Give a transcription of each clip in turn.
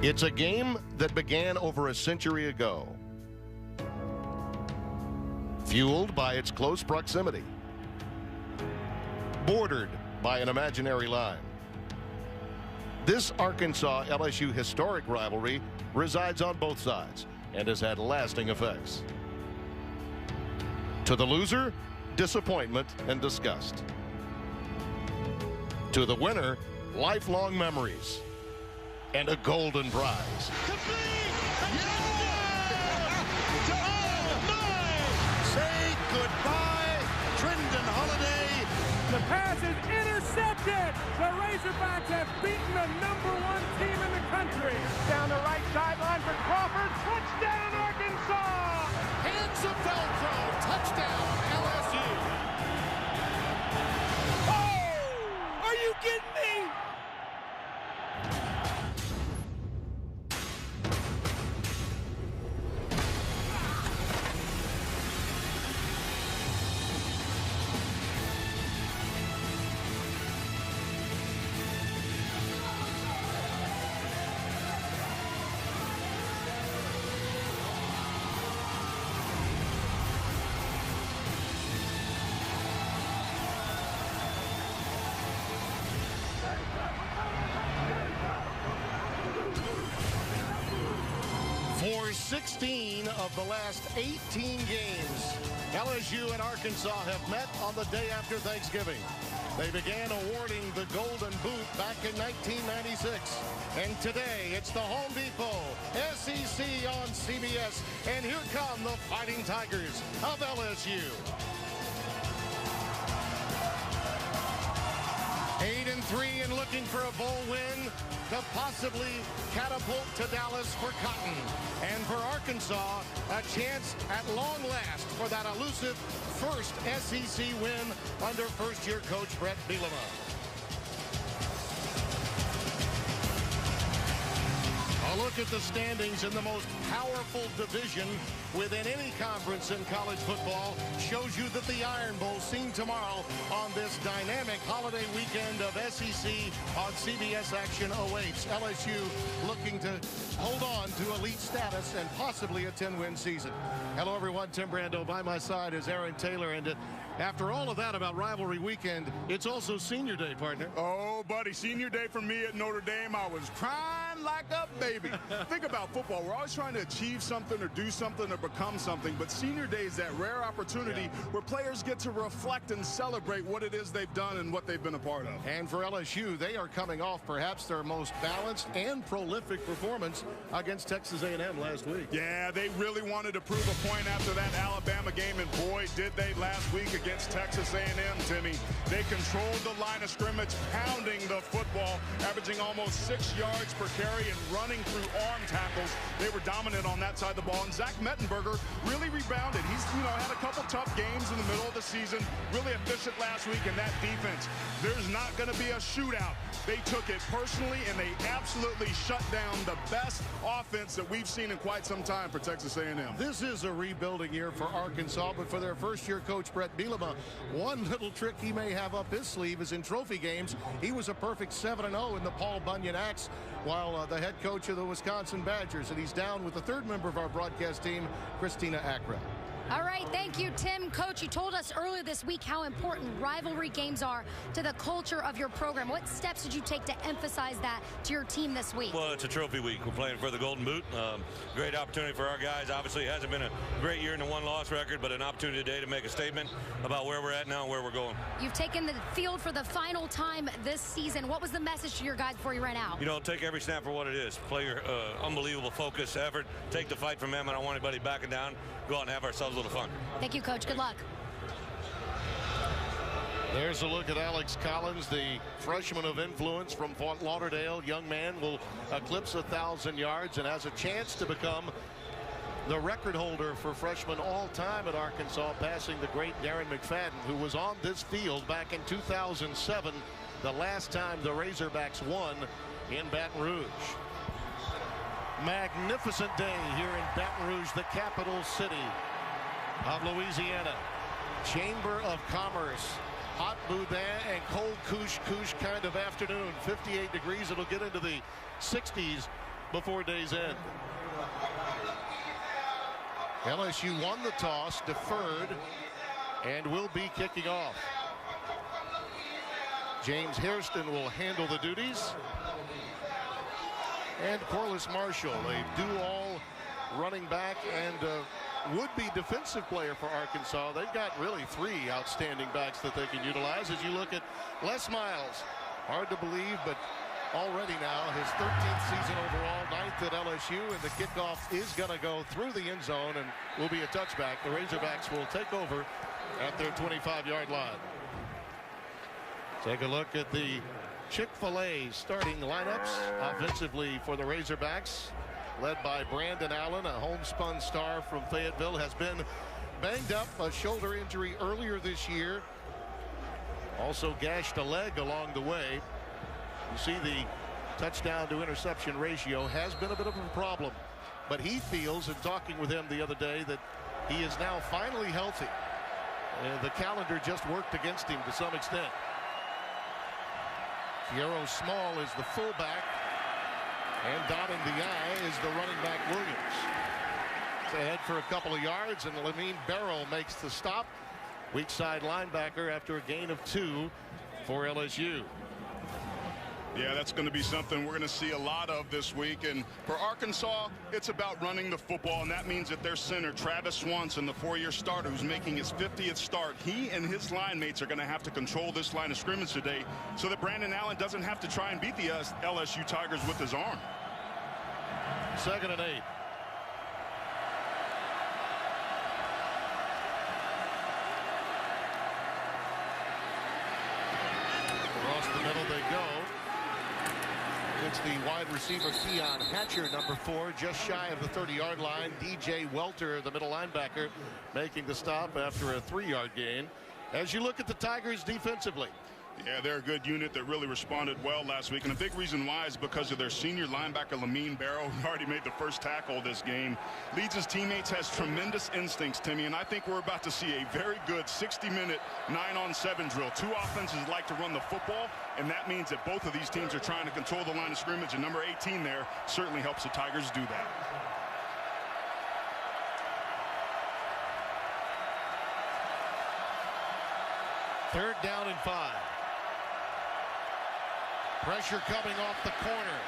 It's a game that began over a century ago, fueled by its close proximity, bordered by an imaginary line. This Arkansas-LSU historic rivalry resides on both sides and has had lasting effects. To the loser, disappointment and disgust. To the winner, lifelong memories and a golden prize. Say goodbye, Trendon Holiday. The pass is intercepted. The Razorbacks have beaten the #1 team in the country. Down the right sideline for Crawford. Touchdown, Arkansas. Hands of Velcro. Touchdown, LSU. Oh! Are you kidding me? For 16 of the last 18 games, LSU and Arkansas have met on the day after Thanksgiving. They began awarding the Golden Boot back in 1996. And today, it's the Home Depot, SEC on CBS. And here come the Fighting Tigers of LSU. 8-3 and looking for a bowl win to possibly catapult to Dallas for Cotton. And for Arkansas, a chance at long last for that elusive first SEC win under first-year coach Bret Bielema. A look at the standings in the most powerful division within any conference in college football shows you that the Iron Bowl seen tomorrow on this dynamic holiday weekend of SEC on CBS action awaits. LSU looking to hold on to elite status and possibly a 10-win season. Hello, everyone. Tim Brando by my side is Aaron Taylor. And after all of that about rivalry weekend, it's also senior day, partner. Oh, buddy, senior day for me at Notre Dame. I was crying like a baby. Think about football. We're always trying to achieve something or do something or become something. But senior day is that rare opportunity where players get to reflect and celebrate what it is they've done and what they've been a part of. And for LSU, they are coming off perhaps their most balanced and prolific performance against Texas A&M last week. Yeah, they really wanted to prove a point after that Alabama game, and boy, did they last week against Texas A&M, Timmy. They controlled the line of scrimmage, pounding the football, averaging almost 6 yards per carry and running through arm tackles. They were dominant on that side of the ball, and Zach Mettenberger really rebounded. He's, had a couple tough games in the middle of the season, really efficient last week, and that defense, there's not going to be a shootout. They took it personally, and they absolutely shut down the best offense that we've seen in quite some time for Texas A&M. This is a rebuilding year for Arkansas, but for their first-year coach, Bret Bielema, one little trick he may have up his sleeve is in trophy games. He was a perfect 7-0 in the Paul Bunyan Axe, while the head coach of the Wisconsin Badgers, and he's down with the third member of our broadcast team, Christina Akra. All right, thank you, Tim. Coach, you told us earlier this week how important rivalry games are to the culture of your program. What steps did you take to emphasize that to your team this week? Well, it's a trophy week. We're playing for the Golden Boot. Great opportunity for our guys. Obviously, it hasn't been a great year in the one-loss record, but an opportunity today to make a statement about where we're at now and where we're going. You've taken the field for the final time this season. What was the message to your guys before you ran out? Take every snap for what it is. Play your unbelievable focus, effort. Take the fight from them. I don't want anybody backing down. Go out and have ourselves a little fun. Thank you, Coach. Good luck. There's a look at Alex Collins, the freshman of influence from Fort Lauderdale. Young man will eclipse 1,000 yards and has a chance to become the record holder for freshmen all time at Arkansas, passing the great Darren McFadden, who was on this field back in 2007, the last time the Razorbacks won in Baton Rouge. Magnificent day here in Baton Rouge, the capital city of Louisiana. Chamber of Commerce. Hot boudin and cold couche kind of afternoon. 58 degrees. It'll get into the 60s before day's end. LSU won the toss, deferred, and will be kicking off. James Hairston will handle the duties. And Corliss Marshall, a do-all running back and would-be defensive player for Arkansas. They've got really three outstanding backs that they can utilize. As you look at Les Miles, hard to believe, but already now his 13th season overall, 9th at LSU, and the kickoff is going to go through the end zone and will be a touchback. The Razorbacks will take over at their 25-yard line. Take a look at the Chick-fil-A starting lineups offensively for the Razorbacks, led by Brandon Allen, a homespun star from Fayetteville, has been banged up, a shoulder injury earlier this year. Also gashed a leg along the way. You see the touchdown to interception ratio has been a bit of a problem, but he feels, in talking with him the other day, that he is now finally healthy. The calendar just worked against him to some extent. Kiero Small is the fullback, and dotting the I is the running back Williams. It's ahead for a couple of yards, and Lamine Barrow makes the stop. Weak side linebacker after a gain of 2 for LSU. Yeah, that's going to be something we're going to see a lot of this week. And for Arkansas, it's about running the football, and that means that their center, Travis Swanson, the 4-year starter who's making his 50th start, he and his line mates are going to have to control this line of scrimmage today so that Brandon Allen doesn't have to try and beat the LSU Tigers with his arm. 2nd and 8. Across the middle they go. It's the wide receiver Keon Hatcher, number 4, just shy of the 30-yard line. DJ Welter, the middle linebacker, making the stop after a 3-yard gain. As you look at the Tigers defensively. Yeah, they're a good unit that really responded well last week, and a big reason why is because of their senior linebacker Lamine Barrow, who already made the first tackle this game. Leads his teammates, has tremendous instincts, Timmy, and I think we're about to see a very good 60-minute 9-on-7 drill. Two offenses like to run the football, and that means that both of these teams are trying to control the line of scrimmage, and number 18 there certainly helps the Tigers do that. Third down and 5. Pressure coming off the corner,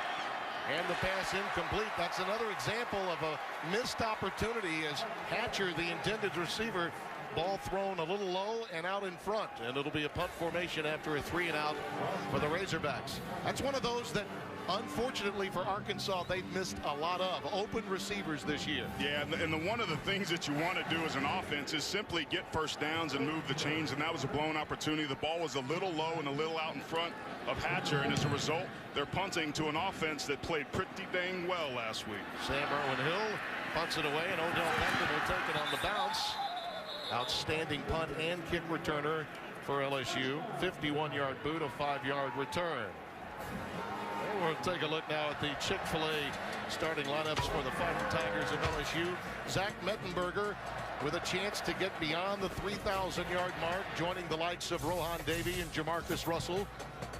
and the pass incomplete. That's another example of a missed opportunity as Hatcher, the intended receiver, ball thrown a little low and out in front, and it'll be a punt formation after a 3-and-out for the Razorbacks. That's one of those that, unfortunately for Arkansas, they've missed a lot of open receivers this year. Yeah, and one of the things that you want to do as an offense is simply get first downs and move the chains, and that was a blown opportunity. The ball was a little low and a little out in front of Hatcher, and as a result, they're punting to an offense that played pretty dang well last week. Sam Irwin-Hill punts it away, and Odell Beckham will take it on the bounce. Outstanding punt and kick returner for LSU. 51-yard boot, a 5-yard return. We'll take a look now at the Chick-fil-A starting lineups for the Fighting Tigers of LSU. Zach Mettenberger with a chance to get beyond the 3,000-yard mark, joining the likes of Rohan Davey and Jamarcus Russell.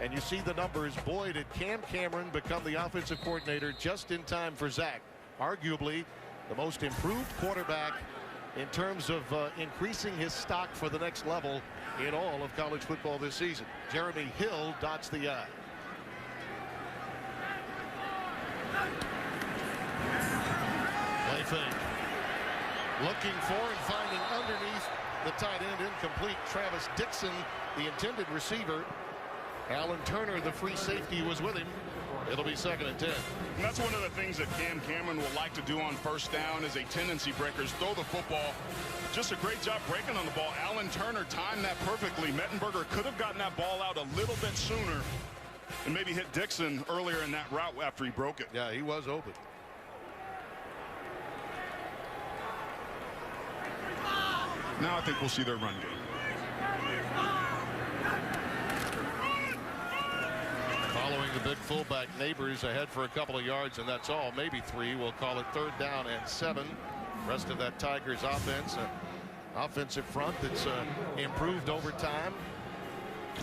And you see the numbers. Boy, did Cam Cameron become the offensive coordinator just in time for Zach. Arguably the most improved quarterback in terms of increasing his stock for the next level in all of college football this season. Jeremy Hill dots the I. Play fake. Looking for and finding underneath the tight end, incomplete. Travis Dixon, the intended receiver. Alan Turner, the free safety, was with him. It'll be 2nd and 10. And that's one of the things that Cam Cameron will like to do on first down is a tendency breakers, throw the football. Just a great job breaking on the ball. Alan Turner timed that perfectly. Mettenberger could have gotten that ball out a little bit sooner and maybe hit Dixon earlier in that route after he broke it. Yeah, he was open. Now I think we'll see their run game. Following the big fullback, Neighbors ahead for a couple of yards, and that's all. Maybe 3. We'll call it 3rd down and 7. Rest of that Tigers offense, offensive front that's improved over time.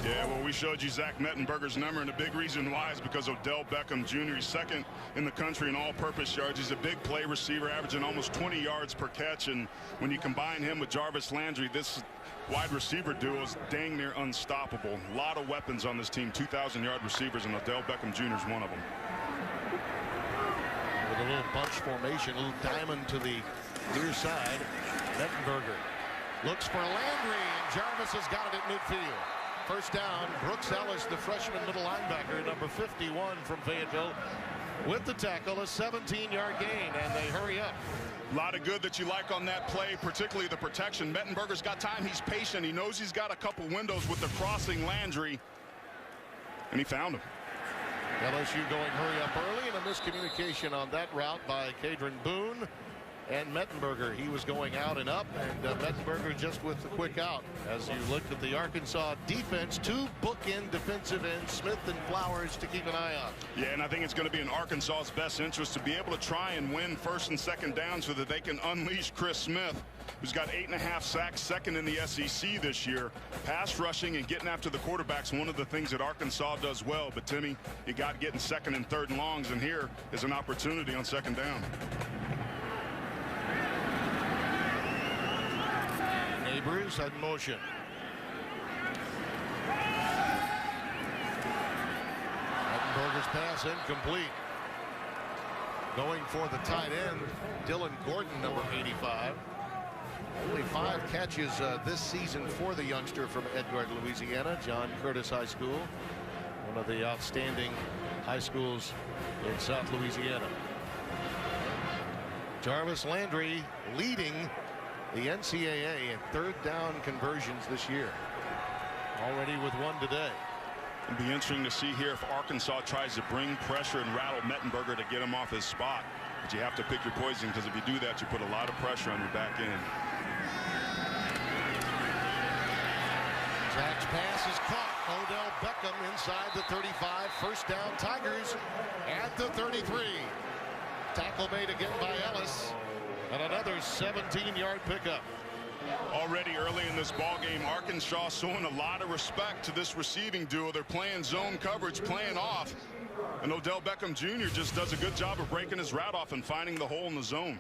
Yeah, well, we showed you Zach Mettenberger's number, and the big reason why is because Odell Beckham Jr. He's second in the country in all-purpose yards. He's a big play receiver, averaging almost 20 yards per catch, and when you combine him with Jarvis Landry, this wide receiver duo is dang near unstoppable. A lot of weapons on this team, 2,000-yard receivers, and Odell Beckham Jr. is one of them. With a little bunch formation, a little diamond to the near side. Mettenberger looks for Landry, and Jarvis has got it at midfield. First down, Brooks Ellis, the freshman middle linebacker, number 51 from Fayetteville, with the tackle, a 17-yard gain, and they hurry up. A lot of good that you like on that play, particularly the protection. Mettenberger's got time. He's patient. He knows he's got a couple windows with the crossing Landry, and he found him. LSU going hurry up early, and a miscommunication on that route by Cadron Boone and Mettenberger. He was going out and up, and Mettenberger just with the quick out. As you looked at the Arkansas defense, two bookend defensive ends, Smith and Flowers, to keep an eye on. Yeah, and I think it's going to be in Arkansas's best interest to be able to try and win first and second down so that they can unleash Chris Smith, who's got 8.5 sacks, second in the SEC this year. Pass rushing and getting after the quarterback's one of the things that Arkansas does well. But Timmy, you got getting second and third and longs, and here is an opportunity on second down. Neighbors in motion. Mettenberger's pass incomplete. Going for the tight end, Dylan Gordon, number 85. Only 5 catches this season for the youngster from Edgewater, Louisiana, John Curtis High School, one of the outstanding high schools in South Louisiana. Jarvis Landry leading the NCAA in third down conversions this year, already with 1 today. It'll be interesting to see here if Arkansas tries to bring pressure and rattle Mettenberger to get him off his spot. But you have to pick your poison, because if you do that, you put a lot of pressure on your back end. Zach's pass is caught. Odell Beckham inside the 35. First down, Tigers at the 33. Tackle made again by Ellis. And another 17-yard pickup. Already early in this ball game, Arkansas showing a lot of respect to this receiving duo. They're playing zone coverage, playing off. And Odell Beckham Jr. just does a good job of breaking his route off and finding the hole in the zone.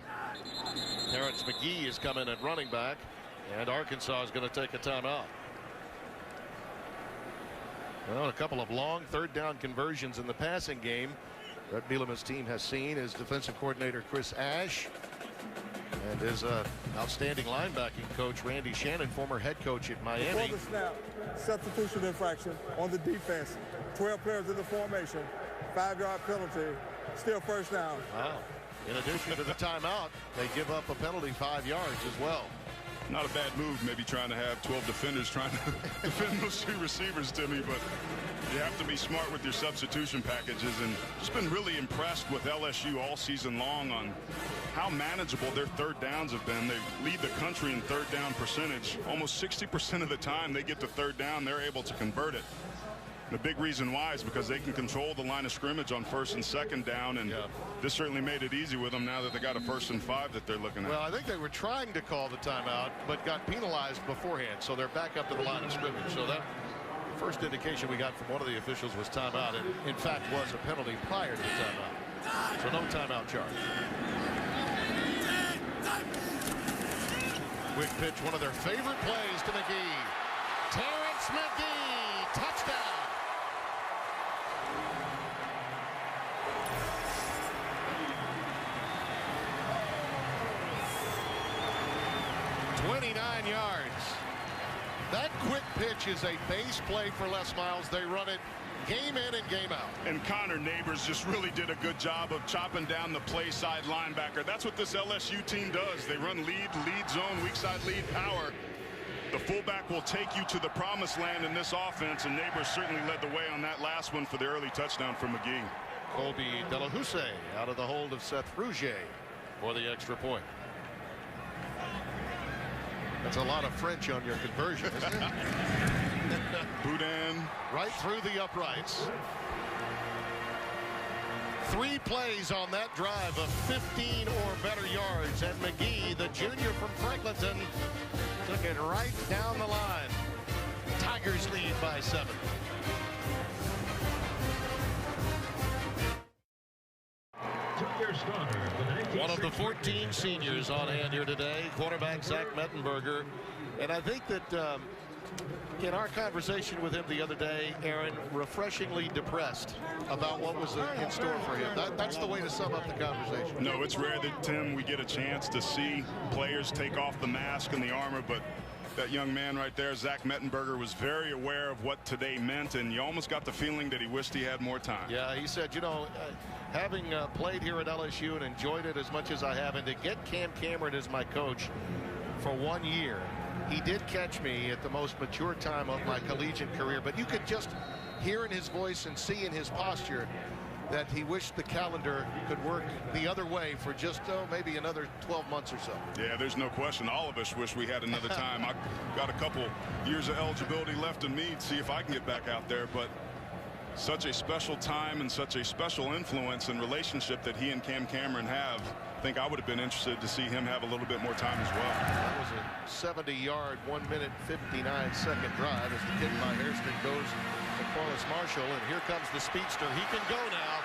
Terrence McGee is coming at running back, and Arkansas is going to take a timeout. Well, a couple of long third down conversions in the passing game that Bielema's team has seen is defensive coordinator Chris Ash and his outstanding linebacking coach Randy Shannon, former head coach at Miami. Before the snap, substitution infraction on the defense. 12 players in the formation, 5-yard penalty, still first down. Wow. In addition to the timeout, they give up a penalty 5 yards as well. Not a bad move, maybe trying to have 12 defenders trying to defend those 2 receivers, Timmy, but you have to be smart with your substitution packages, and just been really impressed with LSU all season long on how manageable their third downs have been. They lead the country in third down percentage. Almost 60% of the time they get to third down, they're able to convert it. The big reason why is because they can control the line of scrimmage on first and second down, and this certainly made it easy with them now that they got a 1st and 5 that they're looking at. Well, I think they were trying to call the timeout, but got penalized beforehand, so they're back up to the line of scrimmage. So that first indication we got from one of the officials was timeout, and in fact was a penalty prior to the timeout. So no timeout charge. Quick pitch, one of their favorite plays to McGee. Terrence McGee, touchdown. .29 yards. That quick pitch is a base play for Les Miles. They run it game in and game out. And Connor Neighbors just really did a good job of chopping down the play side linebacker. That's what this LSU team does. They run lead zone, weak side lead power. The fullback will take you to the promised land in this offense, and Neighbors certainly led the way on that last one for the early touchdown for McGee. Colby Delahousse out of the hold of Seth Rouget for the extra point. That's a lot of French on your conversion, isn't it? Boudin. Right through the uprights. 3 plays on that drive of 15 or better yards, and McGee, the junior from Franklinton, took it right down the line. Tigers Tigers lead by 7. One of the 14 seniors on hand here today, quarterback Zach Mettenberger. And I think that in our conversation with him the other day, Aaron, refreshingly depressed about what was in store for him. That's the way to sum up the conversation. No, it's rare that, Tim, we get a chance to see players take off the mask and the armor, but that young man right there, Zach Mettenberger, was very aware of what today meant, and you almost got the feeling that he wished he had more time. Yeah, he said, you know, having played here at LSU and enjoyed it as much as I have, and to get Cam Cameron as my coach for 1 year, he did catch me at the most mature time of my collegiate career, but you could just hear in his voice and see in his posture that he wished the calendar could work the other way for just maybe another 12 months or so. Yeah, there's no question. All of us wish we had another time. I've got a couple years of eligibility left in me to see if I can get back out there, but such a special time and such a special influence and relationship that he and Cam Cameron have. I think I would have been interested to see him have a little bit more time as well. That was a 70-yard, 1-minute, 59-second drive as the kick by Hairston goes to Corliss Marshall, and here comes the speedster. He can go now.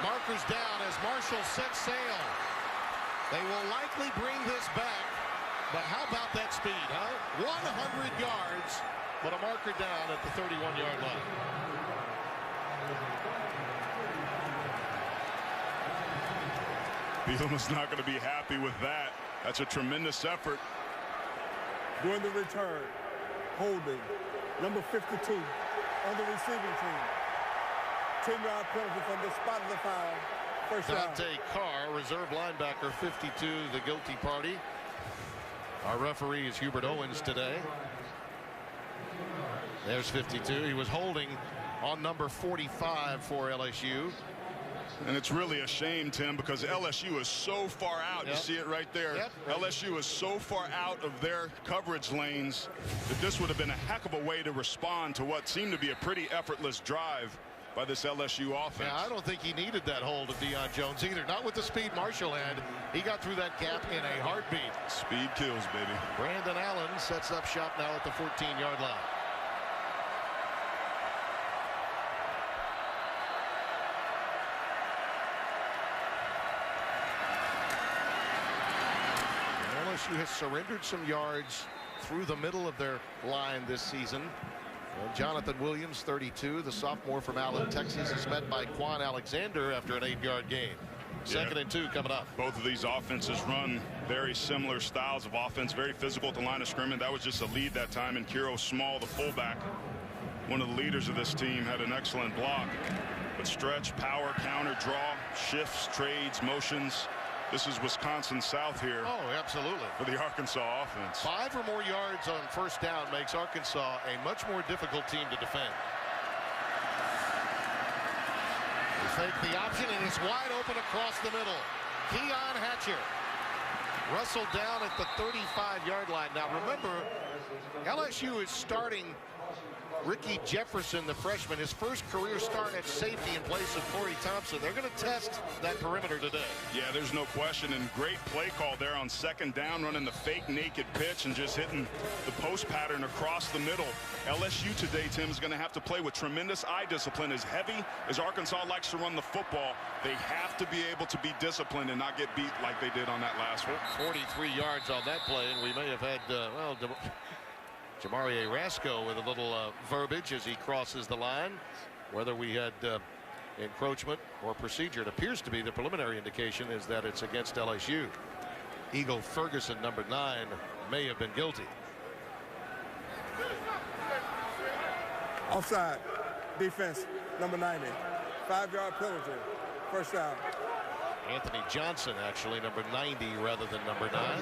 Markers down as Marshall sets sail. They will likely bring this back, but how about that speed, huh? 100 yards, but a marker down at the 31-yard line. Bielema's not going to be happy with that. That's a tremendous effort. During the return, holding number 52 on the receiving team. 10-yard penalty from the spot of the foul. First down. Dante Carr, reserve linebacker, 52, the guilty party. Our referee is Hubert Owens today. There's 52. He was holding on number 45 for LSU. And it's really a shame, Tim, because LSU is so far out. Yep. You see it right there. Yep. LSU is so far out of their coverage lanes that this would have been a heck of a way to respond to what seemed to be a pretty effortless drive by this LSU offense. Yeah, I don't think he needed that hold of Deion Jones either. Not with the speed Marshall had. He got through that gap in a heartbeat. Speed kills, baby. Brandon Allen sets up shop now at the 14-yard line. LSU has surrendered some yards through the middle of their line this season. Jonathan Williams, 32, the sophomore from Allen, Texas, is met by Quan Alexander after an 8-yard gain. Second and 2 coming up. Both of these offenses run very similar styles of offense, very physical at the line of scrimmage. That was just a lead that time, and Kiro Small, the fullback, one of the leaders of this team, had an excellent block. But stretch, power, counter, draw, shifts, trades, motions. This is Wisconsin South here. Oh, absolutely. For the Arkansas offense. 5 or more yards on first down makes Arkansas a much more difficult team to defend. They fake the option, and it's wide open across the middle. Keon Hatcher wrestled down at the 35-yard line. Now, remember, LSU is starting Ricky Jefferson, the freshman, his first career start at safety in place of Corey Thompson. They're going to test that perimeter today. Yeah, there's no question, and great play call there on second down, running the fake naked pitch and just hitting the post pattern across the middle. LSU today, Tim, is going to have to play with tremendous eye discipline. As heavy as Arkansas likes to run the football, they have to be able to be disciplined and not get beat like they did on that last one. 43 yards on that play, and we may have had, Jamarie Rasco with a little verbiage as he crosses the line. Whether we had encroachment or procedure, it appears to be the preliminary indication is that it's against LSU. Eagle Ferguson, number 9, may have been guilty. Offside. Defense, number 90. 5-yard penalty. First down. Anthony Johnson, actually, number 90 rather than number 9.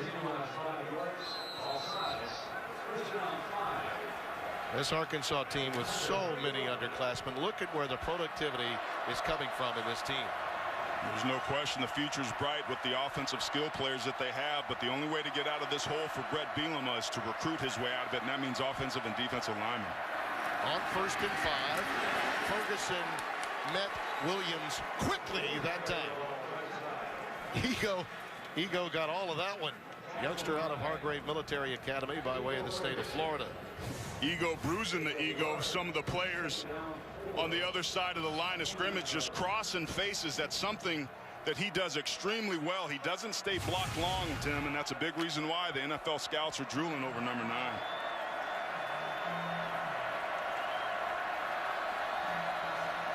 This Arkansas team with so many underclassmen. Look at where the productivity is coming from in this team. There's no question the future's bright with the offensive skill players that they have, but the only way to get out of this hole for Brett Bielema is to recruit his way out of it, and that means offensive and defensive linemen. On 1st and 5, Ferguson met Williams quickly that time. Ego got all of that one. Youngster out of Hargrave Military Academy by way of the state of Florida. ego bruising the ego of some of the players on the other side of the line of scrimmage, just crossing faces. That's something that he does extremely well. He doesn't stay blocked long, Tim, and that's a big reason why the NFL scouts are drooling over number 9.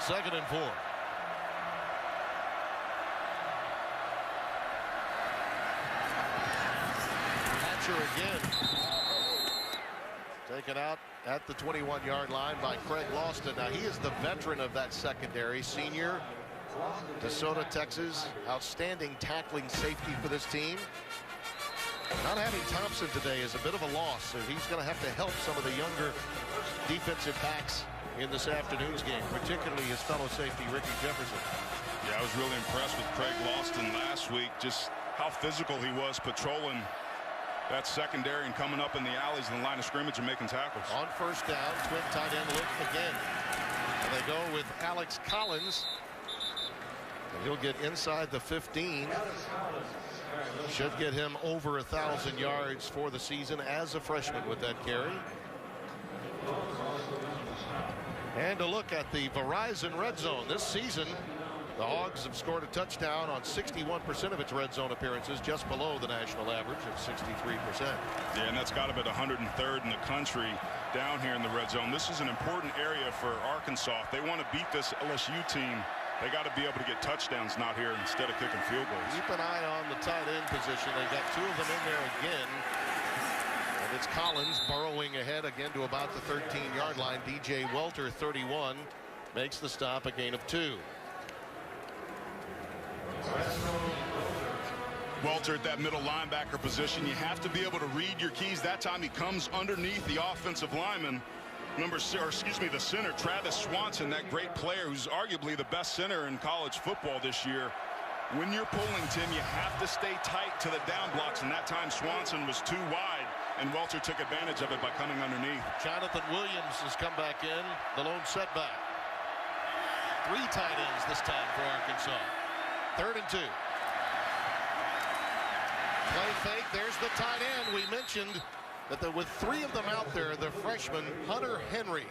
Second and 4. Hatcher again. Taken out at the 21-yard line by Craig Lawston. Now, he is the veteran of that secondary. Senior, DeSoto, Texas. Outstanding tackling safety for this team. Not having Thompson today is a bit of a loss, so he's going to have to help some of the younger defensive backs in this afternoon's game, particularly his fellow safety, Ricky Jefferson. Yeah, I was really impressed with Craig Lawston last week, just how physical he was patrolling that secondary and coming up in the alleys in the line of scrimmage and making tackles. On first down, twin tight end look again. And they go with Alex Collins. And he'll get inside the 15. Should get him over 1,000 yards for the season as a freshman with that carry. And a look at the Verizon red zone this season. The Hogs have scored a touchdown on 61% of its red zone appearances, just below the national average of 63%. Yeah, and that's got to be the 103rd in the country down here in the red zone. This is an important area for Arkansas. If they want to beat this LSU team, they got to be able to get touchdowns not here instead of kicking field goals. Keep an eye on the tight end position. They got 2 of them in there again. And it's Collins burrowing ahead again to about the 13-yard line. DJ Welter, 31, makes the stop, a gain of 2. Welter at that middle linebacker position. You have to be able to read your keys. That time he comes underneath the offensive lineman. The center, Travis Swanson, that great player who's arguably the best center in college football this year. When you're pulling, Tim, you have to stay tight to the down blocks, and that time Swanson was too wide, and Welter took advantage of it by coming underneath. Jonathan Williams has come back in, the lone setback. 3 tight ends this time for Arkansas. 3rd and 2. Play fake, there's the tight end. We mentioned that with 3 of them out there, the freshman Hunter Henry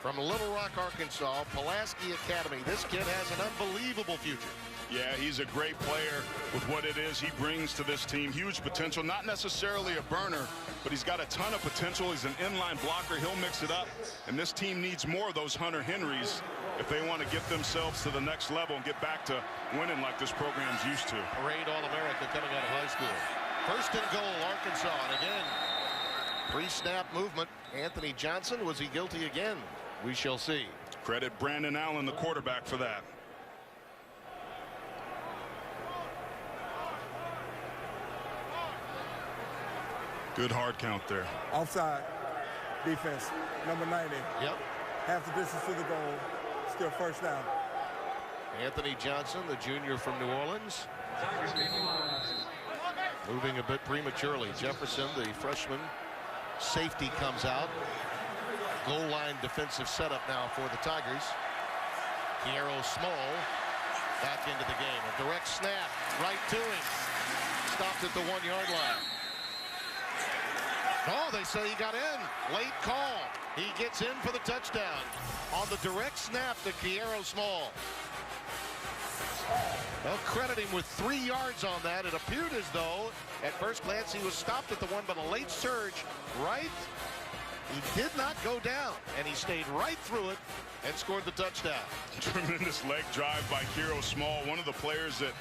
from Little Rock, Arkansas, Pulaski Academy. This kid has an unbelievable future. Yeah, he's a great player with what it is he brings to this team. Huge potential, not necessarily a burner, but he's got a ton of potential. He's an inline blocker. He'll mix it up, and this team needs more of those Hunter Henrys if they want to get themselves to the next level and get back to winning like this program's used to. Parade All-America coming out of high school. 1st and goal, Arkansas, and again, pre-snap movement. Anthony Johnson, was he guilty again? We shall see. Credit Brandon Allen, the quarterback, for that. Good hard count there. Offside. Defense. Number 90. Yep. Half the distance to the goal. Still first down. Anthony Johnson, the junior from New Orleans. Moving a bit prematurely. Jefferson, the freshman safety, comes out. Goal line defensive setup now for the Tigers. Kiero Small back into the game. A direct snap right to him. Stopped at the 1-yard line. Oh, they say he got in. Late call. He gets in for the touchdown on the direct snap to Kiero Small. They'll credit him with 3 yards on that. It appeared as though at first glance he was stopped at the 1, but a late surge right. He did not go down, and he stayed right through it and scored the touchdown. Tremendous leg drive by Kiero Small, one of the players that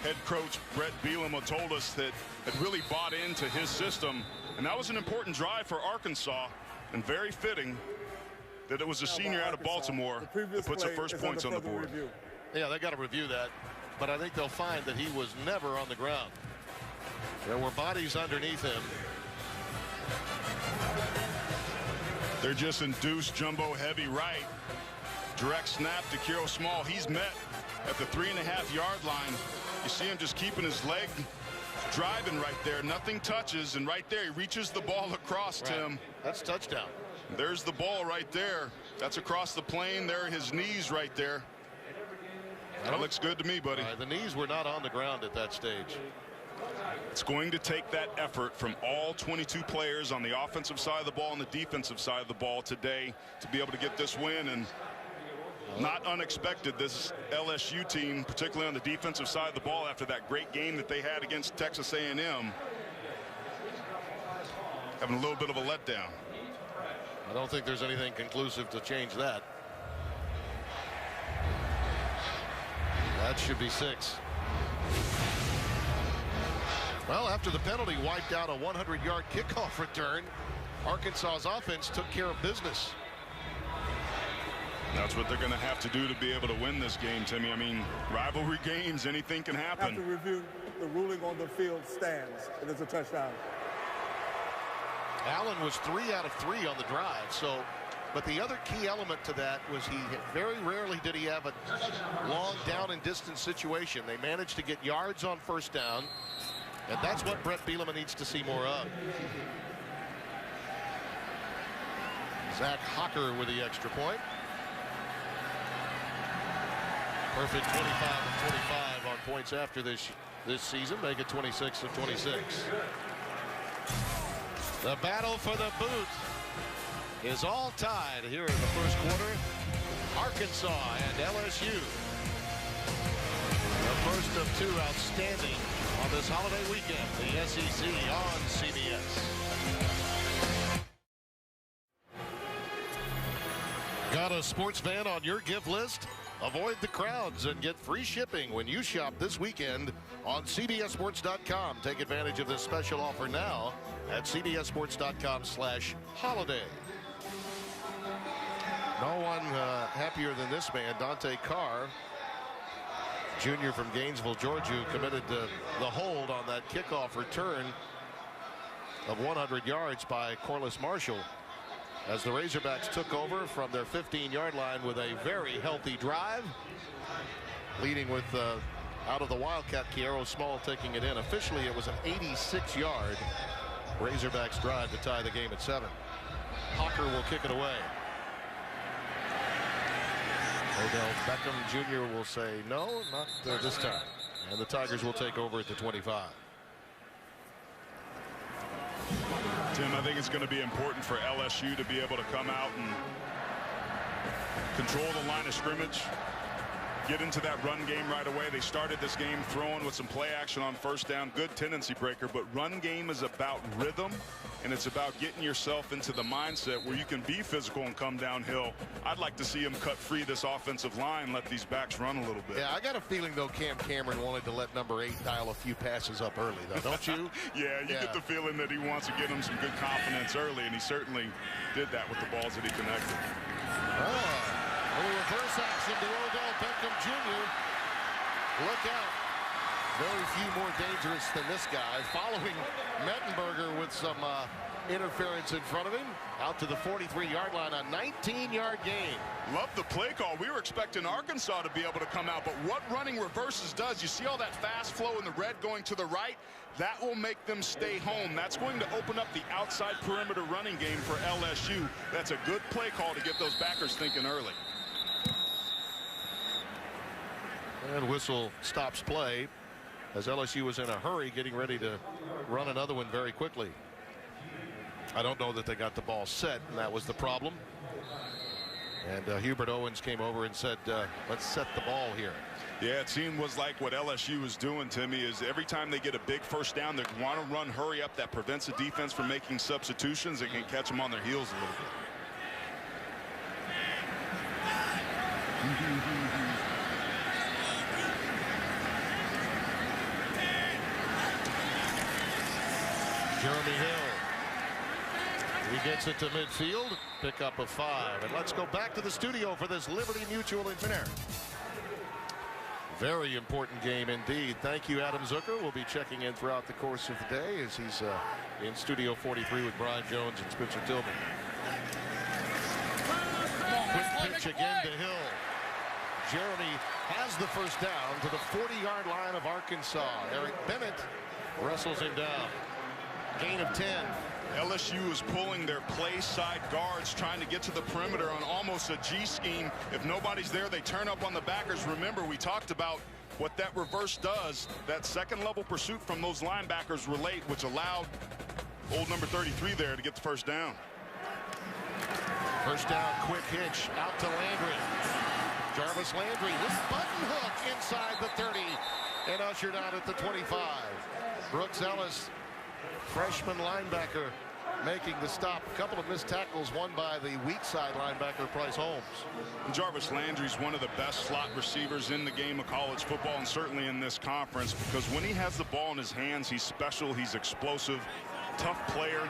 head coach Brett Bielema told us that had really bought into his system. And that was an important drive for Arkansas, and very fitting that it was a senior out of Baltimore that puts the first points on the board. Yeah, they got to review that, but I think they'll find that he was never on the ground. There were bodies underneath him. They're just induced jumbo heavy right. Direct snap to Kiero Small. He's met at the 3.5-yard line. You see him just keeping his leg driving right there. Nothing touches, and right there he reaches the ball across, right. Tim. That's touchdown. There's the ball right there. That's across the plane. There are his knees right there. That looks good to me, buddy. The knees were not on the ground at that stage. It's going to take that effort from all 22 players on the offensive side of the ball and the defensive side of the ball today to be able to get this win. And not unexpected, this LSU team, particularly on the defensive side of the ball after that great game that they had against Texas A&M, having a little bit of a letdown. I don't think there's anything conclusive to change that. That should be 6. Well, after the penalty wiped out a 100-yard kickoff return, Arkansas's offense took care of business. That's what they're going to have to do to be able to win this game, Timmy. I mean, rivalry games, anything can happen. After review, the ruling on the field stands. It is a touchdown. Allen was 3 out of 3 on the drive. So, but the other key element to that was very rarely did he have a long down and distance situation. They managed to get yards on first down, and that's what Brett Bielema needs to see more of. Zach Hocker with the extra point. Perfect 25 of 25 on points after this season. Make it 26 of 26. The battle for the boot is all tied here in the first quarter. Arkansas and LSU. The first of 2 outstanding on this holiday weekend. The SEC on CBS. Got a sports fan on your gift list? Avoid the crowds and get free shipping when you shop this weekend on CBSSports.com. Take advantage of this special offer now at CBSSports.com/holiday. No one happier than this man, Dante Carr, junior from Gainesville, Georgia, who committed the hold on that kickoff return of 100 yards by Corliss Marshall, as the Razorbacks took over from their 15-yard line with a very healthy drive, leading with out of the Wildcat, Kiero Small taking it in. Officially, it was an 86-yard Razorbacks drive to tie the game at 7. Hawker will kick it away. Odell Beckham Jr. will say no, not this time. And the Tigers will take over at the 25. Tim, I think it's going to be important for LSU to be able to come out and control the line of scrimmage, get into that run game right away. They started this game throwing with some play action on first down, good tendency breaker, but run game is about rhythm, and it's about getting yourself into the mindset where you can be physical and come downhill. I'd like to see him cut free this offensive line, let these backs run a little bit. Yeah, I got a feeling, though, Cam Cameron wanted to let number 8 dial a few passes up early, though, don't you? Yeah, you get the feeling that he wants to get him some good confidence early, and he certainly did that with the balls that he connected. A little reverse action to Odell Beckham Jr. Look out. Very few more dangerous than this guy. Following Mettenberger with some interference in front of him. Out to the 43-yard line, a 19-yard gain. Love the play call. We were expecting Arkansas to be able to come out, but what running reverses does, you see all that fast flow in the red going to the right? That will make them stay home. That's going to open up the outside perimeter running game for LSU. That's a good play call to get those backers thinking early. And whistle stops play as LSU was in a hurry getting ready to run another one very quickly. I don't know that they got the ball set, and that was the problem. And Hubert Owens came over and said, let's set the ball here. Yeah, it seemed was like what LSU was doing, Timmy, is every time they get a big first down, they want to run, hurry up. That prevents the defense from making substitutions and can catch them on their heels a little bit. Jeremy Hill. He gets it to midfield. Pickup of 5. And let's go back to the studio for this Liberty Mutual Infinite. Very important game indeed. Thank you, Adam Zucker. We'll be checking in throughout the course of the day as he's in Studio 43 with Brian Jones and Spencer Tillman. Quick pitch again to Hill. Jeremy has the first down to the 40-yard line of Arkansas. Eric Bennett wrestles him down. Gain of 10. LSU is pulling their play side guards, trying to get to the perimeter on almost a G scheme. If nobody's there, they turn up on the backers. Remember, we talked about what that reverse does, that second level pursuit from those linebackers relate, which allowed old number 33 there to get the first down. First down, quick hitch out to Landry. Jarvis Landry with button hook inside the 30 and ushered out at the 25. Brooks Ellis, freshman linebacker, making the stop. A couple of missed tackles, one by the weak side linebacker Bryce Holmes. And Jarvis Landry's one of the best slot receivers in the game of college football, and certainly in this conference, because when he has the ball in his hands, he's special, he's explosive, tough player.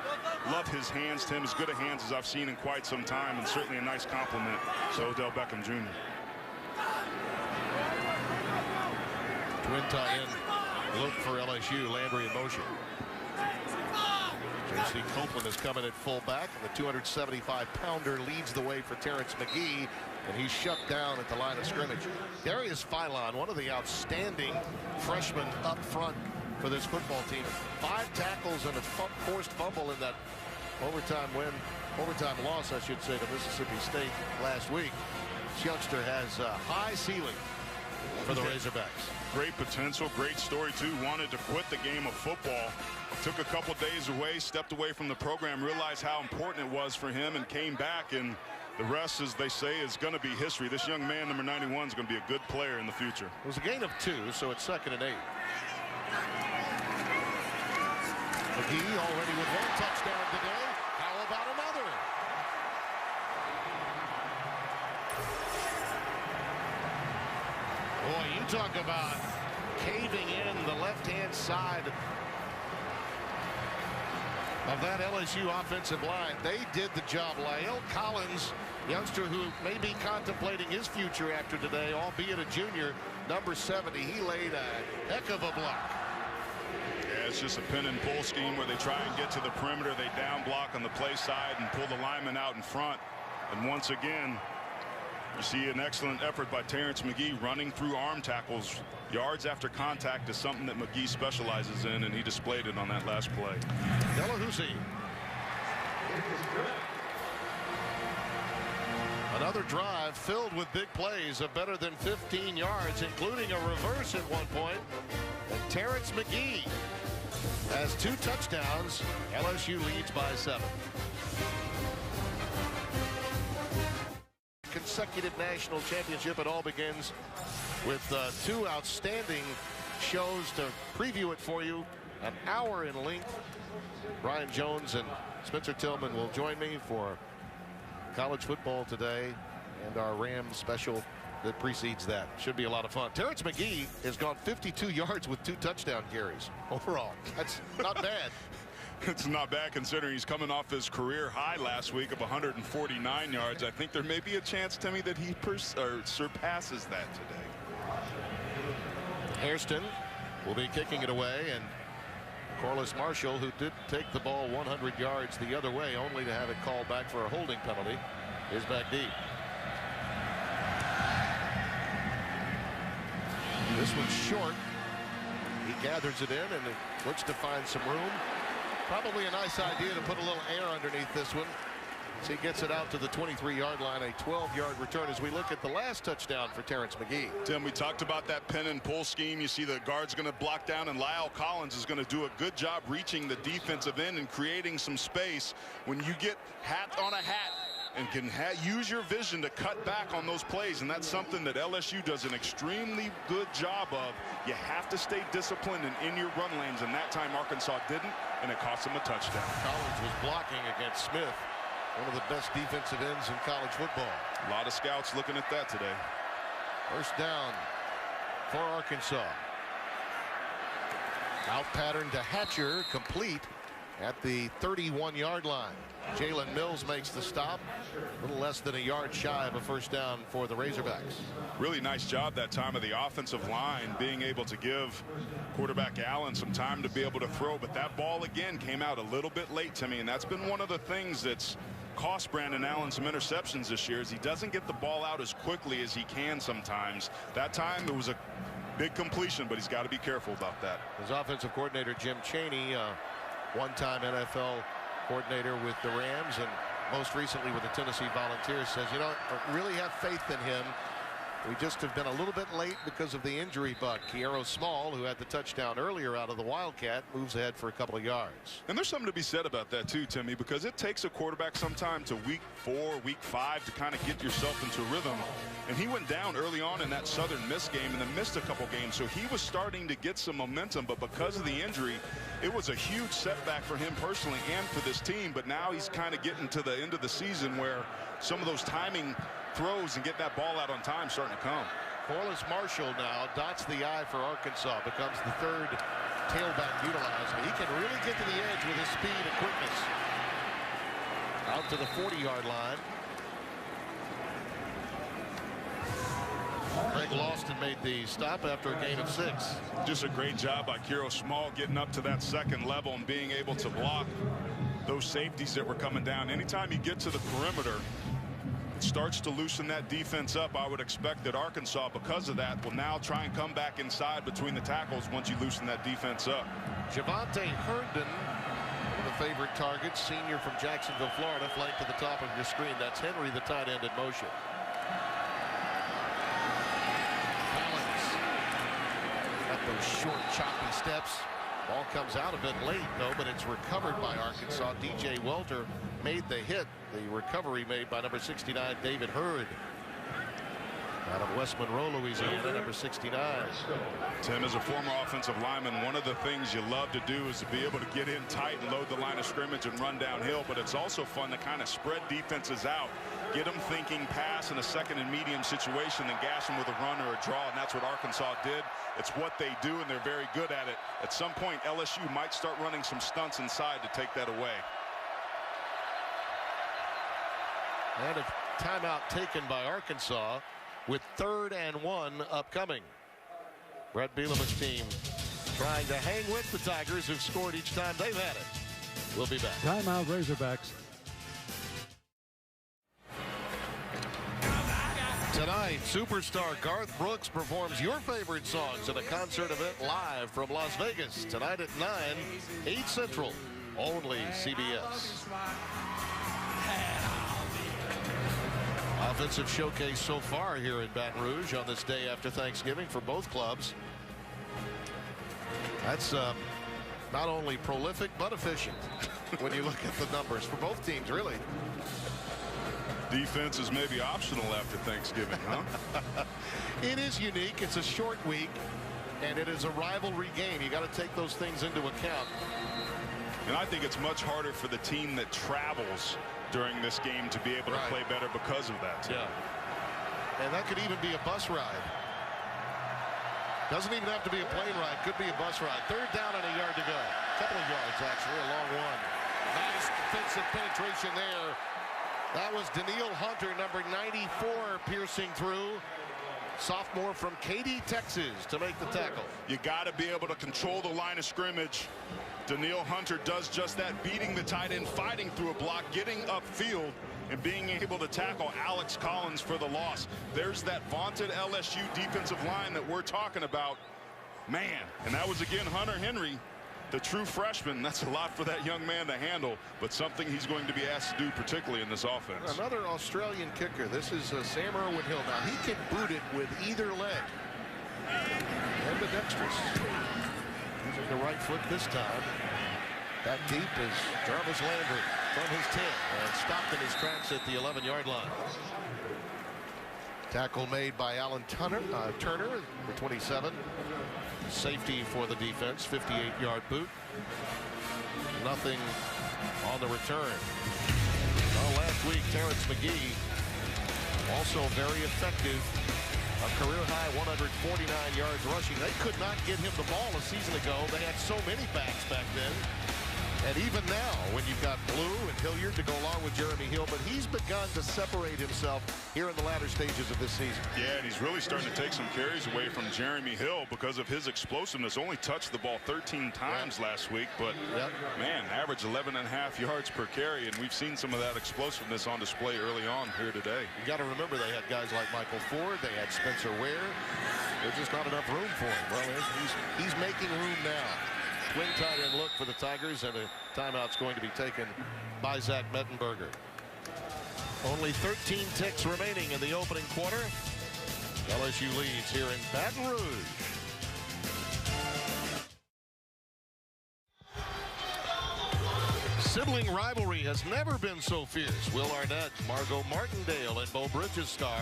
Love his hands, Tim. As good a hands as I've seen in quite some time, and certainly a nice compliment to Odell Beckham Jr. Twin tight end look for LSU. Landry in motion. J.C. Copeland is coming at fullback, and the 275-pounder leads the way for Terrence McGee, and he's shut down at the line of scrimmage. Darius Philon, one of the outstanding freshmen up front for this football team. 5 tackles and a forced fumble in that overtime loss, I should say, to Mississippi State last week. This youngster has a high ceiling for the Razorbacks. Great potential, great story too. Wanted to quit the game of football. Took a couple days away, stepped away from the program, realized how important it was for him, and came back, and the rest, as they say, is going to be history. This young man, number 91, is going to be a good player in the future. It was a gain of 2, so it's 2nd and 8. McGee already with 1 touchdown today. How about another? Boy, you talk about caving in the left-hand side of that LSU offensive line. They did the job. La'el Collins, youngster who may be contemplating his future after today, albeit a junior, number 70. He laid a heck of a block. Yeah, it's just a pin and pull scheme where they try and get to the perimeter. They down block on the play side and pull the lineman out in front. And once again, you see an excellent effort by Terrence McGee running through arm tackles. Yards after contact is something that McGee specializes in, and he displayed it on that last play. Delahousie. Another drive filled with big plays of better than 15 yards, including a reverse at one point. And Terrence McGee has 2 touchdowns. LSU leads by 7. Consecutive national championship. It all begins with 2 outstanding shows to preview it for you. An hour in length. Brian Jones and Spencer Tillman will join me for college football today and our Rams special that precedes that. Should be a lot of fun. Terrence McGee has gone 52 yards with 2 touchdown carries overall. That's not bad. It's not bad considering he's coming off his career high last week of 149 yards. I think there may be a chance, Timmy, that he surpasses that today. Hairston will be kicking it away, and Corliss Marshall, who did take the ball 100 yards the other way, only to have it called back for a holding penalty, is back deep. This one's short. He gathers it in and looks to find some room. Probably a nice idea to put a little air underneath this one. So he gets it out to the 23-yard line, a 12-yard return as we look at the last touchdown for Terrence McGee. Tim, we talked about that pin and pull scheme. You see the guard's going to block down, and La'el Collins is going to do a good job reaching the defensive end and creating some space. When you get hat on a hat and can use your vision to cut back on those plays, and that's something that LSU does an extremely good job of. You have to stay disciplined and in your run lanes, and that time Arkansas didn't, and it cost them a touchdown. Collins was blocking against Smith, one of the best defensive ends in college football. A lot of scouts looking at that today. First down for Arkansas. Out pattern to Hatcher, complete at the 31-yard line. Jalen Mills makes the stop. A little less than a yard shy of a first down for the Razorbacks. Really nice job that time of the offensive line being able to give quarterback Allen some time to be able to throw. But that ball again came out a little bit late to me, and that's been one of the things that's cost Brandon Allen some interceptions this year, is he doesn't get the ball out as quickly as he can sometimes. That time it was a big completion, but he's got to be careful about that. His offensive coordinator Jim Chaney, one-time NFL coordinator with the Rams and most recently with the Tennessee Volunteers, says, you know, I really have faith in him We just have been a little bit late because of the injury bug. Kiero Small, who had the touchdown earlier out of the Wildcat, moves ahead for a couple of yards. And there's something to be said about that too, Timmy, because it takes a quarterback sometime to week 4, week 5 to kind of get yourself into a rhythm. And he went down early on in that Southern Miss game and then missed a couple games. So he was starting to get some momentum, but because of the injury, it was a huge setback for him personally and for this team. But now he's kind of getting to the end of the season where some of those timing throws and get that ball out on time starting to come. Corliss Marshall now dots the I for Arkansas, becomes the third tailback utilized. He can really get to the edge with his speed and quickness. Out to the 40-yard line. Greg Lawson made the stop after a gain of 6. Just a great job by Kiero Small getting up to that second level and being able to block those safeties that were coming down. Anytime you get to the perimeter, it starts to loosen that defense up. I would expect that Arkansas, because of that, will now try and come back inside between the tackles once you loosen that defense up. Javante Herndon, one of the favorite targets, senior from Jacksonville, Florida, flanked to the top of your screen. That's Henry, the tight end, in motion. Got those short, choppy steps. Ball comes out a bit late, though, but it's recovered by Arkansas. DJ Welter made the hit. The recovery made by number 69, David Hurd. Out of West Monroe, Louisiana, number 69. Tim, as a former offensive lineman, one of the things you love to do is to be able to get in tight and load the line of scrimmage and run downhill, but it's also fun to kind of spread defenses out, get them thinking pass in a second and medium situation, then gash them with a run or a draw, and that's what Arkansas did. It's what they do, and they're very good at it. At some point, LSU might start running some stunts inside to take that away. And a timeout taken by Arkansas with 3rd and 1 upcoming. Brett Bielema's team trying to hang with the Tigers, who've scored each time they've had it. We'll be back. Timeout, Razorbacks. Tonight, superstar Garth Brooks performs your favorite songs at a concert event live from Las Vegas. Tonight at 9, 8 Central, only CBS. Offensive showcase so far here in Baton Rouge on this day after Thanksgiving for both clubs. That's not only prolific but efficient when you look at the numbers for both teams, really. Defense is maybe optional after Thanksgiving, huh? It is unique. It's a short week, and it is a rivalry game. You got to take those things into account. And I think it's much harder for the team that travels during this game to be able to play better because of that. Yeah. And that could even be a bus ride. Doesn't even have to be a plane ride. Could be a bus ride. 3rd down and a yard to go. Couple of yards, actually. A long one. Nice defensive penetration there. That was Daniil Hunter, number 94, piercing through. Sophomore from Katy, Texas, to make the tackle. You got to be able to control the line of scrimmage. Daniil Hunter does just that, beating the tight end, fighting through a block, getting upfield, and being able to tackle Alex Collins for the loss. There's that vaunted LSU defensive line that we're talking about. Man, and that was, again, Hunter Henry, the true freshman. That's a lot for that young man to handle, but something he's going to be asked to do, particularly in this offense. Another Australian kicker. This is Sam Irwin-Hill. Now, he can boot it with either leg. Ambidextrous. Using the right foot this time. Back deep is Jarvis Landry from his 10 and stopped in his tracks at the 11-yard line. Tackle made by Alan Turner, the 27. Safety for the defense, 58-yard boot. Nothing on the return. Well, last week, Terrence McGee, also very effective. A career-high 149 yards rushing. They could not get him the ball a season ago. They had so many backs back then. And even now, when you've got Blue and Hilliard to go along with Jeremy Hill, but he's begun to separate himself here in the latter stages of this season. Yeah, and he's really starting to take some carries away from Jeremy Hill because of his explosiveness. Only touched the ball 13 times last week, but man, average 11.5 yards per carry, and we've seen some of that explosiveness on display early on here today. You got to remember they had guys like Michael Ford, they had Spencer Ware. There's just not enough room for him. Well, he's making room now. Twin tight end look for the Tigers, and a timeout's going to be taken by Zach Mettenberger. Only 13 ticks remaining in the opening quarter. LSU leads here in Baton Rouge. Sibling rivalry has never been so fierce. Will Arnett, Margot Martindale, and Bo Bridges star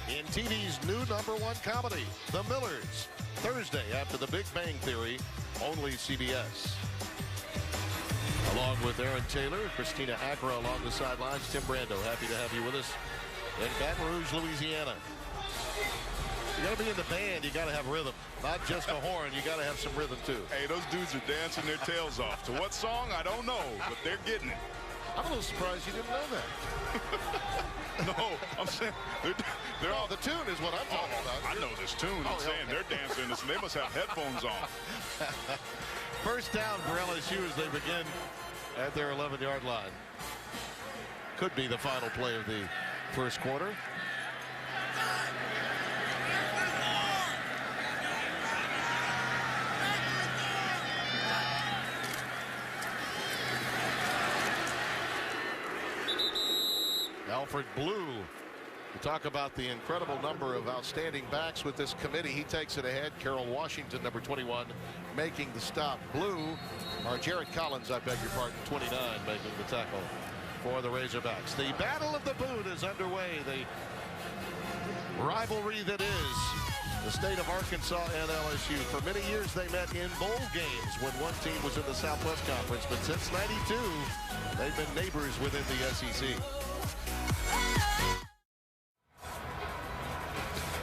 in TV's new #1 comedy, The Millers. Thursday after The Big Bang Theory, only CBS. Along with Aaron Taylor, Christina Agra along the sidelines. Tim Brando, happy to have you with us in Baton Rouge, Louisiana. You got to be in the band. You got to have rhythm, not just a horn. You got to have some rhythm too. Hey, those dudes are dancing their tails off. To what song? I don't know, but they're getting it. I'm a little surprised you didn't know that. No, I'm saying they're all. The tune is what I'm talking about. I know this tune. I'm saying they're dancing this, and they must have headphones on. First down for LSU as they begin at their 11-yard line. Could be the final play of the first quarter. Alfred Blue. We talk about the incredible number of outstanding backs with this committee. He takes it ahead. Carol Washington, number 21, making the stop. Blue, or Jared Collins, I beg your pardon, 29, making the tackle for the Razorbacks. The Battle of the Boot is underway. The rivalry that is the state of Arkansas and LSU. For many years, they met in bowl games when one team was in the Southwest Conference. But since '92, they've been neighbors within the SEC.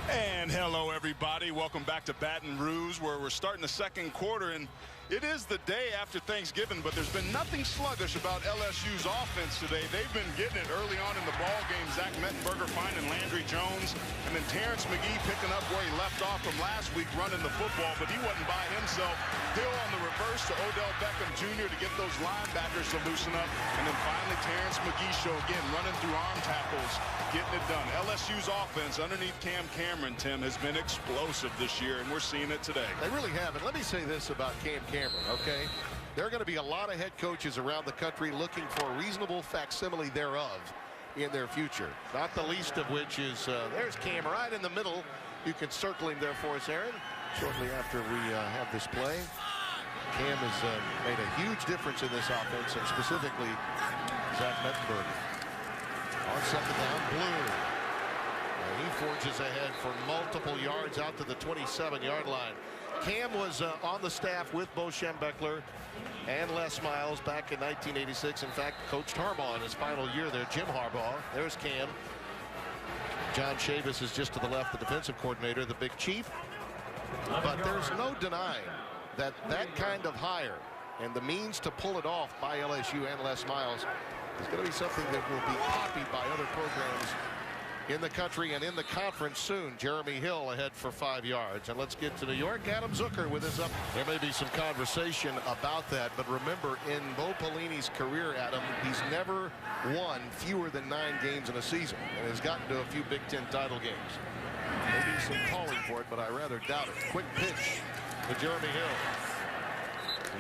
And hello, everybody. Welcome back to Baton Rouge, where we're starting the second quarter. And it is the day after Thanksgiving, but there's been nothing sluggish about LSU's offense today. They've been getting it early on in the ball game. Zach Mettenberger finding Landry Jones, and then Terrence McGee picking up where he left off from last week running the football, but he wasn't by himself. Hill on the reverse to Odell Beckham Jr. to get those linebackers to loosen up, and then finally Terrence McGee show again, running through arm tackles, getting it done. LSU's offense underneath Cam Cameron, Tim, has been explosive this year, and we're seeing it today. They really have. And let me say this about Cam Cameron, okay? There are going to be a lot of head coaches around the country looking for a reasonable facsimile thereof in their future. Not the least of which is, there's Cam right in the middle. You can circle him there for us, Aaron, shortly after we have this play. Cam has made a huge difference in this offense, and specifically Zach Mettenberger. On second down, Blue. And he forges ahead for multiple yards out to the 27-yard line. Cam was on the staff with Bo Schembechler and Les Miles back in 1986. In fact, coached Harbaugh in his final year there. Jim Harbaugh. There's Cam. John Chavis is just to the left, the defensive coordinator, the big chief. But there's no denying that that kind of hire and the means to pull it off by LSU and Les Miles is going to be something that will be copied by other programs in the country and in the conference soon. Jeremy Hill ahead for 5 yards. And let's get to New York. Adam Zucker with us up. There may be some conversation about that, but remember, in Bo Pelini's career, Adam, he's never won fewer than 9 games in a season and has gotten to a few Big Ten title games. Maybe some calling for it, but I rather doubt it. Quick pitch to Jeremy Hill.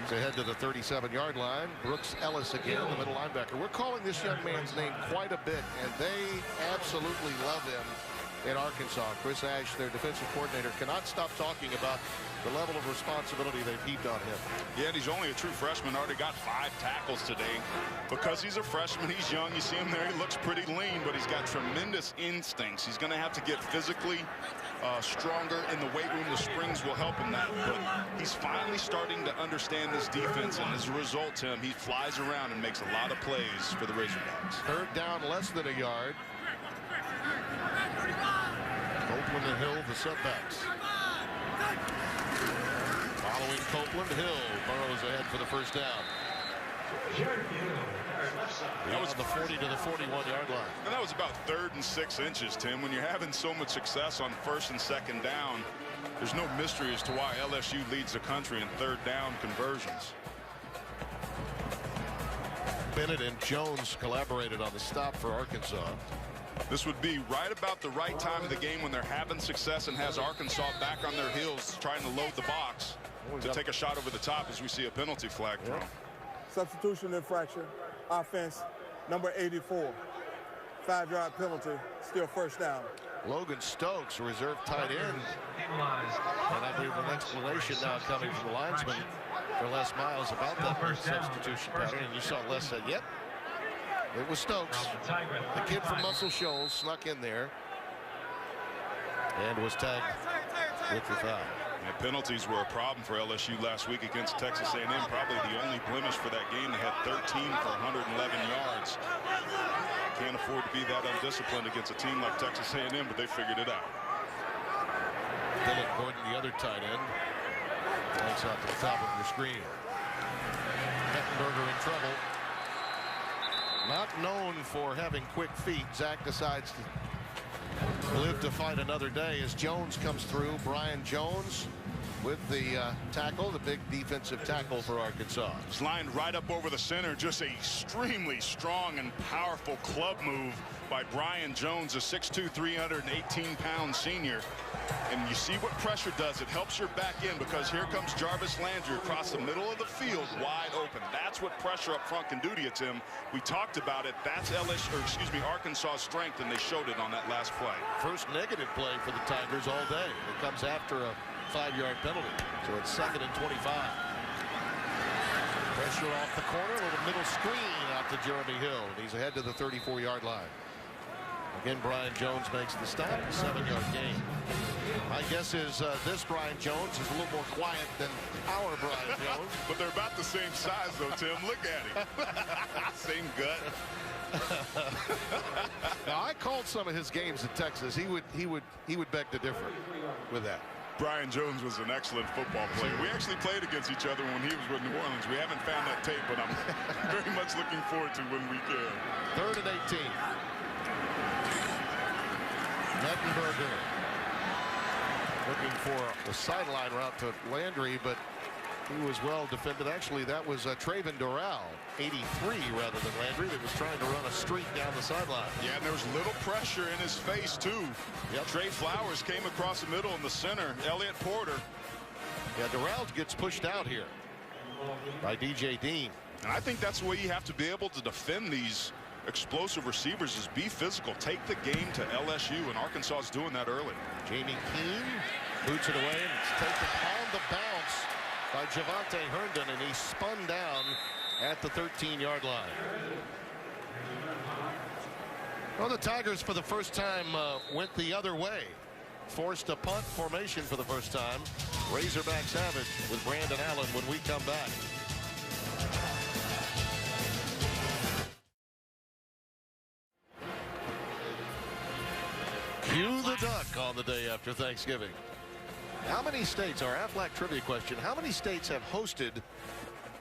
He's ahead to the 37-yard line. Brooks Ellis again, the middle linebacker. We're calling this young man's name quite a bit, and they absolutely love him in Arkansas. Chris Ash, their defensive coordinator, cannot stop talking about the level of responsibility they've heaped on him. Yeah, and he's only a true freshman. Already got 5 tackles today. Because he's a freshman, he's young. You see him there, he looks pretty lean, but he's got tremendous instincts. He's going to have to get physically stronger in the weight room. The springs will help him that, but he's finally starting to understand this defense, and as a result, Tim, he flies around and makes a lot of plays for the Razorbacks. Third down, less than a yard. Copeland and Hill, the setbacks. Following Copeland, Hill burrows ahead for the first down. That was the 40 to the 41-yard line. And that was about 3rd and 6 inches, Tim. When you're having so much success on 1st and 2nd down, there's no mystery as to why LSU leads the country in 3rd down conversions. Bennett and Jones collaborated on the stop for Arkansas. This would be right about the right time of the game when they're having success and has Arkansas back on their heels trying to load the box to take a shot over the top as we see a penalty flag thrown. Substitution infraction, offense, number 84. 5-yard penalty, still first down. Logan Stokes, reserve tight end. And I believe an explanation now coming from the linesman for Les Miles about that substitution pattern. And you saw Les said, yep, it was Stokes. The kid from Muscle Shoals snuck in there and was tagged with the foul. And penalties were a problem for LSU last week against Texas A&M. Probably the only blemish for that game. They had 13 for 111 yards. Can't afford to be that undisciplined against a team like Texas A&M, but they figured it out. Dylan Gordon, the other tight end. Thanks out to the top of your screen. Mettenberger in trouble. Not known for having quick feet. Zach decides to live to fight another day as Jones comes through. Brian Jones with the tackle, the big defensive tackle for Arkansas. It's lined right up over the center. Just a extremely strong and powerful club move by Brian Jones, a 6'2", 318-pound senior. And you see what pressure does. It helps your back end because here comes Jarvis Landry across the middle of the field, wide open. That's what pressure up front can do to you, Tim. We talked about it. That's Arkansas's strength, and they showed it on that last play. First negative play for the Tigers all day. It comes after a 5-yard penalty. So it's 2nd and 25. Pressure off the corner, a little middle screen out to Jeremy Hill. And he's ahead to the 34-yard line. Again, Brian Jones makes the stop, 7-yard gain. My guess is this Brian Jones is a little more quiet than our Brian Jones. But they're about the same size, though, Tim. Look at him. Same gut. Now, I called some of his games at Texas. He would beg to differ with that. Brian Jones was an excellent football player. We actually played against each other when he was with New Orleans. We haven't found that tape, but I'm very much looking forward to when we can. 3rd and 18. Mettenberger looking for the sideline route to Landry, but he was well defended. Actually, that was Traven Doral, 83 rather than Landry, that was trying to run a streak down the sideline. Yeah, and there was little pressure in his face, too. Yep. Trey Flowers came across the middle in the center. Elliott Porter. Yeah, Doral gets pushed out here by DJ Dean. And I think that's the way you have to be able to defend these explosive receivers is be physical. Take the game to LSU, and Arkansas is doing that early. Jamie Keene boots it away, and it's taken on the bounce by Javante Herndon, and he spun down at the 13-yard line. Well, the Tigers for the first time went the other way. Forced a punt formation for the first time. Razorbacks have it with Brandon Allen when we come back. Cue the duck on the day after Thanksgiving. How many states, our Aflac trivia question, how many states have hosted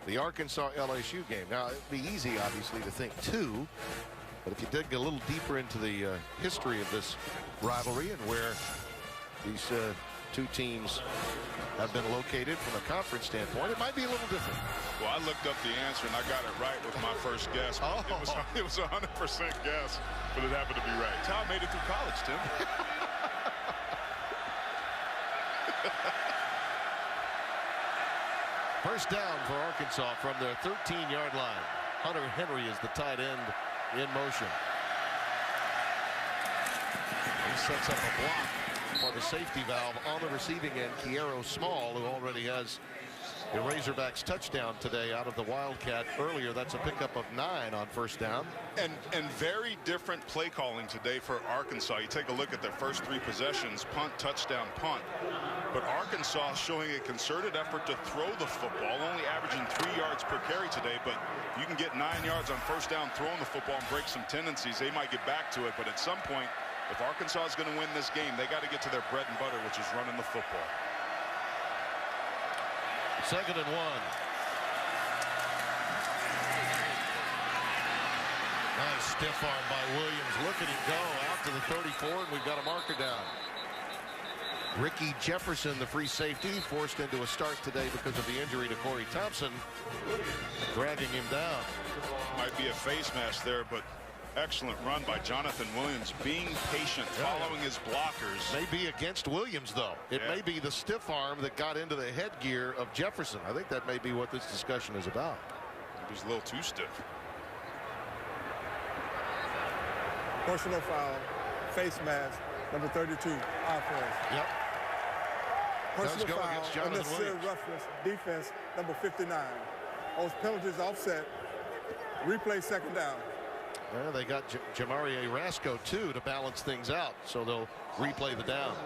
the Arkansas-LSU game? Now, it'd be easy, obviously, to think 2, but if you dig a little deeper into the history of this rivalry and where these 2 teams have been located from a conference standpoint, it might be a little different. Well, I looked up the answer, and I got it right with my first guess. Oh. It was a 100% guess, but it happened to be right. That's how I made it through college, Tim. First down for Arkansas from their 13-yard line. Hunter Henry is the tight end in motion. He sets up a block for the safety valve on the receiving end. Kiero Small, who already has the Razorbacks touchdown today out of the Wildcat earlier. That's a pickup of 9 on first down. And very different play calling today for Arkansas. You take a look at their first 3 possessions: punt, touchdown, punt. But Arkansas showing a concerted effort to throw the football, only averaging 3 yards per carry today. But you can get 9 yards on first down throwing the football and break some tendencies. They might get back to it, but at some point, if Arkansas is going to win this game, they got to get to their bread and butter, which is running the football. 2nd and 1. Nice stiff arm by Williams. Look at him go out to the 34, and we've got a marker down. Ricky Jefferson, the free safety, forced into a start today because of the injury to Corey Thompson, dragging him down. Might be a face mask there, but excellent run by Jonathan Williams, being patient, following his blockers. May be against Williams, though. It may be the stiff arm that got into the headgear of Jefferson. I think that may be what this discussion is about. It was a little too stiff. Personal foul, face mask, Number 32, offense. Yep. Personal Does go foul, against Jonathan unnecessary Williams. roughness, defense, number 59. Those penalties offset. Replay second down. Well, they got Jamari Rasco, too, to balance things out, so they'll replay the down.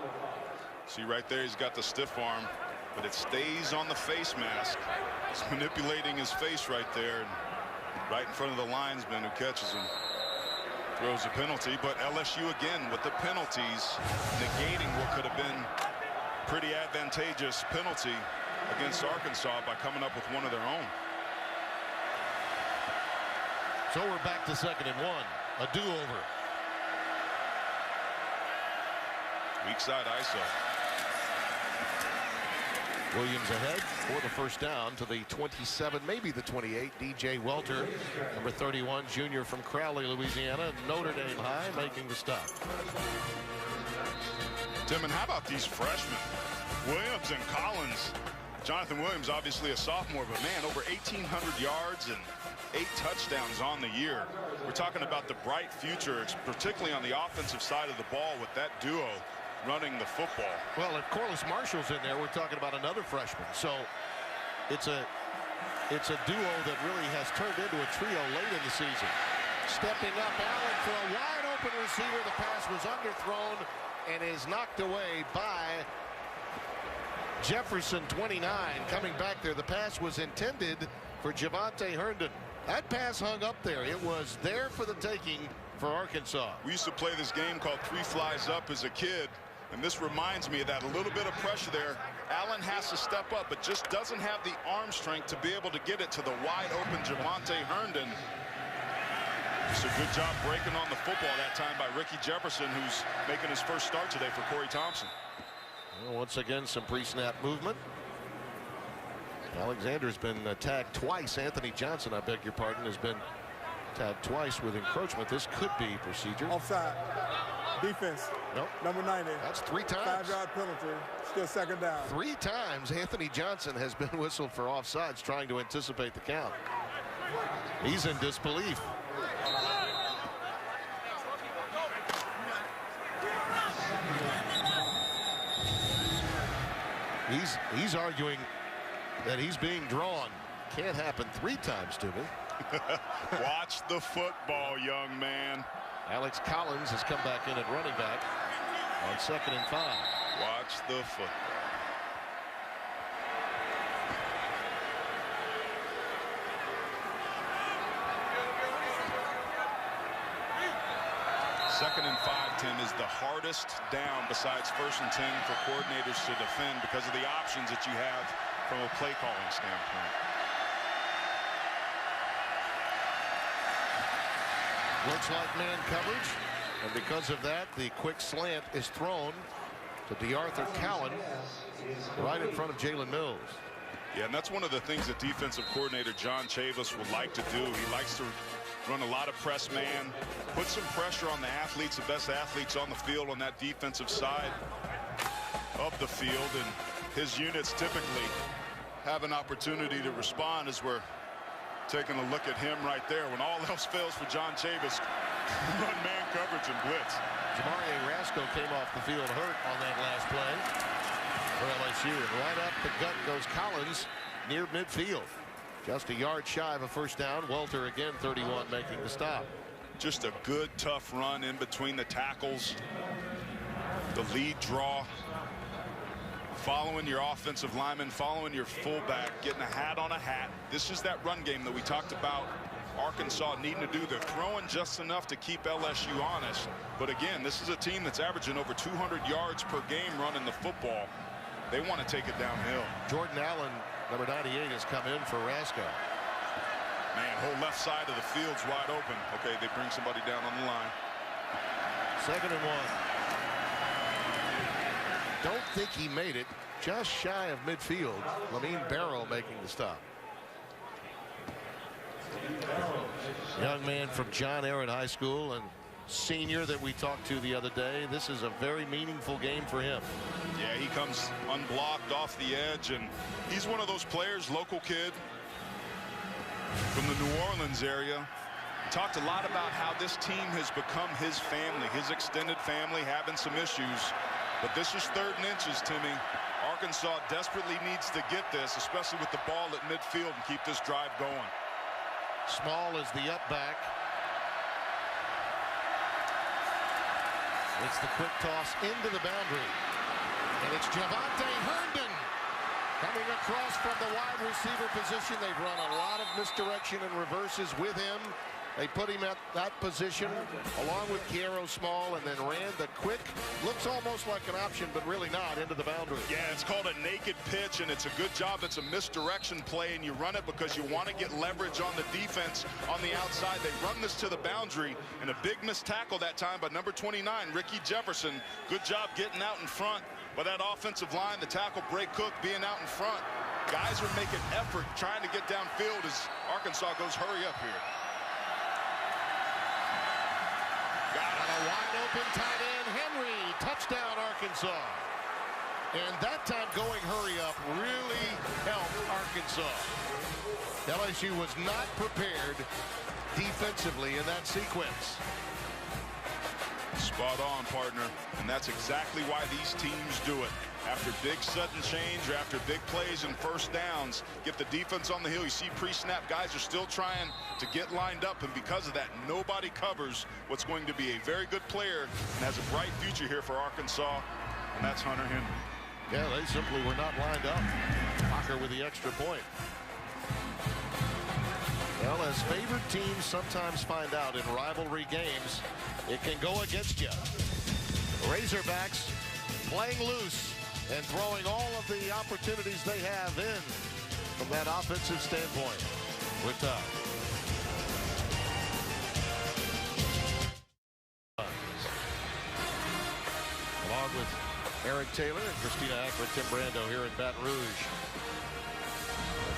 See right there, he's got the stiff arm, but it stays on the face mask. He's manipulating his face right there, and right in front of the linesman who catches him. Throws a penalty, but LSU again with the penalties, negating what could have been pretty advantageous penalty against Arkansas by coming up with one of their own. So we're back to 2nd and 1. A do-over. Weak side ISO. Williams ahead for the first down to the 27, maybe the 28. DJ Welter, number 31, junior from Crowley, Louisiana, Notre Dame High, making the stop. Tim, and how about these freshmen? Williams and Collins. Jonathan Williams, obviously a sophomore, but man, over 1,800 yards and 8 touchdowns on the year. We're talking about the bright future, particularly on the offensive side of the ball with that duo running the football. Well, if Corliss Marshall's in there, we're talking about another freshman. So it's a duo that really has turned into a trio late in the season. Stepping up, Allen for a wide open receiver. The pass was underthrown and is knocked away by Jefferson, 29, coming back there. The pass was intended for Javonte Herndon. That pass hung up there. It was there for the taking for Arkansas. We used to play this game called Three Flies Up as a kid, and this reminds me of that. A little bit of pressure there. Allen has to step up, but just doesn't have the arm strength to be able to get it to the wide open Javonte Herndon. Just a good job breaking on the football that time by Ricky Jefferson, who's making his first start today for Corey Thompson. Well, once again, some pre-snap movement. Alexander's been tagged twice. Anthony Johnson, I beg your pardon, has been tagged twice with encroachment. This could be procedure. Offside. Defense. Nope. Number 90. That's 3 times. 5-yard penalty. Still second down. 3 times Anthony Johnson has been whistled for offsides, trying to anticipate the count. He's in disbelief. He's arguing that he's being drawn. Can't happen 3 times to me. Watch the football, young man. Alex Collins has come back in at running back on 2nd and 5. Watch the football. Second and 5, Tim, is the hardest down besides 1st and 10 for coordinators to defend because of the options that you have from a play calling standpoint. Looks like man coverage, and because of that, the quick slant is thrown to DeArthur Cowan right in front of Jalen Mills. Yeah, and that's one of the things that defensive coordinator John Chavis would like to do. He likes to run a lot of press man, put some pressure on the athletes, the best athletes on the field on that defensive side of the field, and his units typically have an opportunity to respond as we're taking a look at him right there. When all else fails for John Chavis, run man coverage and blitz. Jamari Rasco came off the field hurt on that last play for LSU, and right up the gut goes Collins near midfield. Just a yard shy of a first down. Welter again, 31, making the stop. Just a good, tough run in between the tackles. The lead draw. Following your offensive lineman, following your fullback, getting a hat on a hat. This is that run game that we talked about Arkansas needing to do. They're throwing just enough to keep LSU honest. But again, this is a team that's averaging over 200 yards per game running the football. They want to take it downhill. Jordan Allen, number 98, has come in for Rasco. Man, whole left side of the field's wide open. Okay, they bring somebody down on the line. 2nd and 1. Don't think he made it. Just shy of midfield. Lamine Barrow making the stop. Young man from John Aaron High School and senior that we talked to the other day. This is a very meaningful game for him. Yeah, he comes unblocked off the edge, and he's one of those players, local kid from the New Orleans area, Talked a lot about how this team has become his family, his extended family, having some issues. But this is 3rd and inches, Timmy. Arkansas desperately needs to get this, especially with the ball at midfield, and keep this drive going. Small is the up back. It's the quick toss into the boundary. And it's Javonte Herndon coming across from the wide receiver position. They've run a lot of misdirection and reverses with him. They put him at that position along with Kiero Small and then ran the quick. Looks almost like an option, but really not, into the boundary. Yeah, it's called a naked pitch, and it's a good job. It's a misdirection play, and you run it because you want to get leverage on the defense on the outside. They run this to the boundary, and a big missed tackle that time by number 29, Ricky Jefferson. Good job getting out in front. But that offensive line, the tackle, Bray Cook, being out in front. Guys are making effort trying to get downfield as Arkansas goes hurry up here. A wide open tight end, Henry. Touchdown, Arkansas. And that time going hurry up really helped Arkansas. LSU was not prepared defensively in that sequence. Spot on, partner. And that's exactly why these teams do it. After big sudden change or after big plays and first downs, get the defense on the hill. You see pre-snap, guys are still trying to get lined up, and because of that, nobody covers what's going to be a very good player and has a bright future here for Arkansas, and that's Hunter Henry. Yeah, they simply were not lined up. Walker with the extra point. Well, as favored teams sometimes find out in rivalry games, it can go against you. Razorbacks playing loose and throwing all of the opportunities they have in from that offensive standpoint. With along with Eric Taylor and Christina Ackman, Tim Brando here in Baton Rouge.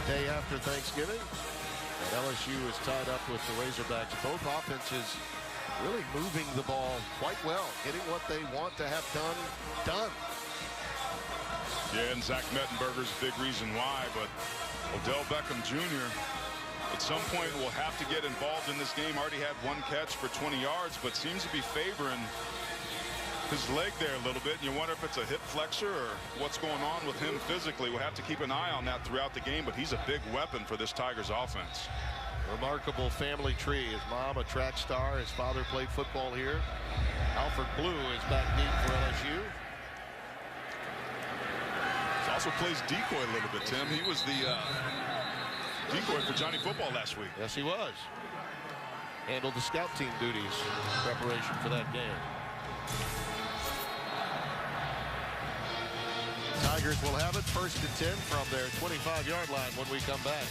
The day after Thanksgiving, and LSU is tied up with the Razorbacks. Both offenses really moving the ball quite well, getting what they want to have done. Yeah, and Zach Mettenberger's a big reason why, but Odell Beckham Jr. at some point will have to get involved in this game. Already had 1 catch for 20 yards, but seems to be favoring his leg there a little bit. And you wonder if it's a hip flexor or what's going on with him physically. We'll have to keep an eye on that throughout the game, but he's a big weapon for this Tigers offense. Remarkable family tree. His mom a track star. His father played football here. Alfred Blue is back deep for LSU. He also plays decoy a little bit, Tim. He was the decoy for Johnny Football last week. Yes, he was. Handled the scout team duties in preparation for that game. Tigers will have it 1st and 10 from their 25-yard line when we come back.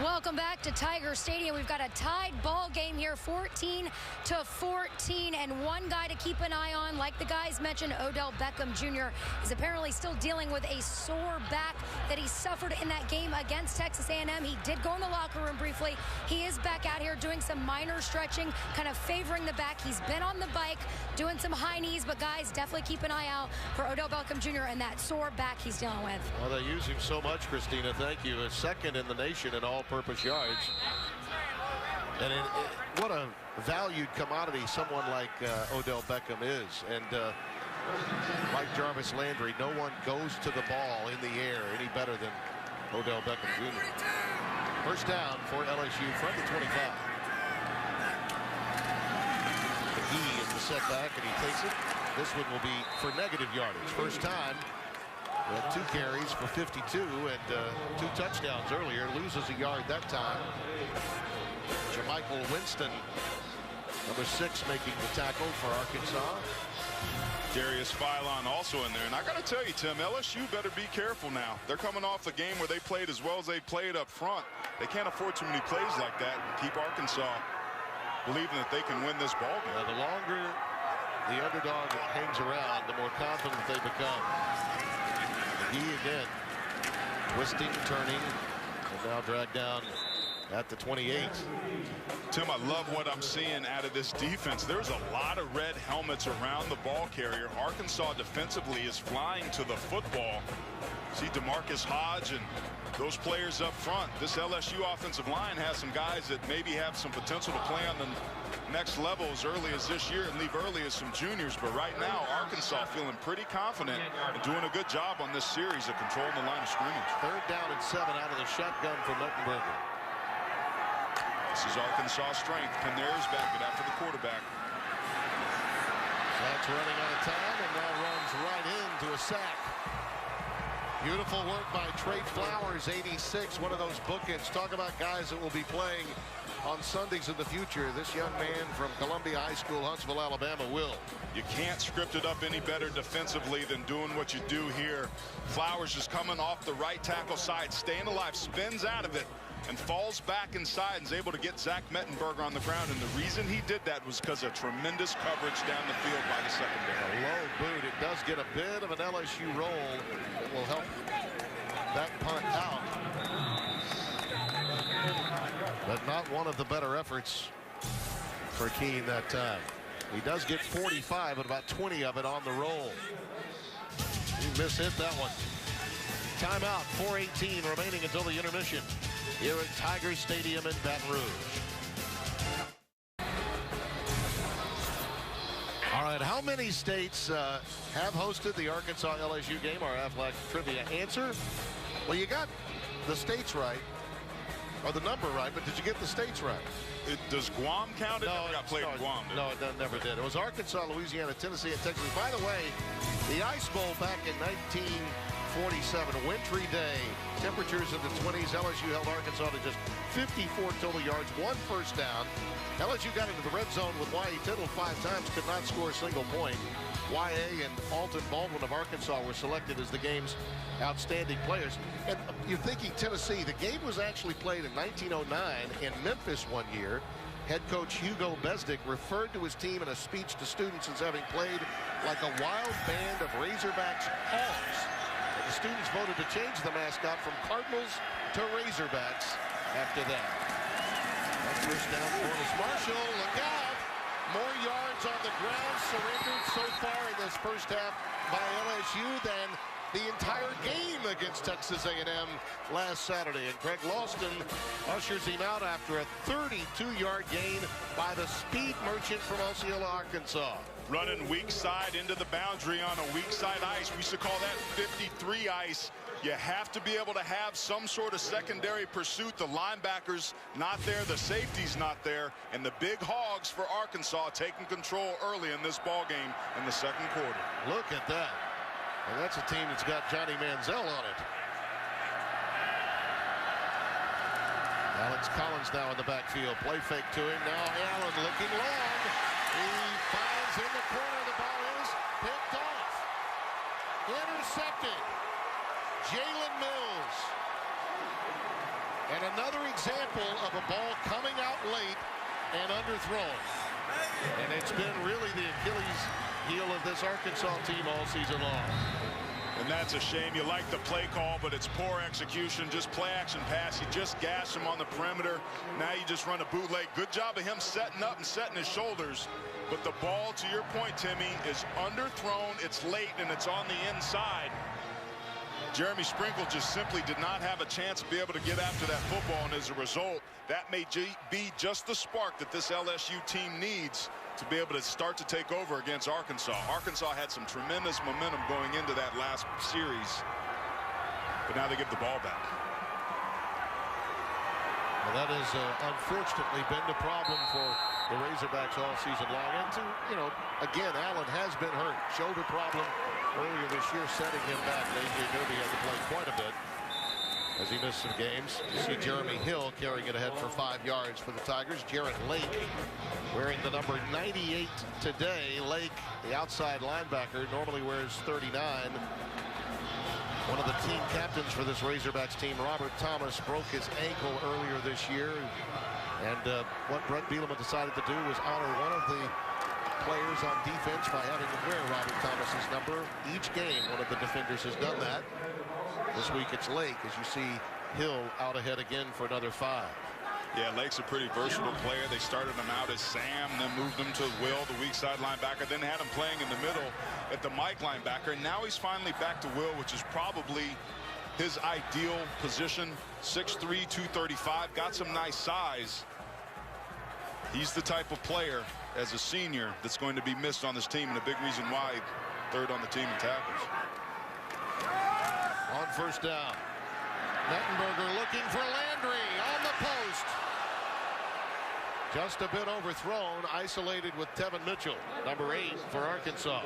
Welcome back to Tiger Stadium. We've got a tied ball game here, 14-14, and one guy to keep an eye on, like the guys mentioned, Odell Beckham Jr. is apparently still dealing with a sore back that he suffered in that game against Texas A&M. He did go in the locker room briefly. He is back out here doing some minor stretching, kind of favoring the back. He's been on the bike, doing some high knees, but guys, definitely keep an eye out for Odell Beckham Jr. and that sore back he's dealing with. Well, they use him so much, Christina. Thank you. A second in the nation in all-purpose yards. And what a valued commodity someone like Odell Beckham is. And like Jarvis Landry, no one goes to the ball in the air any better than Odell Beckham Jr. First down for LSU from the 25. McGee is the setback, and he takes it. This one will be for negative yardage. First time. He had 2 carries for 52 and 2 touchdowns earlier. Loses a yard that time. Jermichael Winston, number 6, making the tackle for Arkansas. Darius Philon also in there. And I got to tell you, Tim, LSU better be careful now. They're coming off the game where they played as well as they played up front. They can't afford too many plays like that and keep Arkansas believing that they can win this ball game. The longer the underdog hangs around, the more confident they become. He again twisting, turning, and now dragged down at the 28. Tim, I love what I'm seeing out of this defense. There's a lot of red helmets around the ball carrier. Arkansas defensively is flying to the football. See DeMarcus Hodge and those players up front. This LSU offensive line has some guys that maybe have some potential to play on the next level as early as this year and leave early as some juniors. But right now, Arkansas feeling pretty confident and doing a good job on this series of controlling the line of scrimmage. 3rd down and 7 out of the shotgun for Mettenberger. This is Arkansas' strength. Panera's back, but after the quarterback. That's running out of time and now runs right into a sack. Beautiful work by Trey Flowers, 86, one of those bookends. Talk about guys that will be playing on Sundays in the future. This young man from Columbia High School, Huntsville, Alabama, will. You can't script it up any better defensively than doing what you do here. Flowers just coming off the right tackle side, staying alive, spins out of it, and falls back inside and is able to get Zach Mettenberger on the ground. And the reason he did that was because of tremendous coverage down the field by the secondary. A low boot. It does get a bit of an LSU roll that will help that punt out. But not one of the better efforts for Keene that time. He does get 45, but about 20 of it on the roll. He mishit that one. Timeout, 4:18 remaining until the intermission here at Tiger Stadium in Baton Rouge. All right, how many states have hosted the Arkansas-LSU game? Our Aflac trivia answer. Well, you got the states right, or the number right, but did you get the states right? Does Guam count? It never got played in Guam. No, it never did. It was Arkansas, Louisiana, Tennessee, and Texas. By the way, the Ice Bowl back in 1947, wintry day, temperatures in the 20s. LSU held Arkansas to just 54 total yards, 1 first down. LSU got into the red zone with Y.A. Tittle 5 times, could not score a single point. Y.A. and Alton Baldwin of Arkansas were selected as the game's outstanding players. And you're thinking Tennessee, the game was actually played in 1909 in Memphis one year. Head coach Hugo Besdick referred to his team in a speech to students as having played like a wild band of Razorbacks hogs. And the students voted to change the mascot from Cardinals to Razorbacks after that. That's first down, Corliss Marshall. Look out! More yards on the ground surrendered so far in this first half by LSU than the entire game against Texas A&M last Saturday. And Greg Lawson ushers him out after a 32-yard gain by the speed merchant from Osceola, Arkansas. Running weak side into the boundary on a weak side ice. We used to call that 53 ice. You have to be able to have some sort of secondary pursuit. The linebackers not there, the safety's not there, and the big hogs for Arkansas taking control early in this ball game in the second quarter. Look at that. And that's a team that's got Johnny Manziel on it. Alex Collins now in the backfield. Play fake to him. Now Allen looking long. He finds in the corner. The ball is picked off. Intercepted. Jalen Mills. And another example of a ball coming out late and underthrown. And it's been really the Achilles heel of this Arkansas team all season long. And that's a shame. You like the play call, but it's poor execution. Just play action pass. You just gash him on the perimeter. Now you just run a bootleg. Good job of him setting up and setting his shoulders. But the ball, to your point, Timmy, is underthrown. It's late, and it's on the inside. Jeremy Sprinkle just simply did not have a chance to be able to get after that football, and as a result, that may be just the spark that this LSU team needs to be able to start to take over against Arkansas. Arkansas had some tremendous momentum going into that last series, but now they give the ball back. Well, that has unfortunately been the problem for the Razorbacks all season long. And again, Allen has been hurt. Shoulder problem earlier this year, setting him back. A.J. Derby had to play quite a bit as he missed some games. You see Jeremy Hill carrying it ahead for 5 yards for the Tigers. Jarrett Lake wearing the number 98 today. Lake, the outside linebacker, normally wears 39. One of the team captains for this Razorbacks team, Robert Thomas, broke his ankle earlier this year. And what Brett Bielema decided to do was honor one of the players on defense by having him wear Robert Thomas's number. Each game, one of the defenders has done that. This week it's Lake, as you see Hill out ahead again for another 5. Yeah, Lake's a pretty versatile player. They started him out as Sam, then moved him to Will, the weak side linebacker, then had him playing in the middle at the Mike linebacker. And now he's finally back to Will, which is probably his ideal position. 6'3", 235, got some nice size. He's the type of player, as a senior, that's going to be missed on this team, and a big reason why third on the team in tackles. On first down, Mettenberger looking for Landry on the post. Just a bit overthrown, isolated with Tevin Mitchell, number 8 for Arkansas.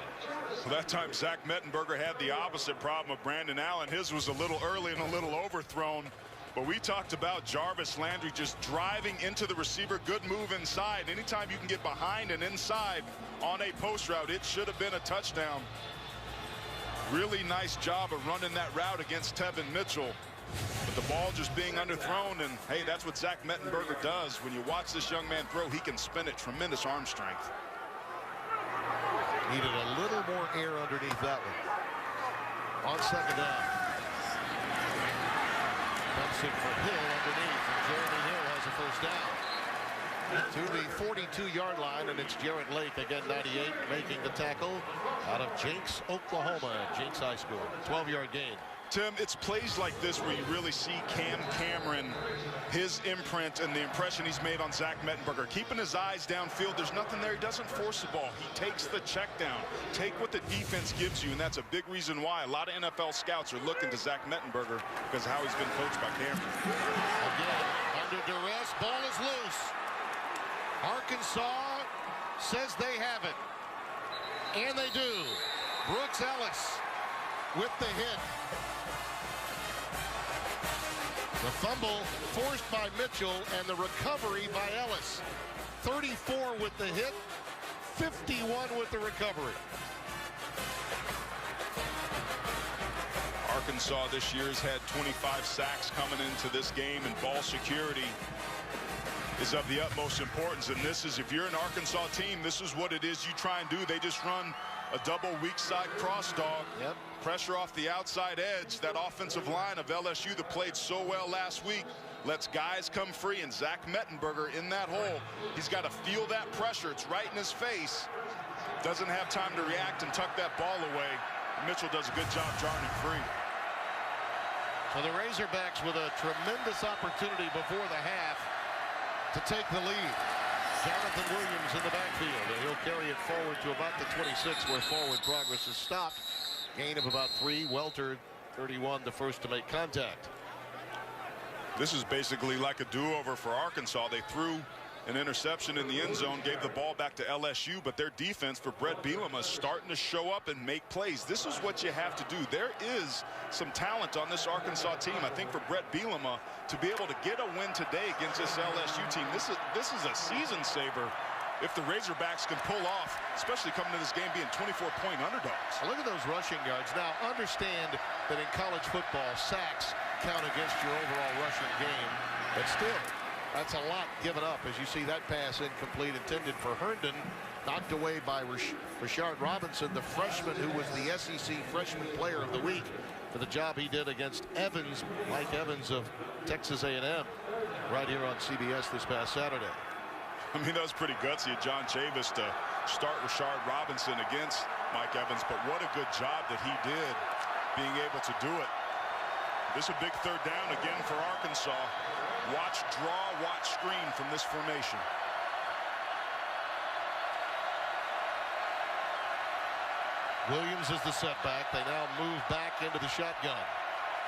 Well, that time Zach Mettenberger had the opposite problem of Brandon Allen. His was a little early and a little overthrown. But we talked about Jarvis Landry just driving into the receiver. Good move inside. Anytime you can get behind and inside on a post route, it should have been a touchdown. Really nice job of running that route against Tevin Mitchell. But the ball just being underthrown, and hey, that's what Zach Mettenberger does. When you watch this young man throw, he can spin it. Tremendous arm strength. Needed a little more air underneath that one. On second down. Benson for Hill underneath, and Jeremy Hill has a first down. To the 42-yard line, and it's Jarrett Lake, again 98, making the tackle out of Jenks, Oklahoma, Jenks High School. 12-yard gain. Tim, it's plays like this where you really see Cam Cameron, his imprint and the impression he's made on Zach Mettenberger. Keeping his eyes downfield, there's nothing there. He doesn't force the ball. He takes the check down. Take what the defense gives you, and that's a big reason why a lot of NFL scouts are looking to Zach Mettenberger because of how he's been coached by Cameron. Again, under duress, ball is loose. Arkansas says they have it. And they do. Brooks Ellis with the hit. The fumble forced by Mitchell and the recovery by Ellis. 34 with the hit, 51 with the recovery. Arkansas this year has had 25 sacks coming into this game, and ball security is of the utmost importance. And this is, if you're an Arkansas team, this is what it is you try and do. They just run a double weak side cross dog. Yep. Pressure off the outside edge. That offensive line of LSU that played so well last week lets guys come free, and Zach Mettenberger in that hole. He's got to feel that pressure. It's right in his face. Doesn't have time to react and tuck that ball away. Mitchell does a good job drawing it free. So the Razorbacks with a tremendous opportunity before the half to take the lead. Jonathan Williams in the backfield, and he'll carry it forward to about the 26, where forward progress is stopped. Gain of about 3. Welter, 31, the first to make contact. This is basically like a do-over for Arkansas. They threw an interception in the end zone, gave the ball back to LSU, but their defense for Brett Bielema is starting to show up and make plays. This is what you have to do. There is some talent on this Arkansas team. I think for Brett Bielema to be able to get a win today against this LSU team, this is a season saver if the Razorbacks can pull off, especially coming to this game being 24-point underdogs. Look at those rushing yards. Now, understand that in college football, sacks count against your overall rushing game, but still, that's a lot given up as you see that pass incomplete, intended for Herndon, knocked away by Rashard Robinson, the freshman who was the SEC Freshman Player of the Week for the job he did against Evans, Mike Evans of Texas A&M, right here on CBS this past Saturday. I mean, that was pretty gutsy of John Chavis to start Rashard Robinson against Mike Evans, but what a good job that he did being able to do it. This is a big third down again for Arkansas. Watch draw, watch screen from this formation. Williams is the setback. They now move back into the shotgun.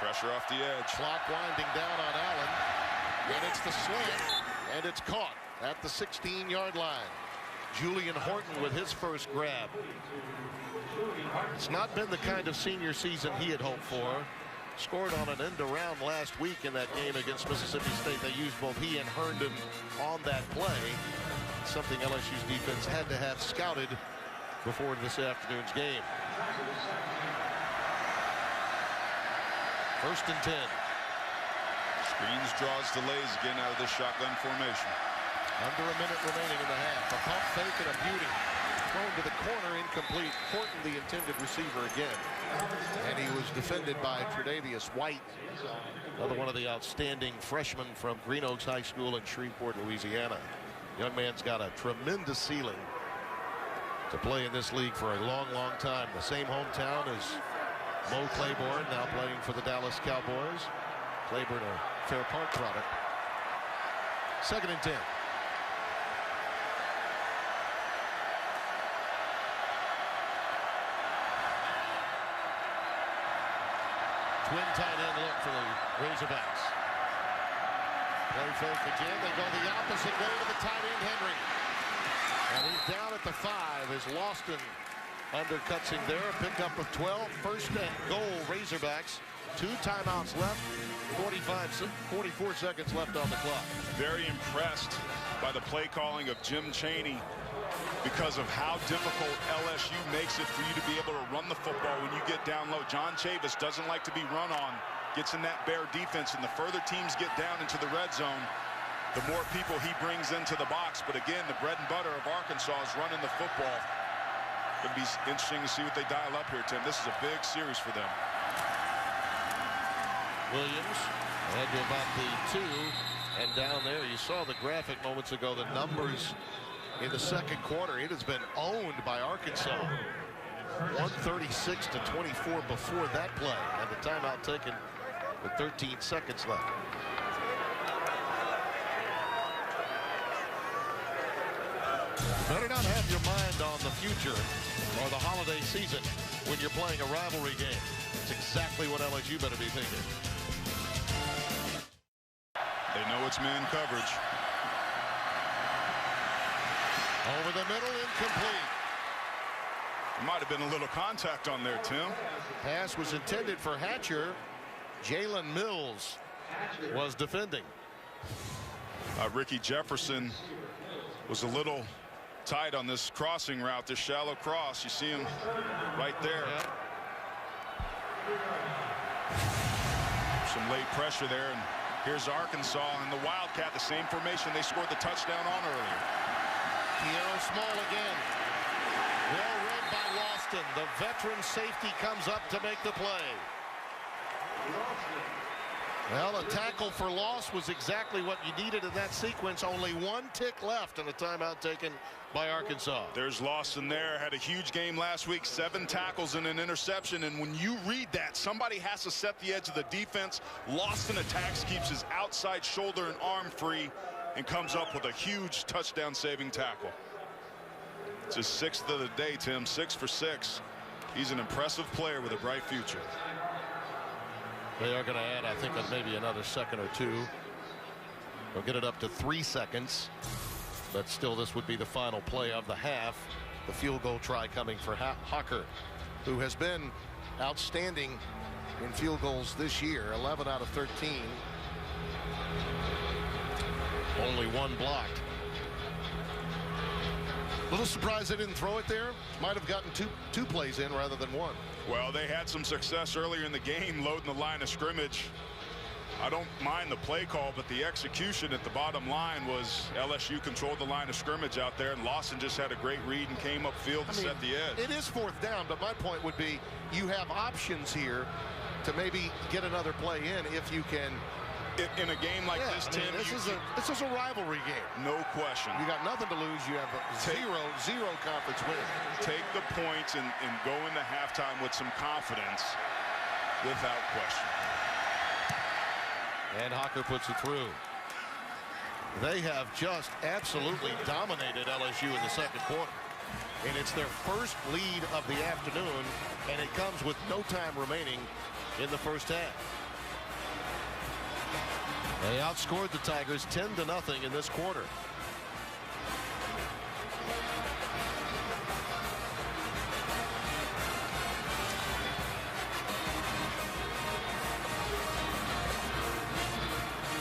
Pressure off the edge. Clock winding down on Allen. And it's the slant, and it's caught at the 16-yard line. Julian Horton with his first grab. It's not been the kind of senior season he had hoped for. Scored on an end around last week in that game against Mississippi State. They used both he and Herndon on that play. Something LSU's defense had to have scouted before this afternoon's game. 1st and 10. Screens, draws, delays again out of this shotgun formation. Under a minute remaining in the half. A pump fake and a beauty. thrown to the corner, incomplete. Horton, the intended receiver again. And he was defended by Tre'Davious White, another one of the outstanding freshmen from Green Oaks High School in Shreveport, Louisiana. Young man's got a tremendous ceiling to play in this league for a long, long time. The same hometown as Mo Claiborne, now playing for the Dallas Cowboys. Claiborne, a Fair Park product. 2nd and 10. Twin tight end look for the Razorbacks. Play fake again. They go the opposite way to the tight end, Henry. And he's down at the 5 as Lawston undercuts him there. Pick up with 12. 1st and goal, Razorbacks. 2 timeouts left. 44 seconds left on the clock. Very impressed by the play calling of Jim Chaney because of how difficult LSU makes it for you to be able to run the football when you get down low. John Chavis doesn't like to be run on. Gets in that bear defense, and the further teams get down into the red zone, the more people he brings into the box. But again, the bread and butter of Arkansas is running the football. It'll be interesting to see what they dial up here, Tim. This is a big series for them. Williams head to about the 2, and down there you saw the graphic moments ago, the numbers in the 2nd quarter. It has been owned by Arkansas. 136 to 24 before that play, and the timeout taken with 13 seconds left. Better not have your mind on the future or the holiday season when you're playing a rivalry game. It's exactly what LSU better be thinking. They know it's man coverage. Over the middle, incomplete. Might have been a little contact on there, Tim. Pass was intended for Hatcher. Jalen Mills was defending. Ricky Jefferson was a little tight on this crossing route, this shallow cross. You see him right there. Yeah. Some late pressure there, and here's Arkansas and the Wildcat, the same formation they scored the touchdown on earlier. Kiero Small again. Well read by Lawston. The veteran safety comes up to make the play. Well, a tackle for loss was exactly what you needed in that sequence. Only 1 tick left and a timeout taken by Arkansas. There's Lawson there. Had a huge game last week. 7 tackles and an interception. And when you read that, somebody has to set the edge of the defense. Lawson attacks, keeps his outside shoulder and arm free, and comes up with a huge touchdown-saving tackle. It's his 6th of the day, Tim. 6 for 6. He's an impressive player with a bright future. They are going to add, I think, maybe another second or 2. They'll get it up to 3 seconds. But still, this would be the final play of the half. The field goal try coming for Hocker, who has been outstanding in field goals this year. 11 out of 13. Only 1 blocked. A little surprised they didn't throw it there. Might have gotten two plays in rather than 1. Well, they had some success earlier in the game loading the line of scrimmage. I don't mind the play call, but the execution at the bottom line was LSU controlled the line of scrimmage out there, and Lawson just had a great read and came upfield to set the edge. It is 4th down, but my point would be you have options here to maybe get another play in if you can. In a game like this, Tim, this is a rivalry game. No question. You got nothing to lose. You have a zero conference win. Take the points and go into halftime with some confidence, without question. And Hocker puts it through. They have just absolutely dominated LSU in the 2nd quarter. And it's their first lead of the afternoon, and it comes with no time remaining in the 1st half. They outscored the Tigers 10-0 in this quarter.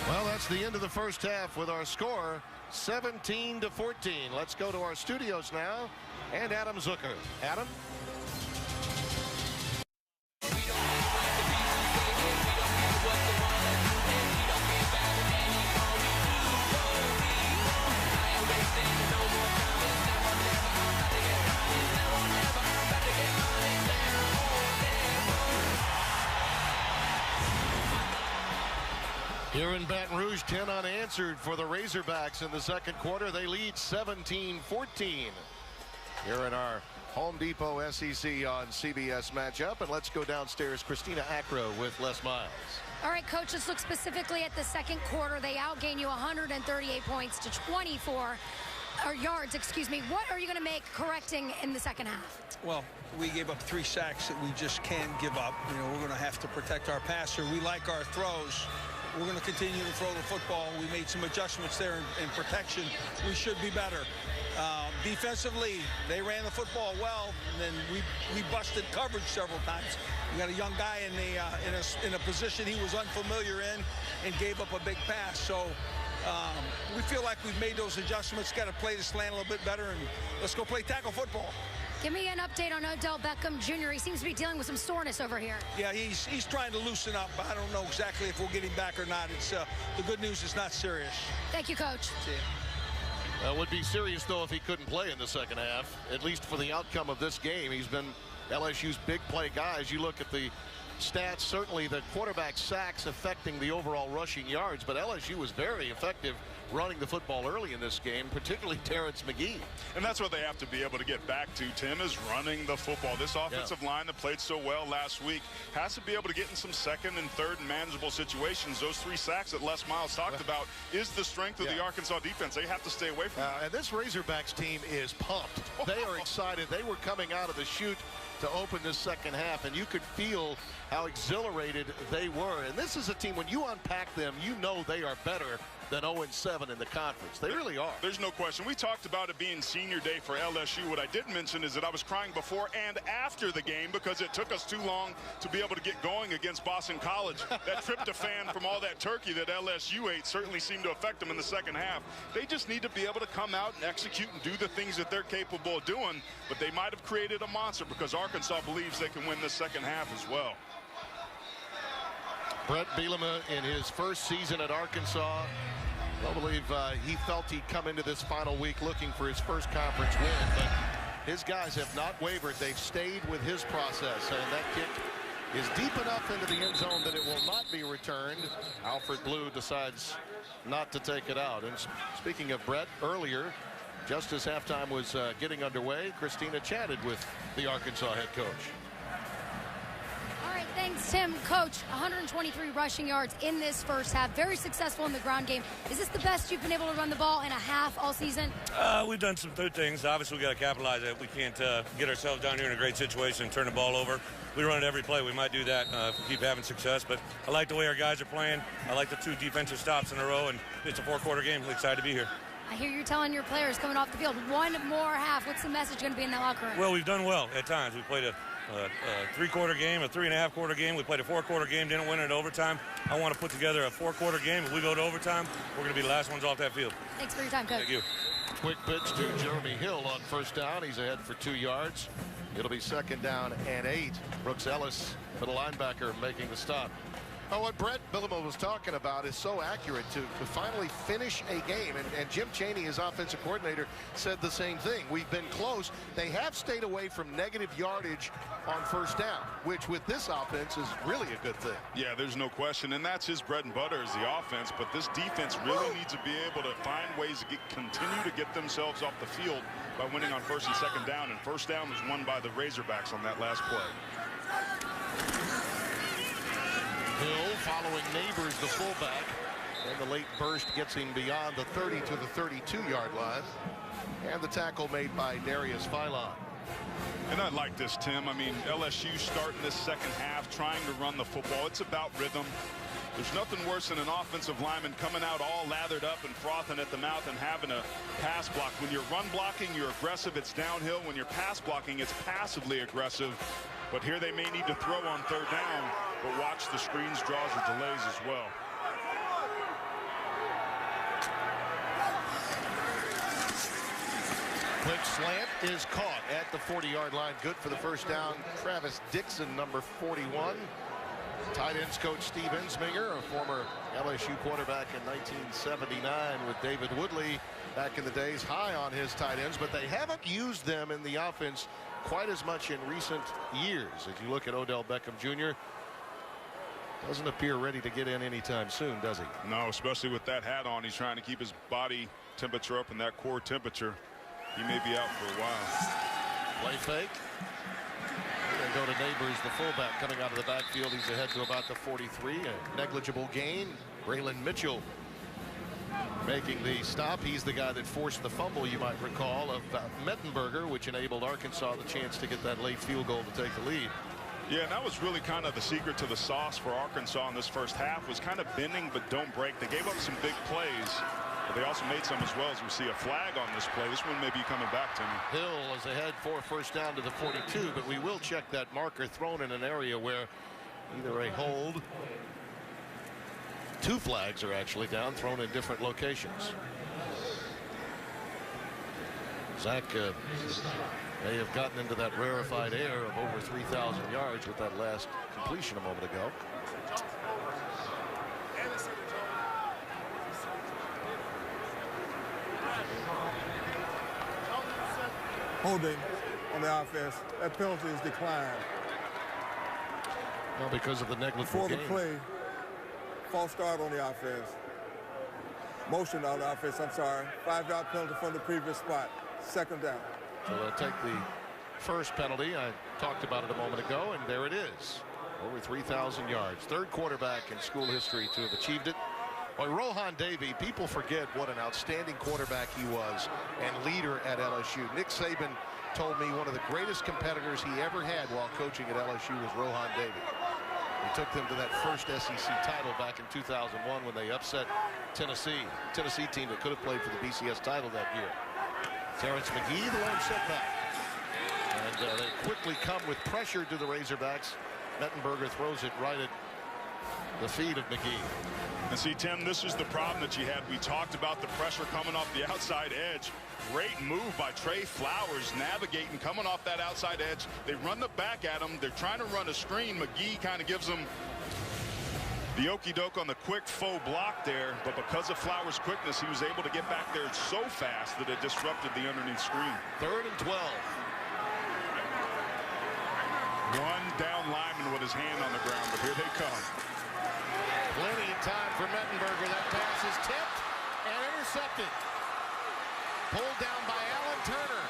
Well, that's the end of the 1st half with our score 17-14. Let's go to our studios now and Adam Zucker. Adam? Here in Baton Rouge, 10 unanswered for the Razorbacks in the second quarter. They lead 17-14. Here in our Home Depot SEC on CBS matchup. And let's go downstairs. Christina Acro with Les Miles. All right, Coach, let's look specifically at the second quarter. They outgain you 138 points to 24 yards, excuse me. What are you going to make correcting in the second half? Well, we gave up 3 sacks that we just can't give up. You know, we're going to have to protect our passer. We like our throws. We're going to continue to throw the football. We made some adjustments there in protection. We should be better. Defensively, they ran the football well, and then we busted coverage several times. We got a young guy in a position he was unfamiliar in and gave up a big pass. So we feel like we've made those adjustments, got to play the slant a little bit better, and let's go play tackle football. Give me an update on Odell Beckham Jr. He seems to be dealing with some soreness over here. Yeah, he's trying to loosen up. I don't know exactly if we'll get him back or not. It's the good news is not serious. Thank you, Coach. See ya. That would be serious, though, if he couldn't play in the second half, at least for the outcome of this game. He's been LSU's big play guy. As you look at the stats, certainly the quarterback sacks affecting the overall rushing yards, but LSU was very effective running the football early in this game, particularly Terrence McGee. And that's what they have to be able to get back to, Tim, is running the football. This offensive line that played so well last week has to be able to get in some second and third and manageable situations. Those 3 sacks that Les Miles talked about is the strength of the Arkansas defense. They have to stay away from that. And this Razorbacks team is pumped. They are excited. They were coming out of the chute to open this second half, and you could feel how exhilarated they were. And this is a team, when you unpack them, you know they are better than 0-7 in the conference. They really are. There's no question. We talked about it being senior day for LSU. What I did mention is that I was crying before and after the game because it took us too long to be able to get going against Boston College. That tryptophan from all that turkey that LSU ate certainly seemed to affect them in the second half. They just need to be able to come out and execute and do the things that they're capable of doing, but they might have created a monster because Arkansas believes they can win the second half as well. Brett Bielema in his first season at Arkansas, I believe he felt he'd come into this final week looking for his first conference win, but his guys have not wavered. They've stayed with his process, and that kick is deep enough into the end zone that it will not be returned. Alfred Blue decides not to take it out. And speaking of Brett, earlier, just as halftime was getting underway, Christina chatted with the Arkansas head coach. All right, thanks, Tim. Coach, 123 rushing yards in this first half. Very successful in the ground game. Is this the best you've been able to run the ball in a half all season? We've done some good things. Obviously, we got to capitalize it. We can't get ourselves down here in a great situation and turn the ball over. We run it every play. We might do that if we keep having success. But I like the way our guys are playing. I like the 2 defensive stops in a row, and it's a 4-quarter game. I'm excited to be here. I hear you're telling your players coming off the field, 1 more half. What's the message going to be in that locker room? Well, we've done well at times. We played a 3-quarter game, a 3.5-quarter game. We played a 4-quarter game, didn't win it in overtime. I want to put together a 4-quarter game. If we go to overtime, we're going to be the last ones off that field. Thanks for your time, Coach. Thank you. Quick pitch to Jeremy Hill on first down. He's ahead for 2 yards. It'll be 2nd down and 8. Brooks Ellis, for the linebacker, making the stop. Oh, what Brett Bielema was talking about is so accurate to finally finish a game. And Jim Chaney, his offensive coordinator, said the same thing. We've been close. They have stayed away from negative yardage on first down, which with this offense is really a good thing. Yeah, there's no question. And that's his bread and butter is the offense. But this defense really needs to be able to find ways to continue to get themselves off the field by winning on 1st and 2nd down. And 1st down was won by the Razorbacks on that last play. Hill following Neighbors, the fullback, and the late burst gets him beyond the 30 to the 32-yard line, and the tackle made by Darius Philon. And I like this, Tim. I mean, LSU starting this second half, trying to run the football. It's about rhythm. There's nothing worse than an offensive lineman coming out all lathered up and frothing at the mouth and having a pass block. When you're run blocking, you're aggressive. It's downhill. When you're pass blocking, it's passively aggressive. But here they may need to throw on 3rd down, but watch the screens, draws, or delays as well. Quick slant is caught at the 40-yard line. Good for the first down. Travis Dixon, number 41. Tight ends coach Steve Ensminger, a former LSU quarterback in 1979 with David Woodley back in the days, high on his tight ends, but they haven't used them in the offense quite as much in recent years. As you look at Odell Beckham Jr., Doesn't appear ready to get in anytime soon, does he? No, especially with that hat on. He's trying to keep his body temperature up in that core temperature. He may be out for a while. Play fake. They go to Neighbors, the fullback, coming out of the backfield. He's ahead to about the 43. A negligible gain. Braylon Mitchell making the stop. He's the guy that forced the fumble, you might recall, of Mettenberger, which enabled Arkansas the chance to get that late field goal to take the lead. Yeah, and that was really kind of the secret to the sauce for Arkansas in this first half, was kind of bending but don't break. They gave up some big plays, but they also made some as well, as we see a flag on this play. This one may be coming back to me. Hill is ahead for first down to the 42, but we will check that marker thrown in an area where either a hold, two flags are actually down, thrown in different locations. Zach may have gotten into that rarefied air of over 3,000 yards with that last completion a moment ago. Holding on the offense. That penalty is declined. Well, because of the negligible Before the gain. play, false start on the offense. Motion on the offense, I'm sorry. 5-yard penalty from the previous spot. Second down. So they'll take the first penalty. I talked about it a moment ago, and there it is. Over 3,000 yards. Third quarterback in school history to have achieved it. Well, Rohan Davey, people forget what an outstanding quarterback he was and leader at LSU. Nick Saban told me one of the greatest competitors he ever had while coaching at LSU was Rohan Davey. He took them to that first SEC title back in 2001 when they upset Tennessee. Tennessee team that could have played for the BCS title that year. Terrence McGee, the lone setback. And they quickly come with pressure to the Razorbacks. Mettenberger throws it right at the feet of McGee. And see, Tim, this is the problem that you had. We talked about the pressure coming off the outside edge. Great move by Trey Flowers, navigating, coming off that outside edge. They run the back at him. They're trying to run a screen. McGee kind of gives them the okey-doke on the quick faux block there, but because of Flowers' quickness, he was able to get back there so fast that it disrupted the underneath screen. 3rd and 12. One down lineman with his hand on the ground, but here they come. Plenty of time for Mettenberger. That pass is tipped and intercepted. Pulled down by Alan Turner.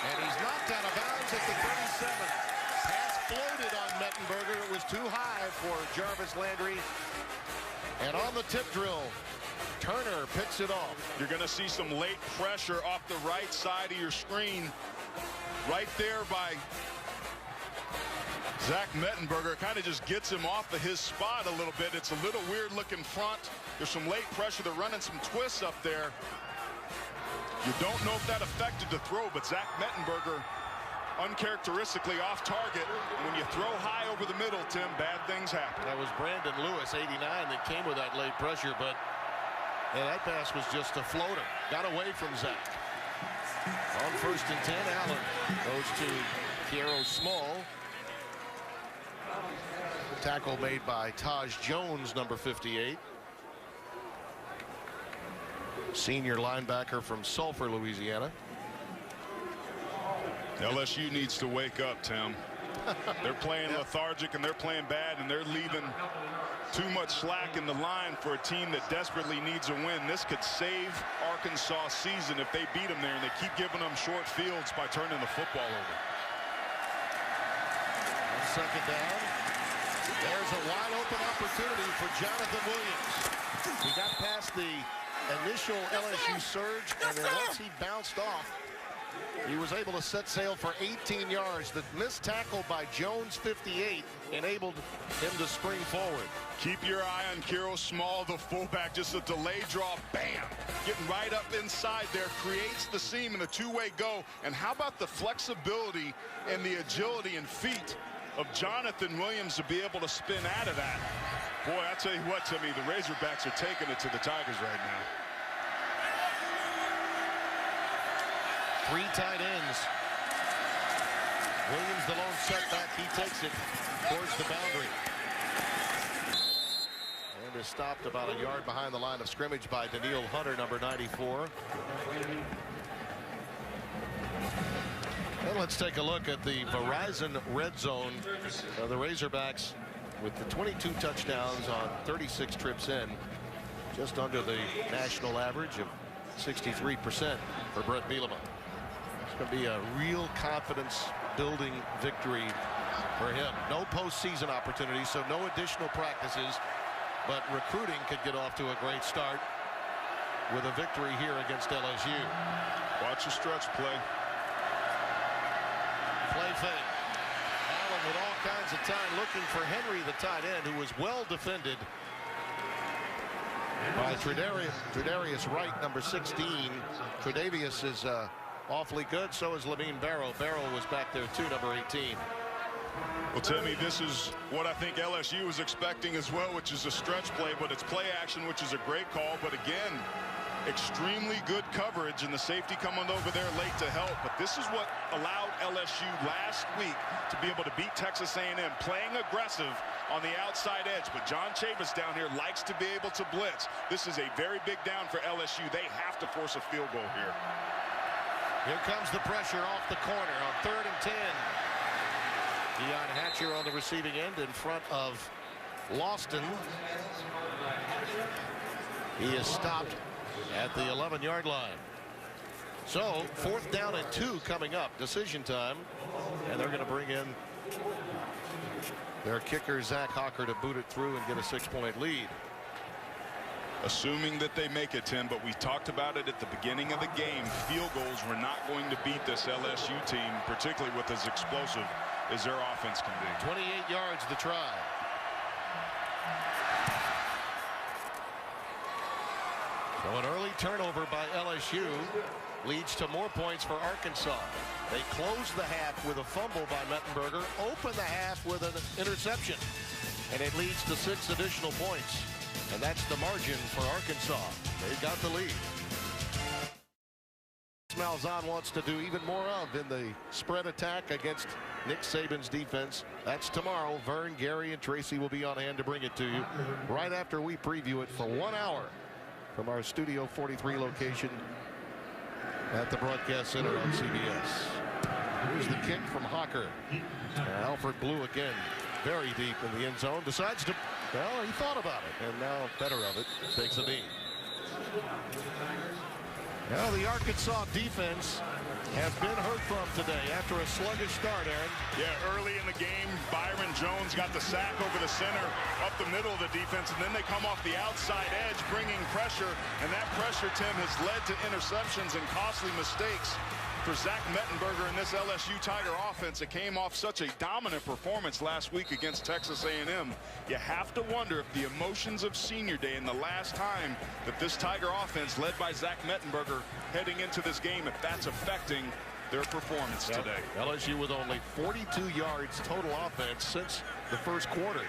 And he's knocked out of bounds at the 37. Pass floated on Mettenberger. It was too high for Jarvis Landry. And on the tip drill, Turner picks it off. You're going to see some late pressure off the right side of your screen. Right there by Zach Mettenberger. Kind of just gets him off of his spot a little bit. It's a little weird looking front. There's some late pressure. They're running some twists up there. You don't know if that affected the throw, but Zach Mettenberger uncharacteristically off target. When you throw high over the middle, Tim, bad things happen. That was Brandon Lewis, 89, that came with that late pressure, but that pass was just a floater. Got away from Zach. On 1st and 10, Allen goes to Kiero Small. Tackle made by Taj Jones, number 58. Senior linebacker from Sulphur, Louisiana. LSU needs to wake up, Tim. They're playing lethargic and they're playing bad, and they're leaving too much slack in the line for a team that desperately needs a win. This could save Arkansas' season if they beat them there, and they keep giving them short fields by turning the football over. On 2nd down, there's a wide open opportunity for Jonathan Williams. He got past the initial LSU surge, and then once he bounced off, he was able to set sail for 18 yards. The missed tackle by Jones, 58, enabled him to spring forward. Keep your eye on Kiero Small, the fullback. Just a delay draw, bam! Getting right up inside there, creates the seam and a two-way go. And how about the flexibility and the agility and feet of Jonathan Williams to be able to spin out of that? Boy, I tell you what, Timmy, the Razorbacks are taking it to the Tigers right now. 3 tight ends. Williams, the lone setback, he takes it towards the boundary. And is stopped about a yard behind the line of scrimmage by Daniil Hunter, number 94. And let's take a look at the Verizon Red Zone. The Razorbacks with the 22 touchdowns on 36 trips in, just under the national average of 63% for Brett Bielema. It's going to be a real confidence building victory for him. No postseason opportunities, so no additional practices, but recruiting could get off to a great start with a victory here against LSU. Watch the stretch play. Play fake. Allen with all kinds of time looking for Henry, the tight end, who was well defended by Tredarius Wright, number 16. Tredavious is awfully good. So is Lamine Barrow. Barrow was back there too, number 18. Well, Timmy, this is what I think LSU was expecting as well, which is a stretch play, but it's play action, which is a great call. But again, extremely good coverage, and the safety coming over there late to help. But this is what allowed LSU last week to be able to beat Texas A&M, playing aggressive on the outside edge. But John Chavis down here likes to be able to blitz. This is a very big down for LSU. They have to force a field goal here. Here comes the pressure off the corner on 3rd and 10. Deion Hatcher on the receiving end in front of Lawston. He is stopped at the 11-yard line. So 4th down and 2 coming up. Decision time. And they're going to bring in their kicker, Zach Hocker, to boot it through and get a 6-point lead. Assuming that they make it, Tim, but we talked about it at the beginning of the game. Field goals were not going to beat this LSU team, particularly with as explosive as their offense can be. 28 yards to try. So an early turnover by LSU leads to more points for Arkansas. They close the half with a fumble by Mettenberger, open the half with an interception, and it leads to 6 additional points. And that's the margin for Arkansas. They've got the lead. Malzahn wants to do even more of in the spread attack against Nick Saban's defense. That's tomorrow. Vern, Gary, and Tracy will be on hand to bring it to you right after we preview it for 1 hour from our Studio 43 location at the Broadcast Center on CBS. Here's the kick from Hocker. Alfred Blue again, very deep in the end zone. Decides to, well, he thought about it, and now better of it, takes a knee. Now the Arkansas defense has been heard from today after a sluggish start, Aaron. Yeah, early in the game, Byron Jones got the sack over the center, up the middle of the defense, and then they come off the outside edge, bringing pressure, and that pressure, Tim, has led to interceptions and costly mistakes for Zach Mettenberger in this LSU Tiger offense. It came off such a dominant performance last week against Texas A&M. You have to wonder if the emotions of Senior Day and the last time that this Tiger offense led by Zach Mettenberger heading into this game, if that's affecting their performance today. LSU with only 42 yards total offense since the first quarter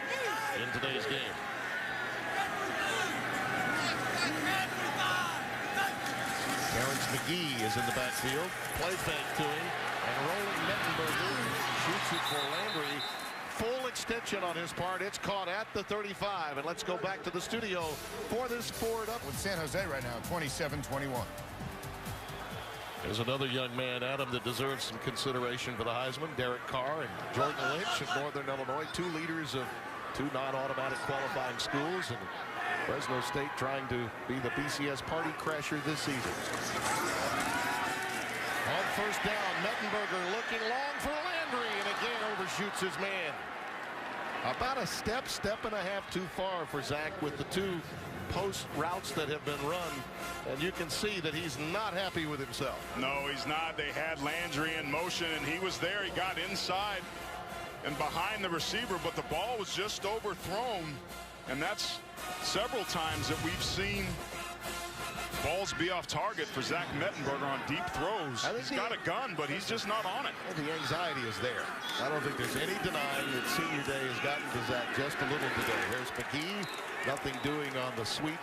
in today's game. Terrence McGee is in the backfield. Play fake to him. And rolling Mettenberger shoots it for Landry. Full extension on his part. It's caught at the 35. And let's go back to the studio for this forward up. With San Jose right now, 27-21. There's another young man, Adam, that deserves some consideration for the Heisman. Derek Carr and Jordan Lynch of Northern Illinois. 2 leaders of 2 non-automatic qualifying schools. And Fresno State trying to be the BCS party crasher this season. On 1st down, Mettenberger looking long for Landry, and again overshoots his man. About a step and a half too far for Zach with the 2 post routes that have been run, and you can see that he's not happy with himself. No, he's not. They had Landry in motion, and he was there. He got inside and behind the receiver, but the ball was just overthrown, and that's several times that we've seen balls be off target for Zach Mettenberger on deep throws. He's got a gun, but he's just not on it. The anxiety is there. I don't think there's any denying that Senior Day has gotten to Zach just a little today. Here's McGee, nothing doing on the sweep,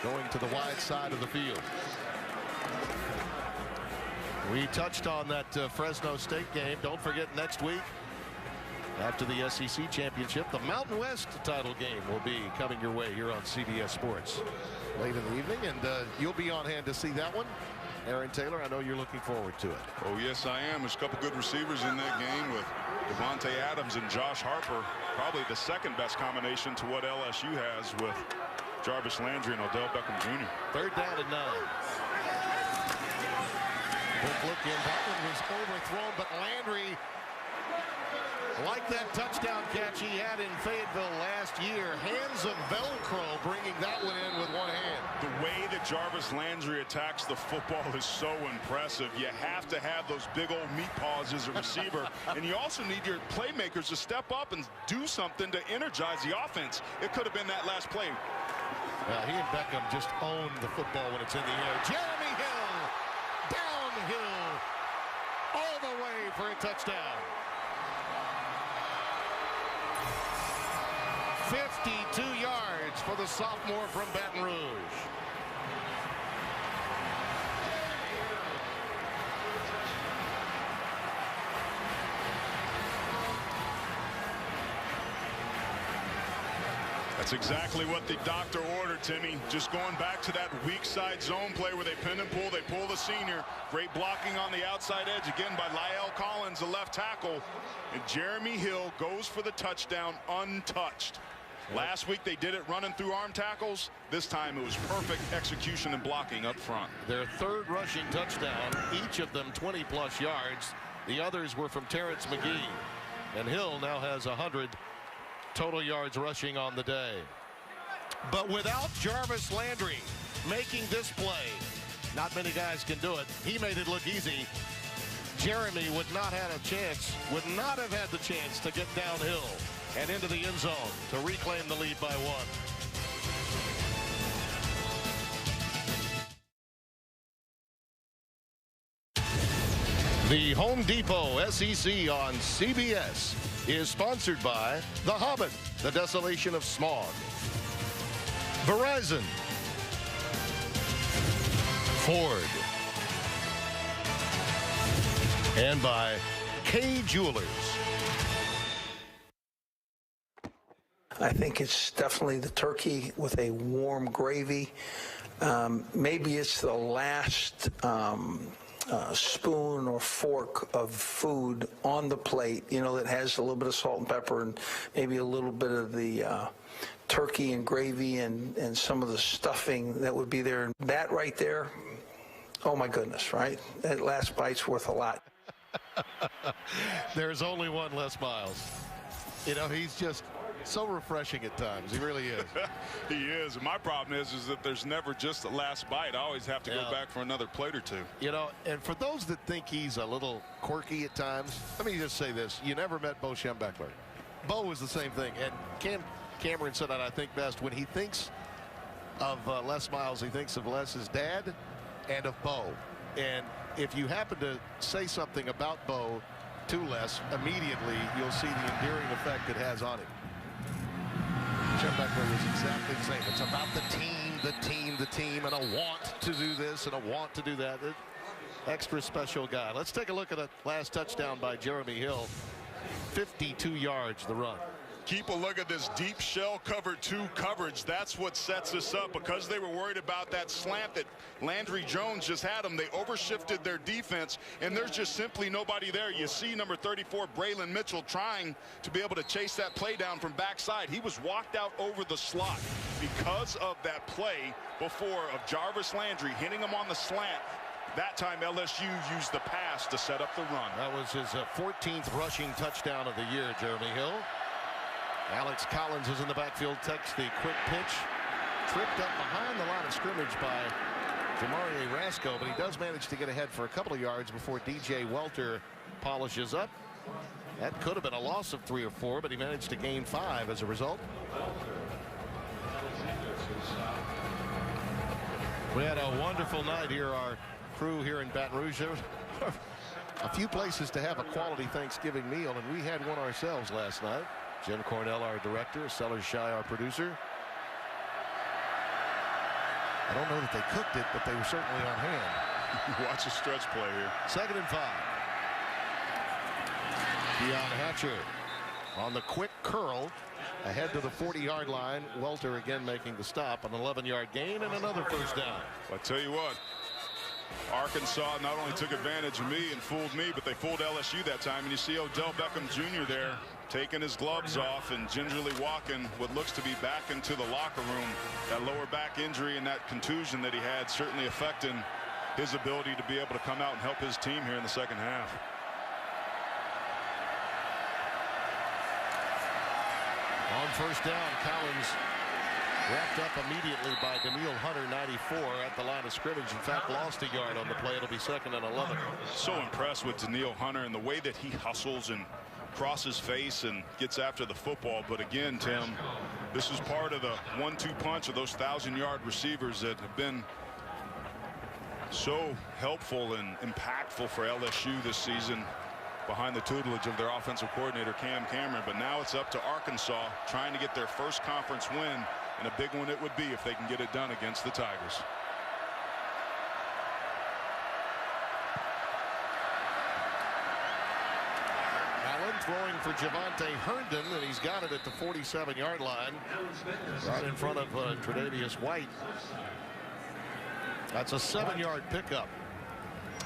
going to the wide side of the field. We touched on that Fresno State game. Don't forget, next week, after the SEC championship, the Mountain West title game will be coming your way here on CBS Sports late in the evening, and you'll be on hand to see that one. Aaron Taylor, I know you're looking forward to it. Oh, yes, I am. There's a couple good receivers in that game with Devontae Adams and Josh Harper, probably the second best combination to what LSU has with Jarvis Landry and Odell Beckham Jr. 3rd down and 9. Quick look in. That one was overthrown, but Landry, like that touchdown catch he had in Fayetteville last year, hands of Velcro, bringing that one in with one hand. The way that Jarvis Landry attacks the football is so impressive. You have to have those big old meat paws as a receiver, and you also need your playmakers to step up and do something to energize the offense. It could have been that last play. He and Beckham just own the football when it's in the air. Jeremy Hill, downhill, all the way for a touchdown. 52 yards for the sophomore from Baton Rouge. That's exactly what the doctor ordered, Timmy. Just going back to that weak side zone play where they pin and pull. They pull the senior. Great blocking on the outside edge again by Lyle Collins, the left tackle. And Jeremy Hill goes for the touchdown untouched. Last week they did it running through arm tackles. This time it was perfect execution and blocking up front. Their 3rd rushing touchdown, each of them 20-plus yards. The others were from Terrence McGee. And Hill now has 100 total yards rushing on the day. But without Jarvis Landry making this play, not many guys can do it. He made it look easy. Jeremy would not have a chance, would not have had the chance to get downhill and into the end zone to reclaim the lead by 1. The Home Depot SEC on CBS is sponsored by The Hobbit, The Desolation of Smog, Verizon, Ford, and by Kay Jewelers. I think it's definitely the turkey with a warm gravy. Maybe it's the last spoon or fork of food on the plate, you know, that has a little bit of salt and pepper and maybe a little bit of the turkey and gravy and some of the stuffing that would be there. That right there, oh my goodness, right? That last bite's worth a lot. There's only one Les Miles. You know, he's just so refreshing at times. He really is. He is. My problem is that there's never just the last bite. I always have to go back for another plate or two. You know, and for those that think he's a little quirky at times, let me just say this. You never met Bo Schembechler. Bo was the same thing. And Cameron said that I think best. When he thinks of Les Miles, he thinks of Les's dad and of Bo. And if you happen to say something about Bo to Les, immediately you'll see the endearing effect it has on him. Schembechler was exactly the same. It's about the team, and a want to do this and a want to do that. Extra special guy. Let's take a look at the last touchdown by Jeremy Hill. 52 yards the run. Keep a look at this deep shell cover 2 coverage. That's what sets us up. Because they were worried about that slant that Landry Jones just had them, they overshifted their defense, and there's just simply nobody there. You see number 34, Braylon Mitchell, trying to be able to chase that play down from backside. He was walked out over the slot because of that play before of Jarvis Landry hitting him on the slant. That time LSU used the pass to set up the run. That was his 14th rushing touchdown of the year, Jeremy Hill. Alex Collins is in the backfield, takes the quick pitch. Tripped up behind the line of scrimmage by Jamarie Rasco, but he does manage to get ahead for a couple of yards before DJ Welter polishes up. That could have been a loss of 3 or 4, but he managed to gain 5 as a result. We had a wonderful night here, our crew here in Baton Rouge. A few places to have a quality Thanksgiving meal, and we had one ourselves last night. Jim Cornell, our director, Sellers Shy, our producer. I don't know that they cooked it, but they were certainly on hand. Watch the stretch play here. 2nd and 5. Deion Hatcher on the quick curl ahead to the 40-yard line. Welter again making the stop, an 11-yard gain and another first down. I tell you what, Arkansas not only took advantage of me and fooled me, but they fooled LSU that time. And you see Odell Beckham Jr. there taking his gloves off and gingerly walking what looks to be back into the locker room. That lower back injury and that contusion that he had certainly affecting his ability to be able to come out and help his team here in the second half. On first down, Collins wrapped up immediately by Daniil Hunter, 94, at the line of scrimmage. In fact, lost a yard on the play. It'll be 2nd and 11. So impressed with Daniil Hunter and the way that he hustles and crosses face and gets after the football. But again, Tim, this is part of the 1-2 punch of those 1,000-yard receivers that have been so helpful and impactful for LSU this season behind the tutelage of their offensive coordinator Cam Cameron. But now it's up to Arkansas trying to get their first conference win, and a big one it would be if they can get it done against the Tigers. Allen throwing for Javonte Herndon, and he's got it at the 47-yard line, right in front of Tre'Davious White. That's a 7-yard pickup.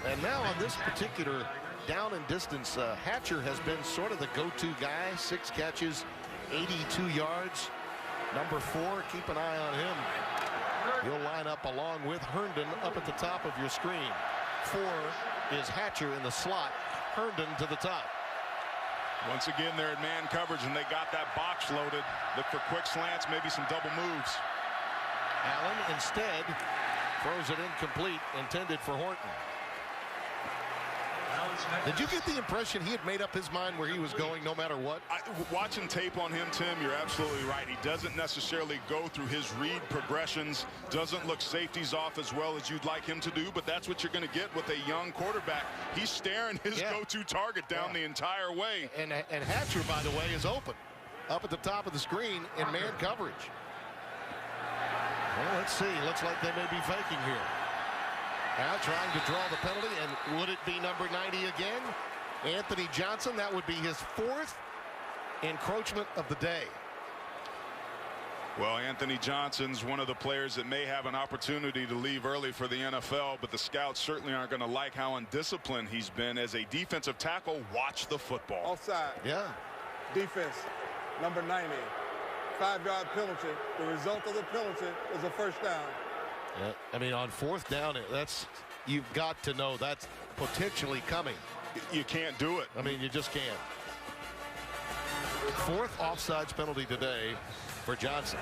And now on this particular down and distance, Hatcher has been sort of the go-to guy. 6 catches, 82 yards. Number 4, keep an eye on him. He'll line up along with Herndon up at the top of your screen. 4 is Hatcher in the slot. Herndon to the top. Once again, they're in man coverage, and they got that box loaded. Look for quick slants, maybe some double moves. Allen instead throws it incomplete, intended for Horton. Did you get the impression he had made up his mind where he was going no matter what? Watching tape on him, Tim, you're absolutely right. He doesn't necessarily go through his read progressions, doesn't look safeties off as well as you'd like him to do, but that's what you're going to get with a young quarterback. He's staring his go-to target down the entire way. And Hatcher, by the way, is open up at the top of the screen in man coverage. Well, let's see. Looks like they may be faking here. Now trying to draw the penalty, and would it be number 90 again? Anthony Johnson. That would be his 4th encroachment of the day. Well, Anthony Johnson's one of the players that may have an opportunity to leave early for the NFL, but the scouts certainly aren't going to like how undisciplined he's been as a defensive tackle. Watch the football. Offside. Yeah. Defense, number 90. 5-yard penalty. The result of the penalty is a first down. Yeah, I mean, on 4th down, you've got to know that's potentially coming. You can't do it. I mean, you just can't. 4th offsides penalty today for Johnson.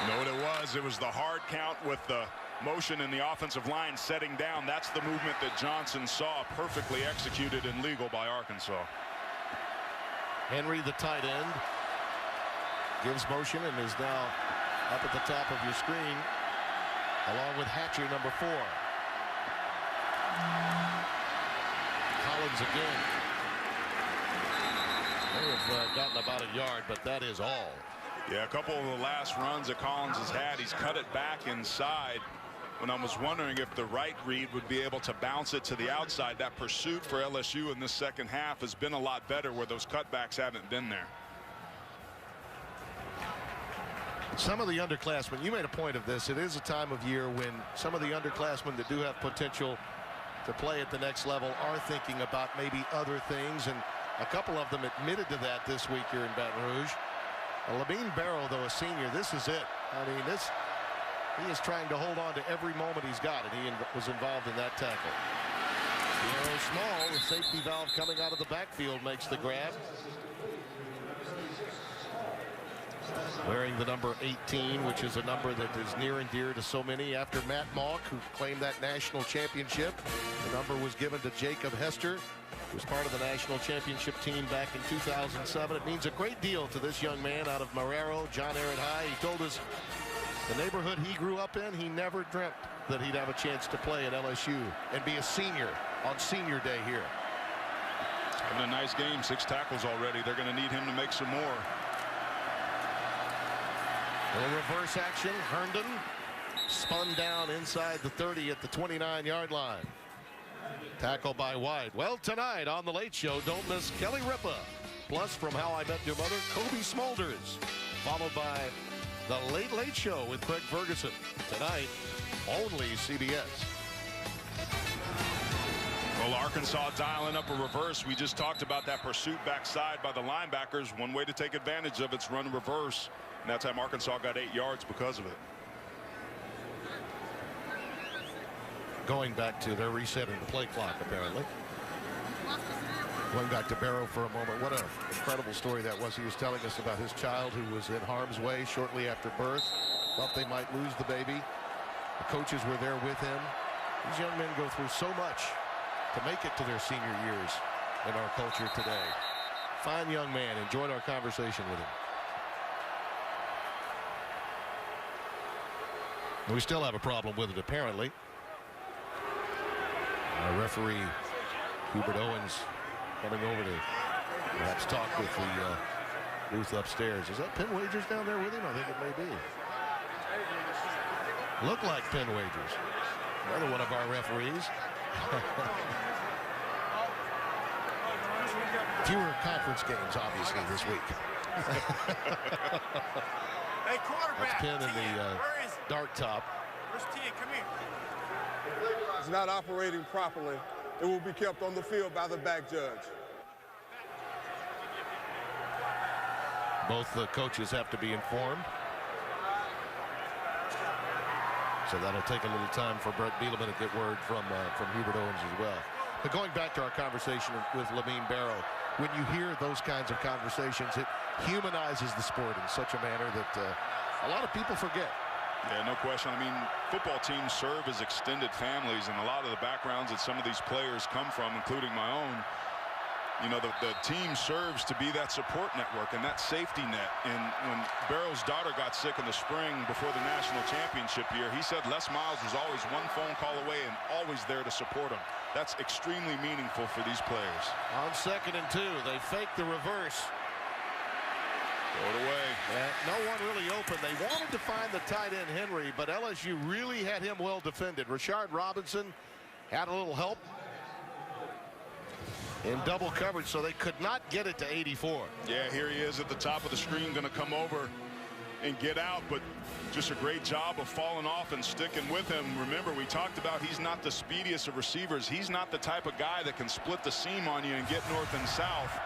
You know what it was? It was the hard count with the motion in the offensive line setting down. That's the movement that Johnson saw, perfectly executed and legal by Arkansas. Henry, the tight end, gives motion and is now up at the top of your screen, along with Hatcher, number 4. Collins again. They have gotten about a yard, but that is all. Yeah, a couple of the last runs that Collins has had, he's cut it back inside. When I was wondering if the right read would be able to bounce it to the outside. That pursuit for LSU in this second half has been a lot better where those cutbacks haven't been there. Some of the underclassmen, you made a point of this, it is a time of year when some of the underclassmen that do have potential to play at the next level are thinking about maybe other things, and a couple of them admitted to that this week here in Baton Rouge. Lamine Barrow, though a senior, this is it. I mean, he is trying to hold on to every moment he's got, and he was involved in that tackle. Pierre Small, the safety valve coming out of the backfield, makes the grab. Wearing the number 18, which is a number that is near and dear to so many. After Matt Malk, who claimed that national championship, the number was given to Jacob Hester, who was part of the national championship team back in 2007. It means a great deal to this young man out of Marrero, John Ehret High. He told us the neighborhood he grew up in, he never dreamt that he'd have a chance to play at LSU and be a senior on senior day here. Having a nice game, 6 tackles already. They're going to need him to make some more. A reverse action. Herndon spun down inside the 30 at the 29-yard line. Tackle by White. Well, tonight on The Late Show, don't miss Kelly Ripa. Plus, from How I Met Your Mother, Kobe Smulders. Followed by The Late Late Show with Craig Ferguson. Tonight, only CBS. Well, Arkansas dialing up a reverse. We just talked about that pursuit backside by the linebackers. One way to take advantage of it's run reverse. And that time Arkansas got 8 yards because of it. Going back to their resetting the play clock, apparently. Going back to Barrow for a moment. What an incredible story that was. He was telling us about his child who was in harm's way shortly after birth. Thought they might lose the baby. The coaches were there with him. These young men go through so much to make it to their senior years in our culture today. Fine young man. Enjoyed our conversation with him. We still have a problem with it, apparently. Our referee, Hubert Owens, coming over to perhaps talk with the booth upstairs. Is that Penn Wagers down there with him? I think it may be. Look like Penn Wagers. Another one of our referees. Fewer conference games, obviously, this week. Hey, quarterback. That's Penn in the dark top. Where's T? Come here. It's not operating properly. It will be kept on the field by the back judge. Both the coaches have to be informed. So that'll take a little time for Brett Bielema to get word from Hubert Owens as well. But going back to our conversation with Lamine Barrow, when you hear those kinds of conversations, it humanizes the sport in such a manner that a lot of people forget. Yeah, no question. I mean, football teams serve as extended families, and a lot of the backgrounds that some of these players come from, including my own, you know, the team serves to be that support network and that safety net. And when Barrow's daughter got sick in the spring before the national championship year, he said Les Miles was always one phone call away and always there to support him. That's extremely meaningful for these players. On 2nd and 2, they fake the reverse. Throw it away. No one really open. They wanted to find the tight end Henry, but LSU really had him well defended. Rashard Robinson had a little help in double coverage, so they could not get it to 84. Yeah, here he is at the top of the screen, going to come over and get out, but just a great job of falling off and sticking with him. Remember, we talked about he's not the speediest of receivers. He's not the type of guy that can split the seam on you and get north and south.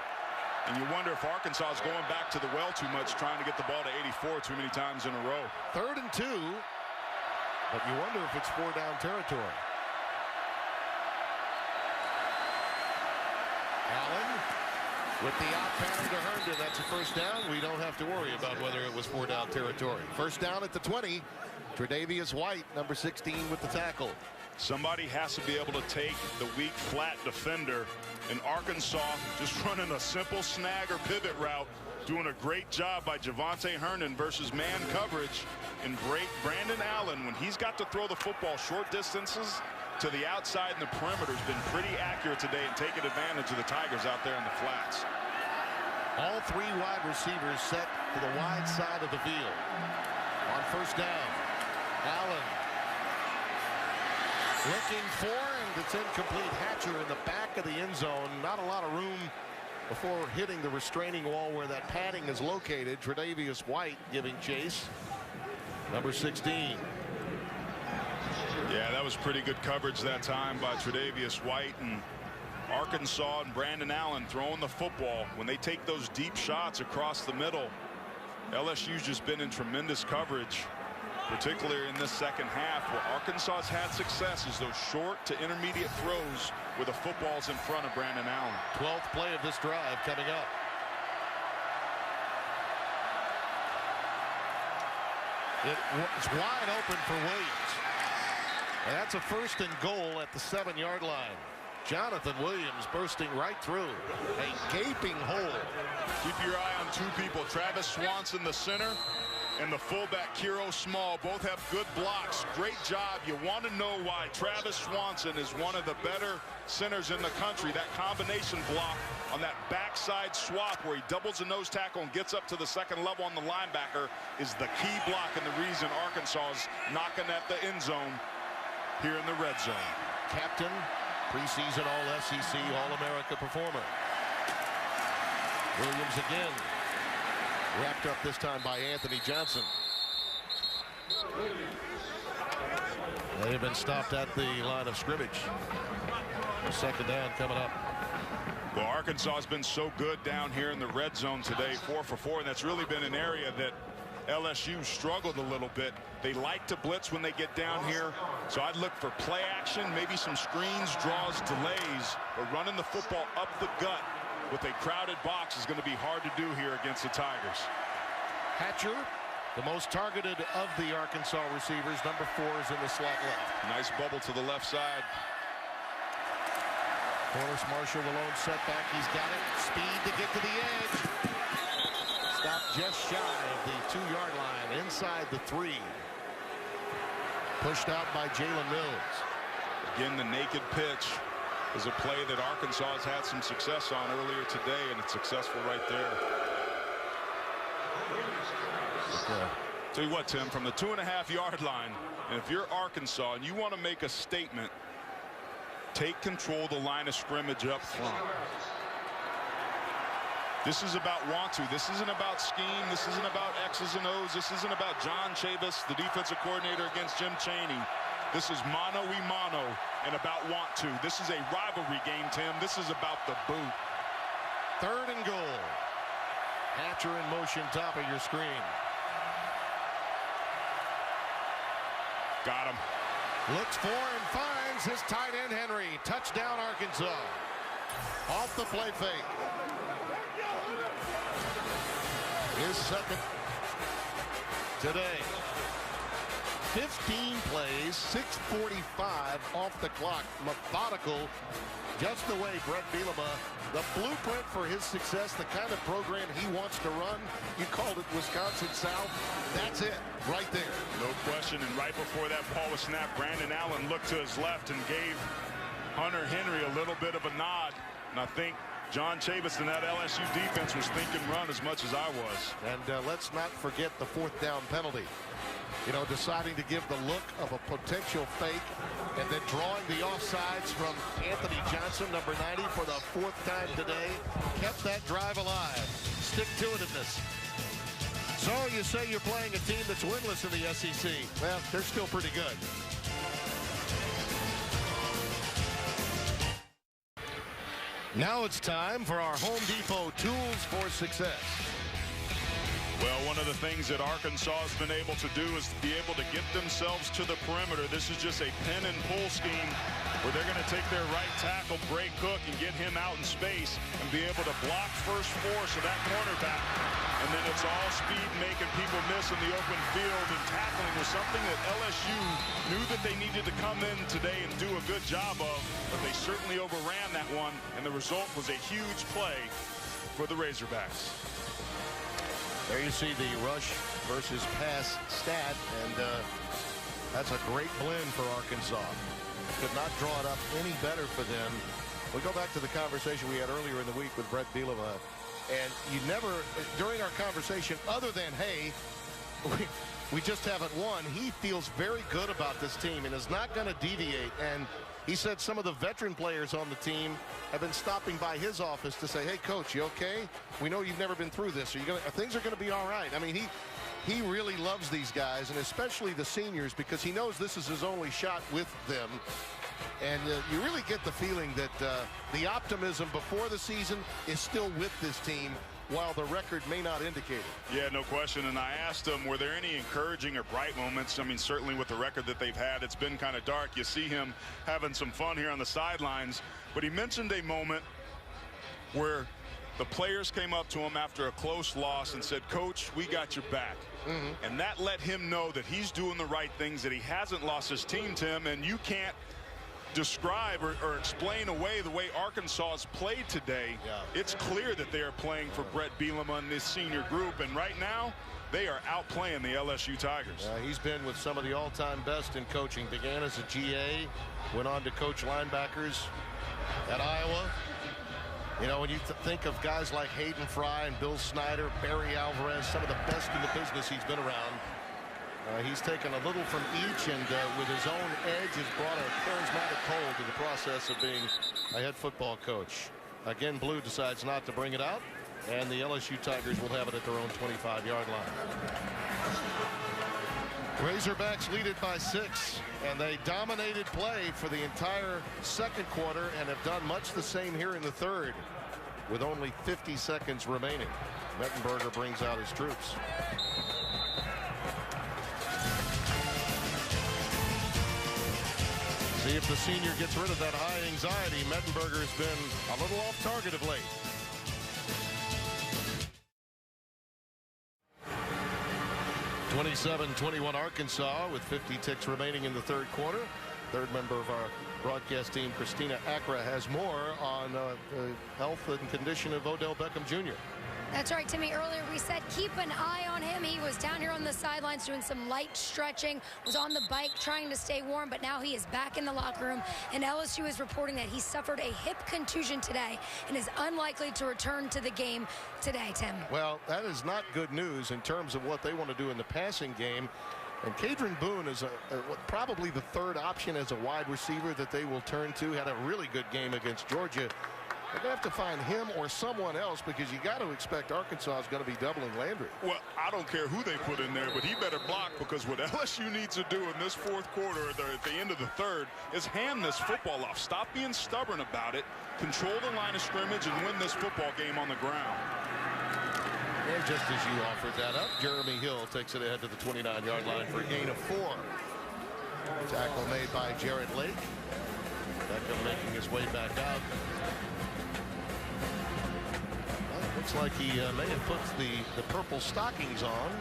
And you wonder if Arkansas is going back to the well too much, trying to get the ball to 84 too many times in a row. 3rd and 2, but you wonder if it's 4-down territory. Allen with the out pattern to Herndon. That's a 1st down. We don't have to worry about whether it was 4-down territory. 1st down at the 20. Tre'Davious White, number 16, with the tackle. Somebody has to be able to take the weak flat defender. And Arkansas just running a simple snag or pivot route, doing a great job by Javonte Herndon versus man coverage. And Brandon Allen, when he's got to throw the football short distances to the outside and the perimeter, has been pretty accurate today and taking advantage of the Tigers out there in the flats. All 3 wide receivers set to the wide side of the field. On 1st down, Allen looking for, and it's incomplete. Hatcher in the back of the end zone. Not a lot of room before hitting the restraining wall where that padding is located. Tre'Davious White giving chase. Number 16. Yeah, that was pretty good coverage that time by Tre'Davious White. And Arkansas and Brandon Allen throwing the football. When they take those deep shots across the middle, LSU's just been in tremendous coverage, particularly in this second half, where Arkansas's had success is those short to intermediate throws where the football's in front of Brandon Allen. 12th play of this drive coming up. It's wide open for Williams. And that's a 1st and goal at the 7-yard line. Jonathan Williams bursting right through a gaping hole. Keep your eye on 2 people. Travis Swanson, the center, and the fullback Kiro Small both have good blocks. Great job. You want to know why Travis Swanson is one of the better centers in the country. That combination block on that backside swap where he doubles the nose tackle and gets up to the 2nd level on the linebacker is the key block and the reason Arkansas is knocking at the end zone here in the red zone. Captain, preseason All-SEC, All-America performer. Williams again. Wrapped up this time by Anthony Johnson. They have been stopped at the line of scrimmage. Second down coming up. Well, Arkansas has been so good down here in the red zone today, 4 for 4, and that's really been an area that LSU struggled a little bit. They like to blitz when they get down here, so I'd look for play action, maybe some screens, draws, delays, but running the football up the gut with a crowded box is going to be hard to do here against the Tigers. Hatcher, the most targeted of the Arkansas receivers, number 4 is in the slot left. Nice bubble to the left side. Corliss Marshall, the lone setback. He's got it. Speed to get to the edge. Stopped just shy of the 2-yard line, inside the 3. Pushed out by Jalen Mills. Again, the naked pitch is a play that Arkansas has had some success on earlier today, and it's successful right there. Tell you what, Tim, from the 2.5-yard line, and if you're Arkansas and you want to make a statement, take control of the line of scrimmage up front. This is about want to. This isn't about scheme. This isn't about X's and O's. This isn't about John Chavis, the defensive coordinator, against Jim Chaney. This is mano y mano and about want to. This is a rivalry game, Tim. This is about the boot. 3rd and goal. Hatcher in motion, top of your screen. Got him. Looks for and finds his tight end Henry. Touchdown Arkansas. Off the play fake. His second today. 15 plays, 6:45 off the clock. Methodical, just the way Brett Bielema, the blueprint for his success, the kind of program he wants to run. You called it Wisconsin South. That's it right there. No question. And right before that ball was snapped, Brandon Allen looked to his left and gave Hunter Henry a little bit of a nod. And I think John Chavis and that LSU defense was thinking run as much as I was. And let's not forget the 4th down penalty. You know, deciding to give the look of a potential fake and then drawing the offsides from Anthony Johnson, number 90, for the 4th time today. Kept that drive alive. Stick-to-itiveness. So you say you're playing a team that's winless in the SEC. Well, they're still pretty good. Now it's time for our Home Depot Tools for Success. Well, one of the things that Arkansas has been able to do is be able to get themselves to the perimeter. This is just a pin and pull scheme where they're going to take their right tackle, Bray Cook, and get him out in space and be able to block first force of that cornerback. And then it's all speed, making people miss in the open field, and tackling was something that LSU knew that they needed to come in today and do a good job of, but they certainly overran that one, and the result was a huge play for the Razorbacks. There you see the rush versus pass stat, and that's a great blend for Arkansas. Could not draw it up any better for them. We go back to the conversation we had earlier in the week with Brett Bielema, and you never, during our conversation, other than, hey, we just haven't won, he feels very good about this team and is not going to deviate. And he said some of the veteran players on the team have been stopping by his office to say, hey, coach, you okay? We know you've never been through this. Things are going to be all right. I mean, he really loves these guys, and especially the seniors, because he knows this is his only shot with them. And you really get the feeling that the optimism before the season is still with this team, while the record may not indicate it. Yeah, no question. And I asked him, were there any encouraging or bright moments? I mean, certainly with the record that they've had, it's been kind of dark. You see him having some fun here on the sidelines. But he mentioned a moment where the players came up to him after a close loss and said, Coach, we got your back. Mm-hmm. And that let him know that he's doing the right things, that he hasn't lost his team, Tim, and you can't describe or explain away the way Arkansas has played today. Yeah. It's clear that they are playing for Brett Bielema and this senior group, and right now they are outplaying the LSU Tigers. He's been with some of the all-time best in coaching. Began as a GA, went on to coach linebackers at Iowa. You know, when you think of guys like Hayden Fry and Bill Snyder, Barry Alvarez, some of the best in the business he's been around. He's taken a little from each, and with his own edge has brought a charismatic hold to the process of being a head football coach. Again, Blue decides not to bring it out, and the LSU Tigers will have it at their own 25-yard line. Razorbacks lead it by 6, and they dominated play for the entire second quarter and have done much the same here in the third with only 50 seconds remaining. Mettenberger brings out his troops. See if the senior gets rid of that high anxiety. Mettenberger has been a little off target of late. (27-21) Arkansas with 50 ticks remaining in the third quarter. Third member of our broadcast team, Christina Acra, has more on the health and condition of Odell Beckham Jr. That's right, Timmy. Earlier we said keep an eye on him. He was down here on the sidelines doing some light stretching, was on the bike trying to stay warm, but now he is back in the locker room. And LSU is reporting that he suffered a hip contusion today and is unlikely to return to the game today, Tim. Well, that is not good news in terms of what they want to do in the passing game. And Kadron Boone is probably the third option as a wide receiver that they will turn to. Had a really good game against Georgia. They're going to have to find him or someone else because you got to expect Arkansas is going to be doubling Landry. Well, I don't care who they put in there, but he better block, because what LSU needs to do in this fourth quarter at the end of the third is hand this football off. Stop being stubborn about it. Control the line of scrimmage and win this football game on the ground. And just as you offered that up, Jeremy Hill takes it ahead to the 29-yard line for a gain of 4. Tackle made by Jarrett Lake. Beckham making his way back out. Looks like he may have put the purple stockings on.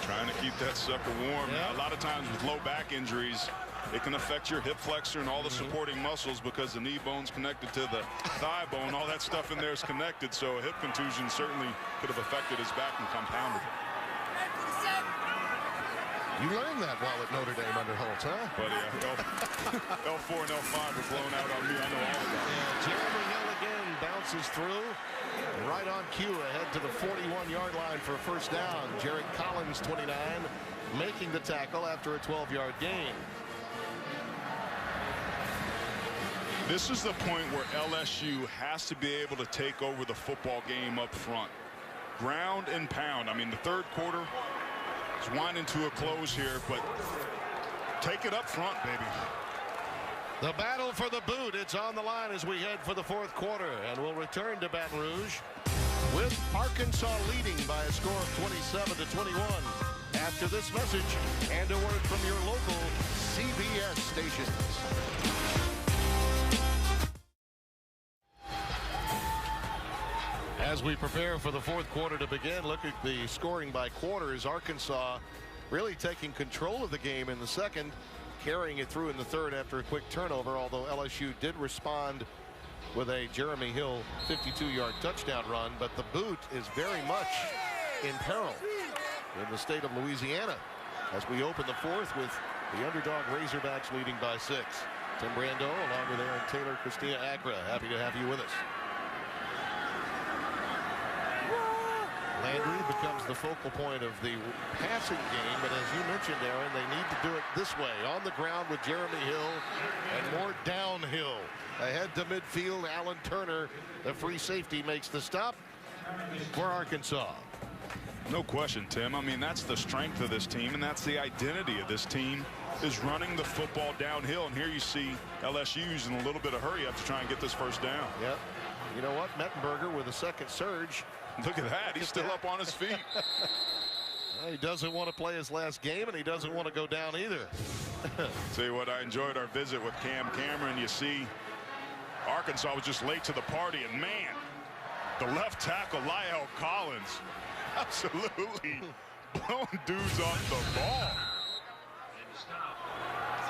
Trying to keep that sucker warm. Yeah. Now, a lot of times with low back injuries, it can affect your hip flexor and all the supporting muscles because the knee bone's connected to the thigh bone. All that stuff in there is connected, so a hip contusion certainly could have affected his back and compounded it. You learned that while at Notre Dame under Holtz, huh? But yeah, L4 and L5 were blown out on me. I know all about it. And Jeremy Hill again bounces through. Right on cue, ahead to the 41-yard line for a first down. Jared Collins, 29, making the tackle after a 12-yard gain. This is the point where LSU has to be able to take over the football game up front. Ground and pound. I mean, the third quarter is winding to a close here, but take it up front, baby. The battle for the boot. It's on the line as we head for the fourth quarter, and we'll return to Baton Rouge with Arkansas leading by a score of 27-21 after this message and a word from your local CBS stations. As we prepare for the fourth quarter to begin, look at the scoring by quarters. Arkansas really taking control of the game in the second, carrying it through in the third after a quick turnover, although LSU did respond with a Jeremy Hill 52-yard touchdown run. But the boot is very much in peril in the state of Louisiana as we open the fourth with the underdog Razorbacks leading by 6. Tim Brando along with Aaron Taylor, Christina Acra, happy to have you with us. Landry becomes the focal point of the passing game, but as you mentioned, Aaron, they need to do it this way, on the ground with Jeremy Hill and more downhill. Ahead to midfield, Alan Turner, the free safety, makes the stop for Arkansas. No question, Tim. I mean, that's the strength of this team, and that's the identity of this team, is running the football downhill. And here you see LSU's in a little bit of hurry up to try and get this first down. Yep. You know what? Mettenberger with a second surge. Look at that. He's still up on his feet. He doesn't want to play his last game, and he doesn't want to go down either. Tell you what, I enjoyed our visit with Cam Cameron. You see, Arkansas was just late to the party, and man, the left tackle, Lyle Collins, absolutely blowing dudes off the ball.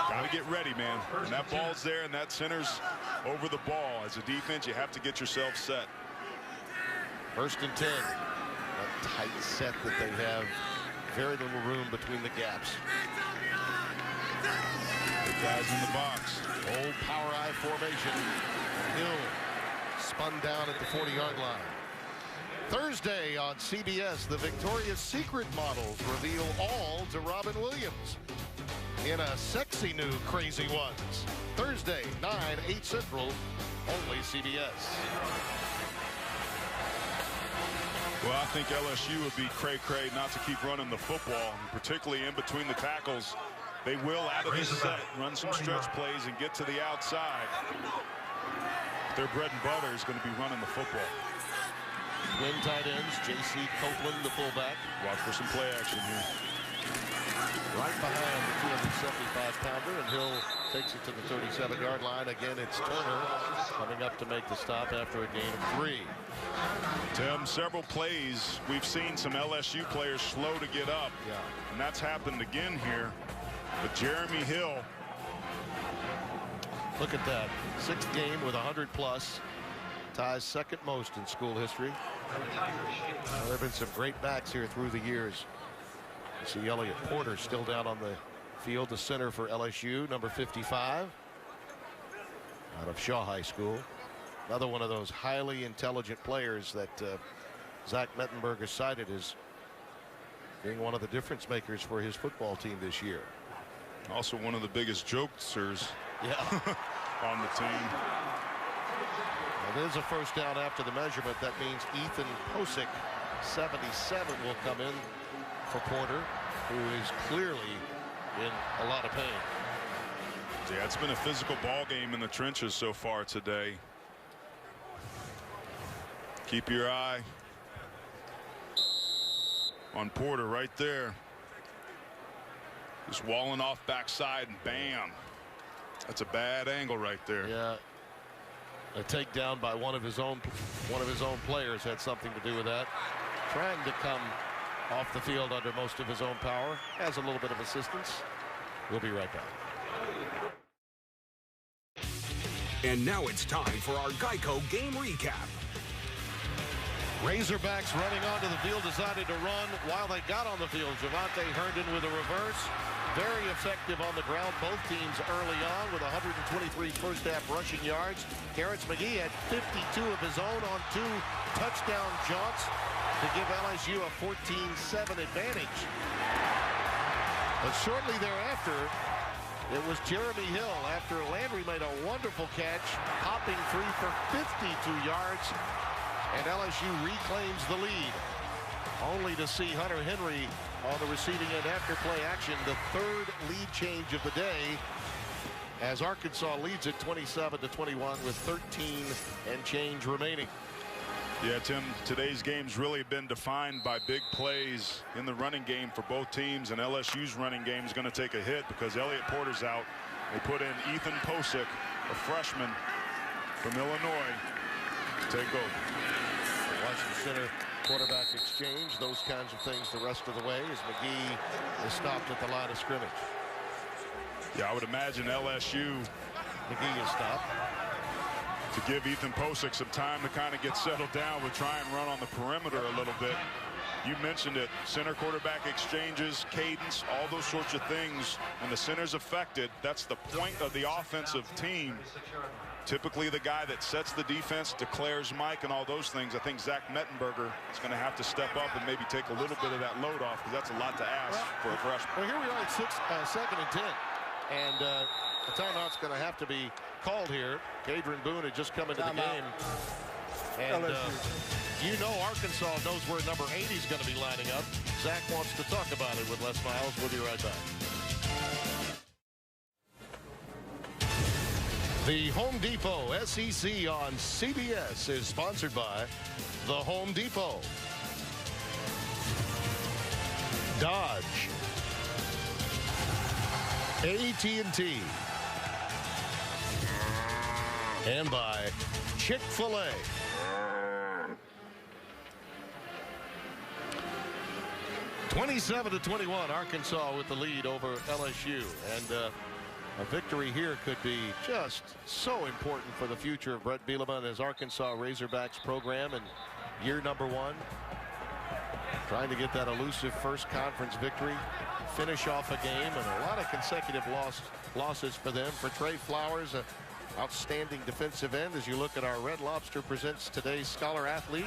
Got to get ready, man. And that ball's there, and that center's over the ball. As a defense, you have to get yourself set. First and 10. A tight set that they have. Very little room between the gaps. Good guys in the box. Old power I formation. Hill spun down at the 40-yard line. Thursday on CBS, the Victoria's Secret models reveal all to Robin Williams in a sexy new Crazy Ones. Thursday, 9, 8 Central, only CBS. Well, I think LSU would be cray-cray not to keep running the football, particularly in between the tackles. They will, out of this set, run some stretch plays and get to the outside. Their bread and butter is going to be running the football. Twin tight ends, J.C. Copeland, the fullback. Watch for some play action here. Right behind the 275-pounder, and Hill takes it to the 37-yard line. Again, it's Turner coming up to make the stop after a gain of 3. Tim, several plays, we've seen some LSU players slow to get up. Yeah. And that's happened again here. But Jeremy Hill. Look at that. 6th game with 100+. Ties second most in school history. There have been some great backs here through the years. You see Elliott Porter still down on the field, the center for LSU, number 55. Out of Shaw High School. Another one of those highly intelligent players that Zach Mettenberger cited as being one of the difference makers for his football team this year. Also one of the biggest jokesters on the team. Well, there's a first down after the measurement. That means Ethan Posick, 77, will come in for Porter, who is clearly in a lot of pain. Yeah, it's been a physical ball game in the trenches so far today. Keep your eye on Porter right there. Just walling off backside and bam. That's a bad angle right there. Yeah. A takedown by one of his own players had something to do with that. Trying to come off the field under most of his own power. Has a little bit of assistance. We'll be right back. And now it's time for our Geico game recap. Razorbacks running onto the field, decided to run while they got on the field. Javante Herndon with a reverse. Very effective on the ground, both teams early on with 123 first half rushing yards. Terrence McGee had 52 of his own on 2 touchdown jaunts to give LSU a 14-7 advantage. But shortly thereafter, it was Jeremy Hill after Landry made a wonderful catch, hopping free for 52 yards. And LSU reclaims the lead, only to see Hunter Henry on the receiving end after play action, the 3rd lead change of the day, as Arkansas leads it 27-21 with 13 and change remaining. Yeah, Tim, today's game's really been defined by big plays in the running game for both teams, and LSU's running game is going to take a hit because Elliott Porter's out. They put in Ethan Posick, a freshman from Illinois, to take over. Washington Center quarterback exchange, those kinds of things the rest of the way as McGee is stopped at the line of scrimmage. Yeah, I would imagine LSU. McGee is stopped. To give Ethan Posick some time to kind of get settled down, we'll try and run on the perimeter a little bit. You mentioned it, center quarterback exchanges, cadence, all those sorts of things. When the center's affected, that's the point of the offensive team. Typically the guy that sets the defense, declares Mike, and all those things. I think Zach Mettenberger is going to have to step up and maybe take a little bit of that load off, because that's a lot to ask for a freshman. Well, here we are at 2nd and 10. And the timeout's going to have to be called here. Kadron Boone had just come into the game. And you know Arkansas knows where number 80 is going to be lining up. Zach wants to talk about it with Les Miles. We'll be right back. The Home Depot SEC on CBS is sponsored by The Home Depot, Dodge, AT&T, and by Chick-fil-A. (27-21), Arkansas with the lead over LSU, and a victory here could be just so important for the future of Brett Bielema and his Arkansas Razorbacks program in year number 1. Trying to get that elusive first conference victory, finish off a game, and a lot of consecutive losses for them. For Trey Flowers, an outstanding defensive end. As you look at our Red Lobster presents today's Scholar Athlete,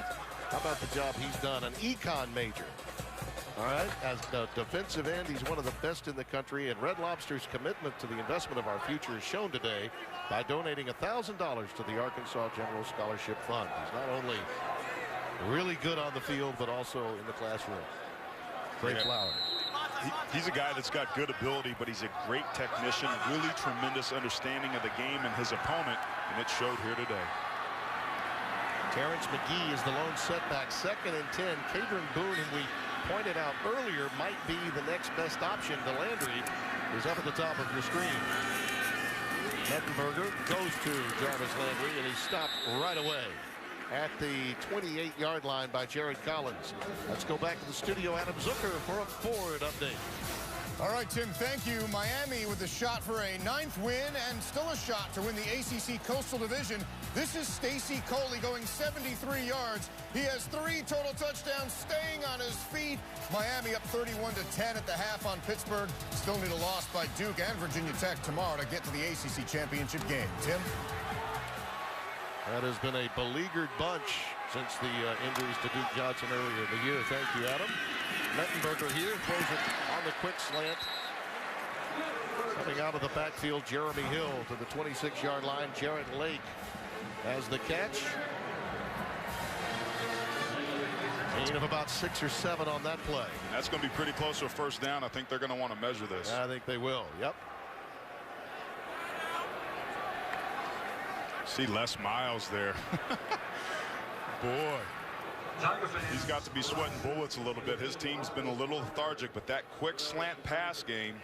how about the job he's done? An econ major. All right, as the defensive end, he's one of the best in the country, and Red Lobster's commitment to the investment of our future is shown today by donating $1,000 to the Arkansas General Scholarship Fund. He's not only really good on the field, but also in the classroom. Great Flowers. He's a guy that's got good ability, but he's a great technician, really tremendous understanding of the game and his opponent, and it showed here today. Terrence McGee is the lone setback. 2nd and 10. Cadron Boone, who we pointed out earlier might be the next best option to Landry, is up at the top of your screen. Mettenberger goes to Jarvis Landry, and he's stopped right away at the 28-yard line by Jared Collins. Let's go back to the studio. Adam Zucker for a Ford update. All right, Tim, thank you. Miami with a shot for a 9th win and still a shot to win the ACC Coastal Division. This is Stacy Coley going 73 yards. He has 3 total touchdowns, staying on his feet. Miami up 31-10 at the half on Pittsburgh. Still need a loss by Duke and Virginia Tech tomorrow to get to the ACC championship game. Tim? That has been a beleaguered bunch since the injuries to Duke Johnson earlier in the year. Thank you, Adam. Mettenberger here throws it on the quick slant. Coming out of the backfield, Jeremy Hill to the 26-yard line. Jarrett Lake has the catch. Gain of about 6 or 7 on that play. That's going to be pretty close to a first down. I think they're going to want to measure this. I think they will. Yep. See Les Miles there. Boy, he's got to be sweating bullets a little bit. His team's been a little lethargic, but that quick slant pass game,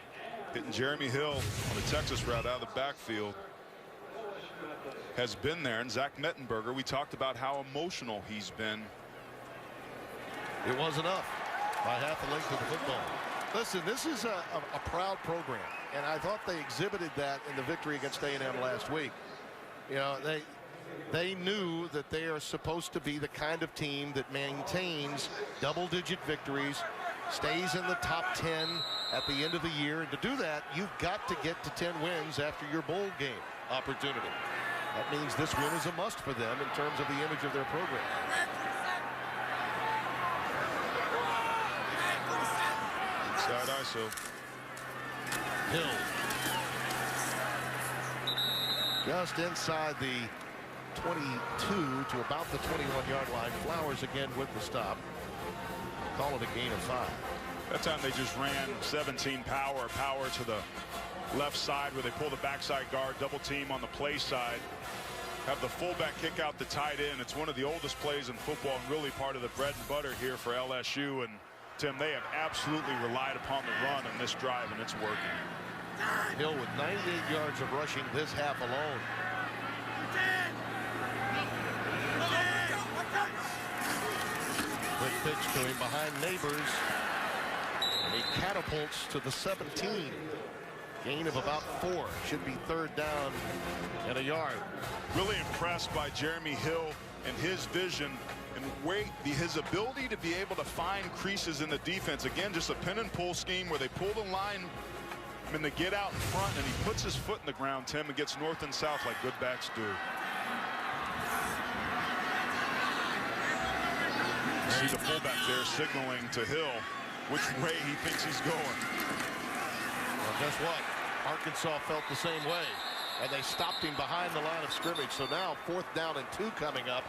hitting Jeremy Hill on the Texas route out of the backfield, has been there. And Zach Mettenberger, we talked about how emotional he's been. It was enough by half the length of the football. Listen, this is a proud program, and I thought they exhibited that in the victory against A&M last week. You know, they knew that they are supposed to be the kind of team that maintains double-digit victories, stays in the top 10 at the end of the year. And to do that, you've got to get to 10 wins after your bowl game opportunity. That means this win is a must for them in terms of the image of their program. Inside ISO. Hill. Just inside the 22 to about the 21-yard line. Flowers again with the stop. Call it a gain of 5. That time they just ran 17 power to the left side where they pull the backside guard, double team on the play side. Have the fullback kick out the tight end. It's one of the oldest plays in football and really part of the bread and butter here for LSU. And Tim, they have absolutely relied upon the run on this drive, and it's working. Hill with 98 yards of rushing this half alone. Quick pitch to him behind Neighbors. And he catapults to the 17. Gain of about 4. Should be 3rd down and a yard. Really impressed by Jeremy Hill and his vision and his ability to be able to find creases in the defense. Again, just a pin and pull scheme where they pull the line and they get out in front, and he puts his foot in the ground, Tim, and gets north and south like good backs do. See the fullback there signaling to Hill which way he thinks he's going. Well, guess what? Arkansas felt the same way, and they stopped him behind the line of scrimmage. So now 4th down and 2 coming up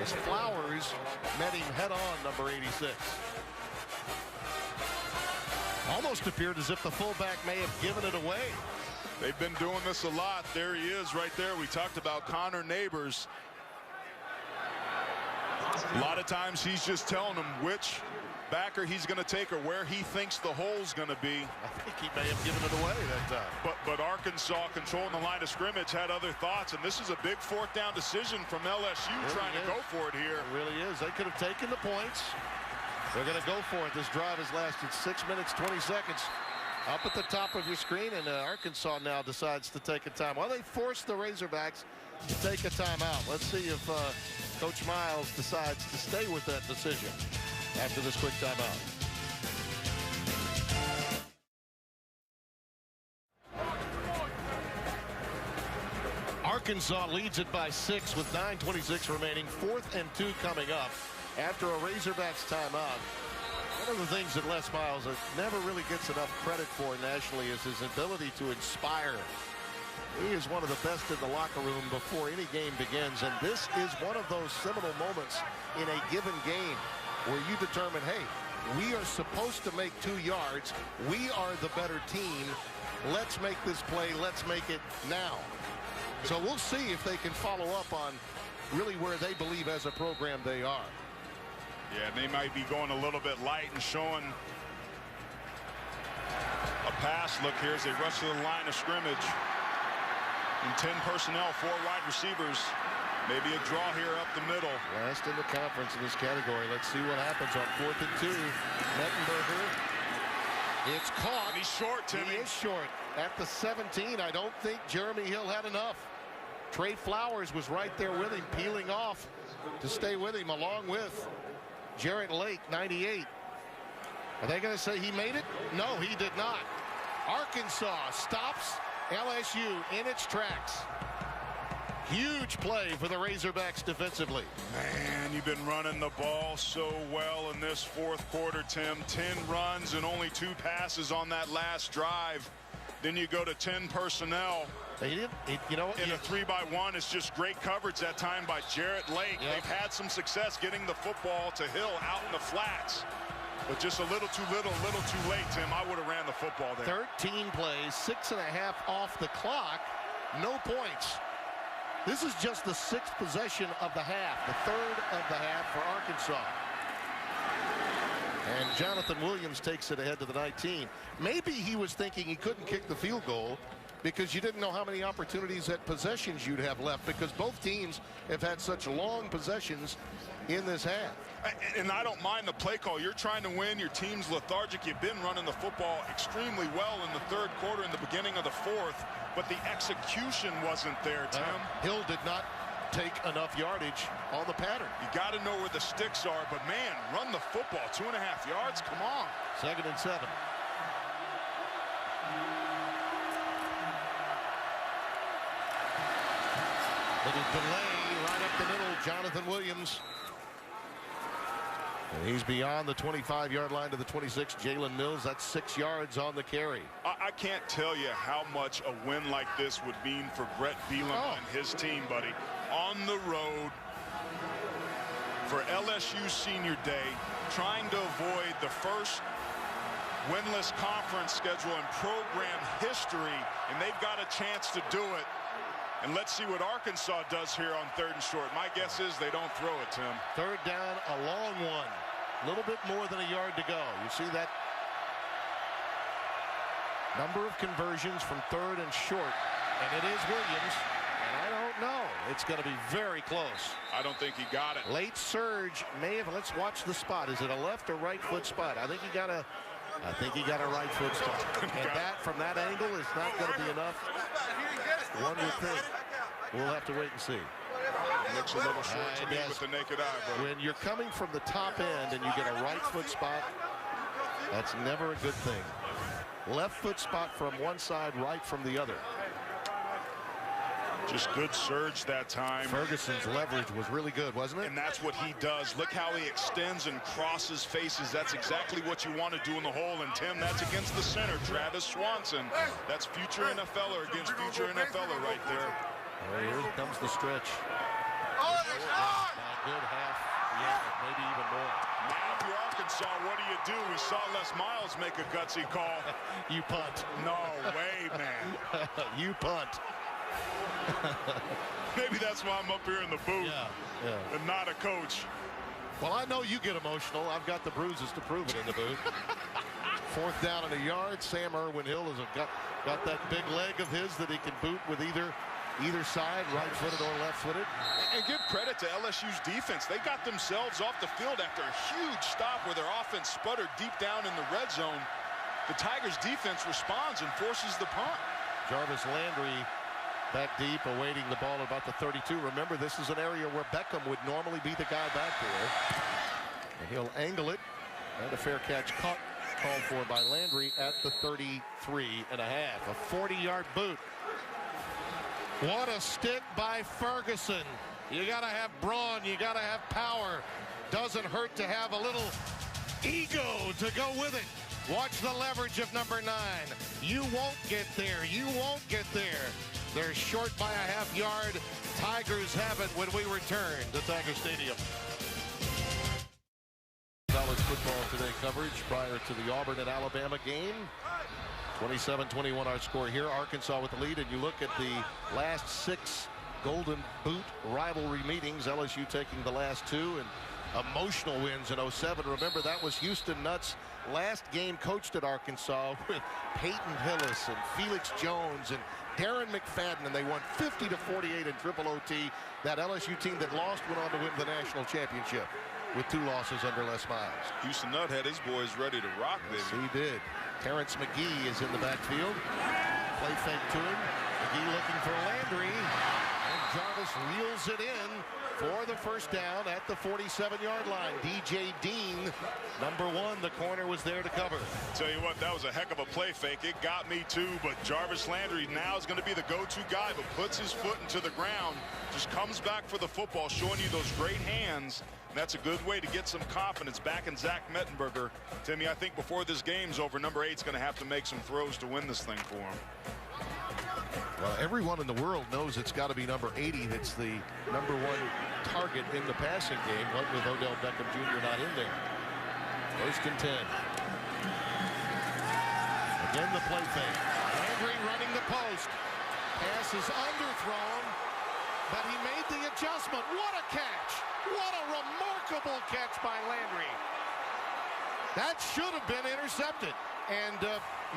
as Flowers met him head on, number 86. Almost appeared as if the fullback may have given it away. They've been doing this a lot. There he is right there. We talked about Connor Neighbors. A lot of times he's just telling them which backer he's going to take or where he thinks the hole's going to be. I think he may have given it away that time. But Arkansas, controlling the line of scrimmage, had other thoughts, and this is a big 4th down decision from LSU trying to go for it here. It really is. They could have taken the points. They're going to go for it. This drive has lasted 6 minutes, 20 seconds. Up at the top of your screen, and Arkansas now decides to take a time. Well, they forced the Razorbacks to take a timeout. Let's see if Coach Miles decides to stay with that decision after this quick timeout. Arkansas leads it by 6 with 9:26 remaining. 4th and 2 coming up after a Razorbacks timeout. One of the things that Les Miles never really gets enough credit for nationally is his ability to inspire He is one of the best in the locker room before any game begins, and this is one of those seminal moments in a given game where you determine, hey, we are supposed to make 2 yards. We are the better team. Let's make this play. Let's make it now. So we'll see if they can follow up on really where they believe as a program they are. Yeah, they might be going a little bit light and showing a pass. Look, here as they rush to the line of scrimmage. In 10 personnel, 4 wide receivers. Maybe a draw here up the middle. Last in the conference in this category. Let's see what happens on 4th and 2. Mettenberger. It's caught. And he's short, Timmy. He is short. At the 17, I don't think Jeremy Hill had enough. Trey Flowers was right there with him, peeling off to stay with him, along with Jarrett Lake, 98. Are they going to say he made it? No, he did not. Arkansas stops LSU in its tracks. Huge play for the Razorbacks defensively. Man, you've been running the ball so well in this 4th quarter, Tim. 10 runs and only 2 passes on that last drive. Then you go to 10 personnel. You know what? In a 3-by-1, it's just great coverage that time by Jarrett Lake. Yep. They've had some success getting the football to Hill out in the flats. But just a little too little, a little too late, Tim. I would have ran the football there. 13 plays, 6.5 off the clock, no points. This is just the 6th possession of the half, the 3rd of the half for Arkansas. And Jonathan Williams takes it ahead to the 19. Maybe he was thinking he couldn't kick the field goal because you didn't know how many opportunities at possessions you'd have left, because both teams have had such long possessions in this half. And I don't mind the play call. You're trying to win. Your team's lethargic. You've been running the football extremely well in the 3rd quarter and the beginning of the 4th, but the execution wasn't there, Tim. Hill did not take enough yardage on the pattern. You got to know where the sticks are, but man, run the football. 2.5 yards, come on. 2nd and 7. Little delay right up the middle. Jonathan Williams. And he's beyond the 25-yard line to the 26. Jalen Mills, that's 6 yards on the carry. I can't tell you how much a win like this would mean for Brett Bielema and his team, buddy. On the road for LSU Senior Day, trying to avoid the first winless conference schedule in program history, and they've got a chance to do it. And let's see what Arkansas does here on 3rd and short. My guess is they don't throw it, Tim. 3rd down, a long one. A little bit more than a yard to go. You see that number of conversions from 3rd and short. And it is Williams. And I don't know. It's going to be very close. I don't think he got it. Late surge may have. Let's watch the spot. Is it a left or right foot spot? I think he got a right foot spot. And that, from that angle, is not going to be enough. One would think. We'll have to wait and see. Looks a little short to me with the naked eye, bro. When you're coming from the top end and you get a right foot spot, that's never a good thing. Left foot spot from one side, right from the other. Just good surge that time. Ferguson's leverage was really good, wasn't it? And that's what he does. Look how he extends and crosses faces. That's exactly what you want to do in the hole. And Tim, that's against the center, Travis Swanson. That's future NFLer against future NFLer right there. Oh, here comes the stretch. A good half, yeah, maybe even more. Now if you're Arkansas, what do? We saw Les Miles make a gutsy call. You punt. No way, man. You punt. Maybe that's why I'm up here in the booth and not a coach. Well, I know you get emotional. I've got the bruises to prove it in the booth. 4th down and a yard. Sam Irwin-Hill has got that big leg of his that he can boot with either side, right-footed or left-footed. And give credit to LSU's defense. They got themselves off the field after a huge stop where their offense sputtered deep down in the red zone. The Tigers' defense responds and forces the punt. Jarvis Landry back deep, awaiting the ball about the 32. Remember, this is an area where Beckham would normally be the guy back there. And he'll angle it. And a fair catch called for by Landry at the 33.5. A 40-yard boot. What a stick by Ferguson. You got to have brawn. You got to have power. Doesn't hurt to have a little ego to go with it. Watch the leverage of number 9. You won't get there. You won't get there. They're short by a half-yard. Tigers have it when we return to Tiger Stadium. College football today coverage prior to the Auburn and Alabama game. 27-21 our score here. Arkansas with the lead, and you look at the last 6 Golden Boot rivalry meetings. LSU taking the last 2, and emotional wins in 07. Remember, that was Houston Nutt's last game coached at Arkansas with Peyton Hillis and Felix Jones and Darren McFadden, and they won 50-48 in triple OT. That LSU team that lost went on to win the national championship with 2 losses under Les Miles. Houston Nutt had his boys ready to rock, baby. Yes, he did. Terrence McGee is in the backfield. Play fake to him. McGee looking for Landry. And Jarvis reels it in for the first down at the 47-yard line. DJ Dean, number 1, the corner was there to cover. Tell you what, that was a heck of a play fake. It got me too, but Jarvis Landry now is going to be the go-to guy, but puts his foot into the ground, just comes back for the football, showing you those great hands. And that's a good way to get some confidence back in Zach Mettenberger. Timmy, I think before this game's over, number 8's going to have to make some throws to win this thing for him. Well, everyone in the world knows it's got to be number 80 that's the number 1 target in the passing game. What with Odell Beckham Jr. not in there. 1st and 10. Again, the play fake. Landry running the post. Pass is underthrown, but he made the adjustment. What a catch! What a remarkable catch by Landry. That should have been intercepted. And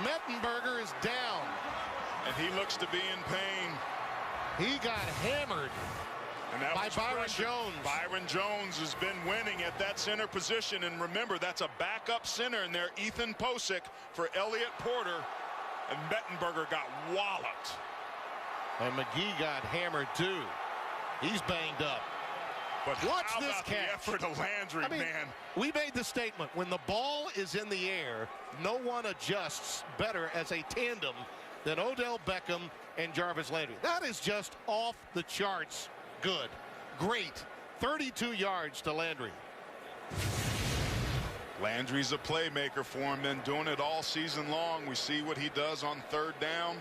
Mettenberger is down. And he looks to be in pain. He got hammered by Byron Jones. Byron Jones has been winning at that center position. And remember, that's a backup center in there, Ethan Posick for Elliott Porter. And Mettenberger got walloped. And McGee got hammered, too. He's banged up. But watch how this about catch. The effort of Landry, man. We made the statement. When the ball is in the air, no one adjusts better as a tandem than Odell Beckham and Jarvis Landry. That is just off the charts good. Great. 32 yards to Landry. Landry's a playmaker for him, been doing it all season long. We see what he does on 3rd down,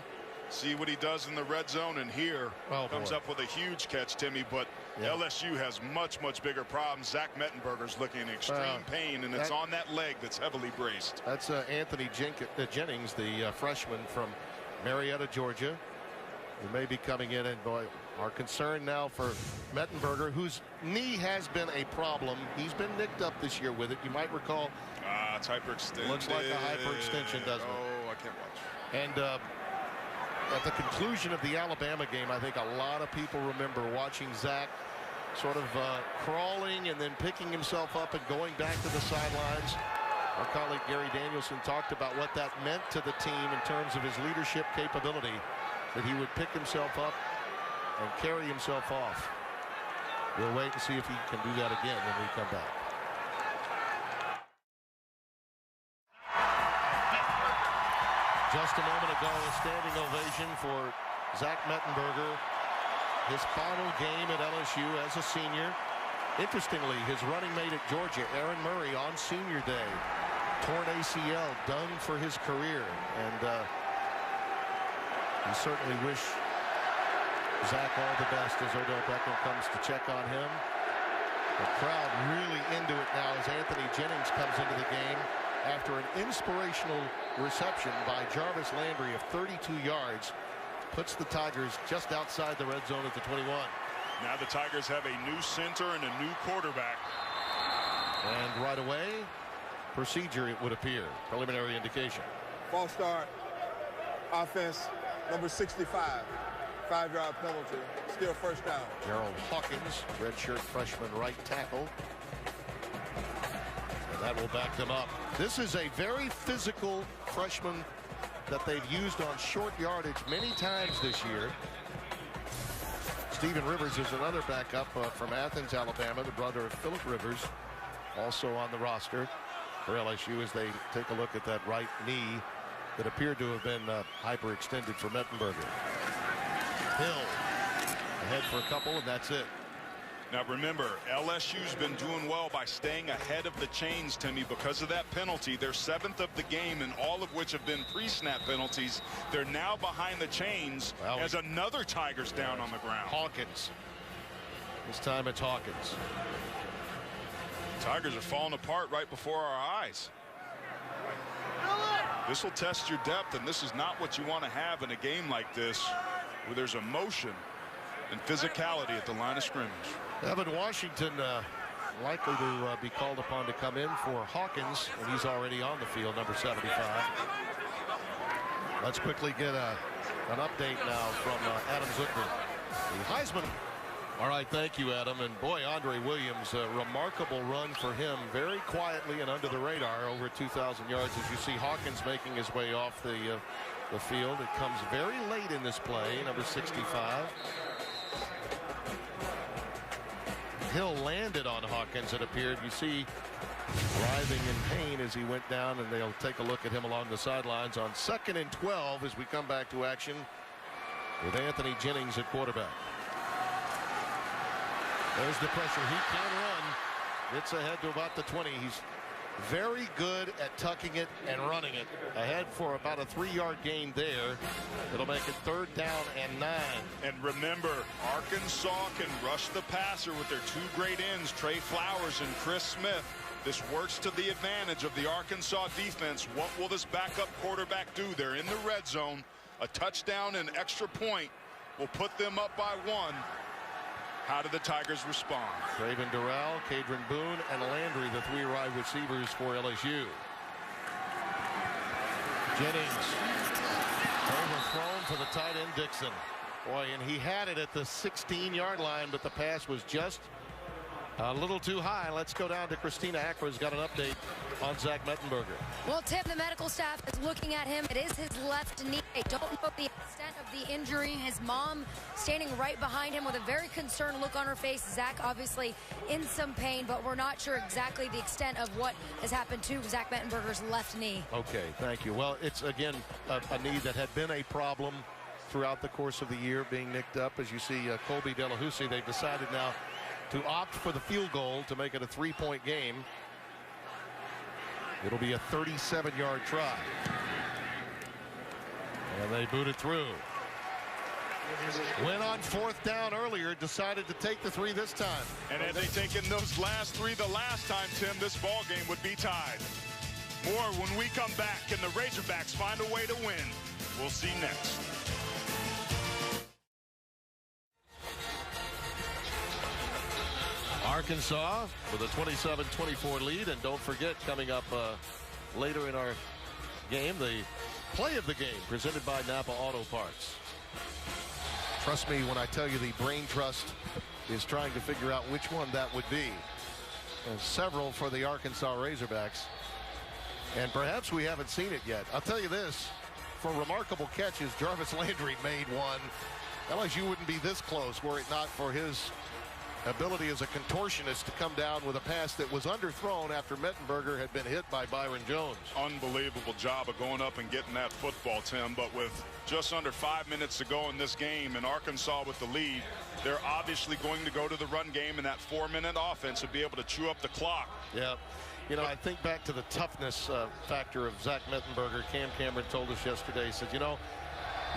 see what he does in the red zone, and here comes up with a huge catch, Timmy, but LSU has much, much bigger problems. Zach Mettenberger's looking in extreme pain, and it's on that leg that's heavily braced. That's Anthony Jennings, the freshman from Marietta, Georgia, who may be coming in, and boy, our concern now for Mettenberger, whose knee has been a problem. He's been nicked up this year with it. You might recall. It's hyperextended. Looks like a hyperextension, doesn't it? Oh, I can't watch. And at the conclusion of the Alabama game, I think a lot of people remember watching Zach sort of crawling and then picking himself up and going back to the sidelines. Our colleague Gary Danielson talked about what that meant to the team in terms of his leadership capability, that he would pick himself up and carry himself off. We'll wait and see if he can do that again when we come back. Just a moment ago, a standing ovation for Zach Mettenberger. His final game at LSU as a senior. Interestingly, his running mate at Georgia, Aaron Murray, on senior day, torn ACL, done for his career. And we certainly wish Zach all the best as Odell Beckham comes to check on him. The crowd really into it now as Anthony Jennings comes into the game after an inspirational reception by Jarvis Landry of 32 yards. Puts the Tigers just outside the red zone at the 21. Now the Tigers have a new center and a new quarterback. And right away, procedure, it would appear. Preliminary indication. False start. Offense, number 65. 5-yard penalty. Still first down. Gerald Hawkins, redshirt freshman right tackle. And that will back them up. This is a very physical freshman that they've used on short yardage many times this year. Stephen Rivers is another backup from Athens, Alabama, the brother of Phillip Rivers, also on the roster for LSU as they take a look at that right knee that appeared to have been hyperextended for Mettenberger. Hill ahead for a couple, and that's it. Now remember, LSU's been doing well by staying ahead of the chains, Timmy, because of that penalty. They're 7th of the game, and all of which have been pre-snap penalties. They're now behind the chains as another Tigers down on the ground. Hawkins. This time it's Hawkins. Tigers are falling apart right before our eyes. This will test your depth, and this is not what you want to have in a game like this, where there's emotion and physicality at the line of scrimmage. Evan Washington likely to be called upon to come in for Hawkins, and he's already on the field, number 75. Let's quickly get an update now from Adam Zucker, the Heisman. All right, thank you, Adam. And boy, Andre Williams, a remarkable run for him, very quietly and under the radar, over 2,000 yards. As you see Hawkins making his way off the field. It comes very late in this play, number 65. Hill landed on Hawkins, it appeared. You see writhing in pain as he went down, and they'll take a look at him along the sidelines on 2nd and 12 as we come back to action with Anthony Jennings at quarterback. There's the pressure. He can run. It's ahead to about the 20. He's very good at tucking it and running it. Ahead for about a 3-yard gain there. It'll make it 3rd down and 9. And remember, Arkansas can rush the passer with their 2 great ends, Trey Flowers and Chris Smith. This works to the advantage of the Arkansas defense. What will this backup quarterback do? They're in the red zone. A touchdown and extra point will put them up by 1. How do the Tigers respond? Craven Durrell, Cadron Boone, and Landry, the 3 wide receivers for LSU. Jennings overthrown to the tight end Dixon. Boy, and he had it at the 16-yard line, but the pass was just a little too high. Let's go down to Christina Ackra's got an update on Zach Mettenberger. Well, Tim, the medical staff is looking at him. It is his left knee. They don't know the extent of the injury. His mom standing right behind him with a very concerned look on her face. Zach obviously in some pain, but we're not sure exactly the extent of what has happened to Zach Mettenberger's left knee. Okay, thank you. Well, it's, again, a knee that had been a problem throughout the course of the year, being nicked up. As you see, Colby Delahousie, they've decided now to opt for the field goal to make it a 3-point game. It'll be a 37-yard try. And they boot it through. Went on 4th down earlier, decided to take the 3 this time. And had they taken those last 3 the last time, Tim, this ball game would be tied. More when we come back. Can the Razorbacks find a way to win? We'll see next. Arkansas with a 27-24 lead, and don't forget, coming up later in our game, the play of the game presented by Napa Auto Parts. Trust me when I tell you the brain trust is trying to figure out which one that would be. And several for the Arkansas Razorbacks, and perhaps we haven't seen it yet. I'll tell you this, for remarkable catches, Jarvis Landry made one. LSU wouldn't be this close were it not for his ability as a contortionist to come down with a pass that was underthrown after Mettenberger had been hit by Byron Jones. Unbelievable job of going up and getting that football, Tim, but with just under 5 minutes to go in this game and Arkansas with the lead, they're obviously going to go to the run game, and that 4-minute offense will be able to chew up the clock. Yeah. You know, I think back to the toughness factor of Zach Mettenberger. Cam Cameron told us yesterday, he said, you know,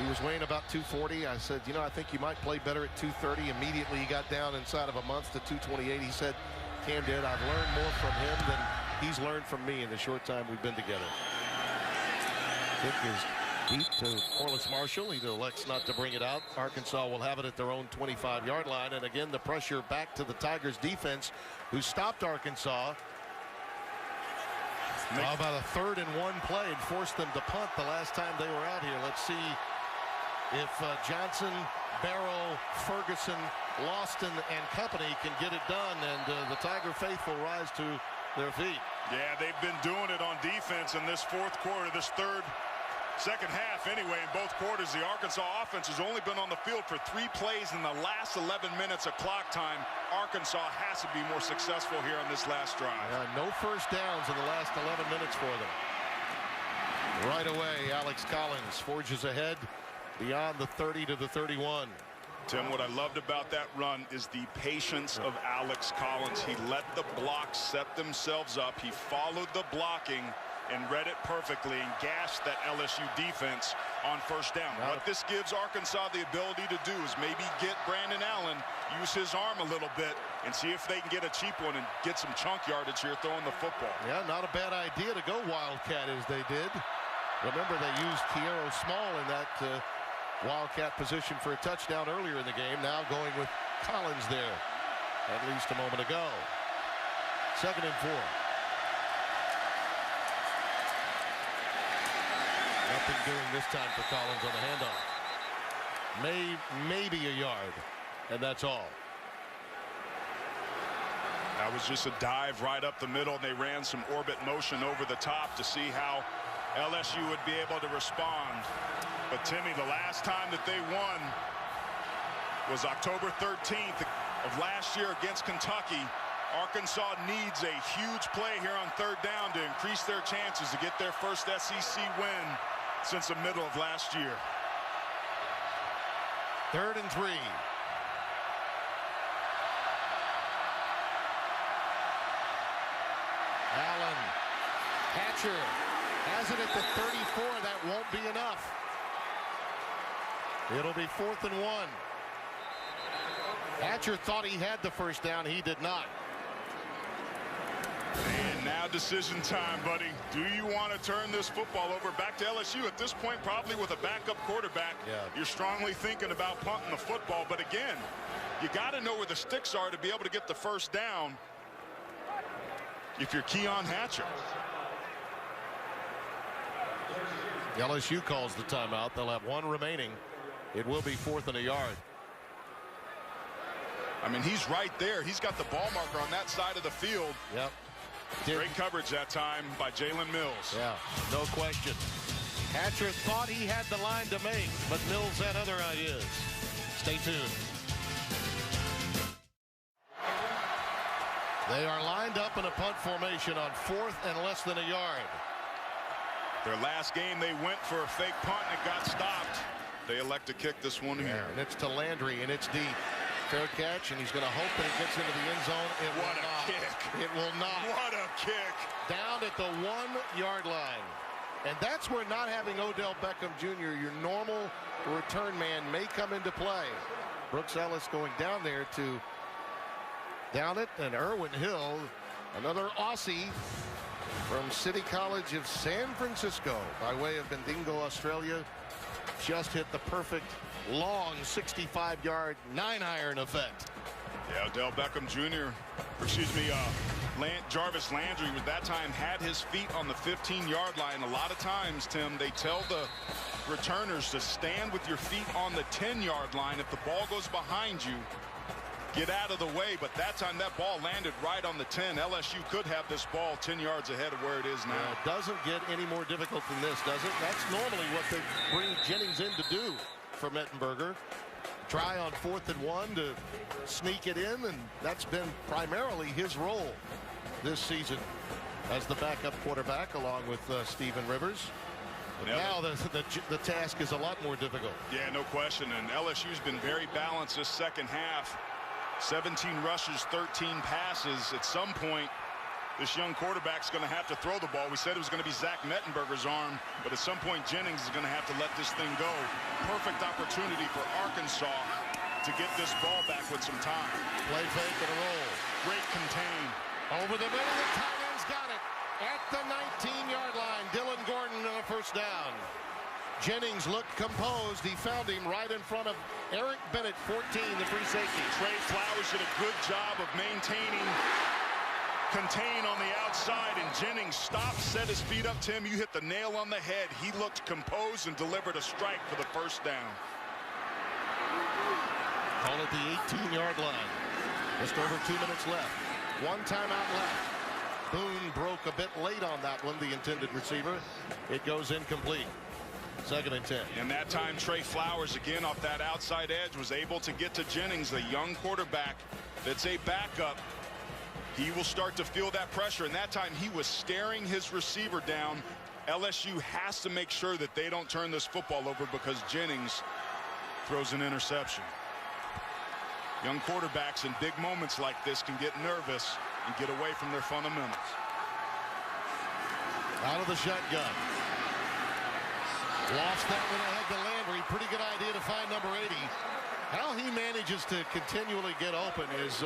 he was weighing about 240. I said, you know, I think you might play better at 230. Immediately he got down inside of a month to 228. He said, Cam did, I've learned more from him than he's learned from me in the short time we've been together. Kick is deep to Corliss Marshall. He elects not to bring it out. Arkansas will have it at their own 25-yard line. And again, the pressure back to the Tigers defense, who stopped Arkansas. How about a 3rd and 1 play and forced them to punt the last time they were out here. Let's see if Johnson, Barrow, Ferguson, Lawston, and company can get it done, and the Tiger faithful rise to their feet. Yeah, they've been doing it on defense in this 4th quarter, this second half anyway. In both quarters, the Arkansas offense has only been on the field for 3 plays in the last 11 minutes of clock time. Arkansas has to be more successful here on this last drive. No first downs in the last 11 minutes for them. Right away, Alex Collins forges ahead beyond the 30 to the 31. Tim, what I loved about that run is the patience of Alex Collins. He let the blocks set themselves up. He followed the blocking and read it perfectly and gashed that LSU defense on first down. What this gives Arkansas the ability to do is maybe get Brandon Allen, use his arm a little bit, and see if they can get a cheap one and get some chunk yardage here throwing the football. Yeah, not a bad idea to go Wildcat as they did. Remember, they used Kiero Small in that Wildcat position for a touchdown earlier in the game. Now going with Collins there at least a moment ago. 2nd and 4. Nothing doing this time for Collins on the handoff. Maybe a yard, and that's all. That was just a dive right up the middle, and they ran some orbit motion over the top to see how LSU would be able to respond. But Timmy, the last time that they won was October 13th of last year against Kentucky. Arkansas needs a huge play here on 3rd down to increase their chances to get their first SEC win since the middle of last year. 3rd and 3. Allen. Hatcher has it at the 34. That won't be enough. It'll be 4th and 1. Hatcher thought he had the first down. He did not. And now decision time, buddy. Do you want to turn this football over back to LSU? At this point, probably with a backup quarterback, you're strongly thinking about punting the football. But again, you got to know where the sticks are to be able to get the first down if you're Keon Hatcher. LSU calls the timeout. They'll have 1 remaining. It will be 4th and a yard. I mean, he's right there. He's got the ball marker on that side of the field. Yep. Great coverage that time by Jalen Mills. Yeah, no question. Hatcher thought he had the line to make, but Mills had other ideas. Stay tuned. They are lined up in a punt formation on 4th and less than a yard. Their last game, they went for a fake punt and it got stopped. They elect to kick this one here. And it's to Landry, and it's deep. Fair catch, and he's going to hope that it gets into the end zone. It What will a not. kick. It will not. What a kick. Down at the 1-yard line. And that's where not having Odell Beckham Jr., your normal return man, may come into play. Brooks Ellis going down there to down it, and Irwin Hill, another Aussie from City College of San Francisco by way of Bendigo, Australia, just hit the perfect long 65-yard 9-iron effect. Yeah, Odell Beckham Jr., Jarvis Landry was that time had his feet on the 15-yard line. A lot of times, Tim, they tell the returners to stand with your feet on the 10-yard line. If the ball goes behind you, get out of the way. But that time that ball landed right on the 10. LSU could have this ball 10 yards ahead of where it is now. Yeah, it doesn't get any more difficult than this, does it? That's normally what they bring Jennings in to do for Mettenberger. Try on 4th and 1 to sneak it in, and that's been primarily his role this season as the backup quarterback along with Stephen Rivers. But now the task is a lot more difficult. Yeah, no question. And LSU's been very balanced this second half. 17 rushes, 13 passes. At some point, this young quarterback's going to have to throw the ball. We said it was going to be Zach Mettenberger's arm, but at some point Jennings is going to have to let this thing go. Perfect opportunity for Arkansas to get this ball back with some time. Play fake and a roll. Great contain. Over the middle, the tight end's got it. At the 19-yard line, Dylan Gordon on a first down. Jennings looked composed. He found him right in front of Eric Bennett, 14, the free safety. Trey Flowers did a good job of maintaining contain on the outside, and Jennings stopped, set his feet up. Tim, you hit the nail on the head. He looked composed and delivered a strike for the first down. Call it the 18-yard line. Just over 2 minutes left. 1 timeout left. Boone broke a bit late on that one, the intended receiver. It goes incomplete. 2nd and 10. And that time Trey Flowers again off that outside edge was able to get to Jennings, the young quarterback that's a backup. He will start to feel that pressure, and that time he was staring his receiver down. LSU has to make sure that they don't turn this football over because Jennings throws an interception. Young quarterbacks in big moments like this can get nervous and get away from their fundamentals. Out of the shotgun. Lost that one ahead to Landry. Pretty good idea to find number 80. How he manages to continually get open is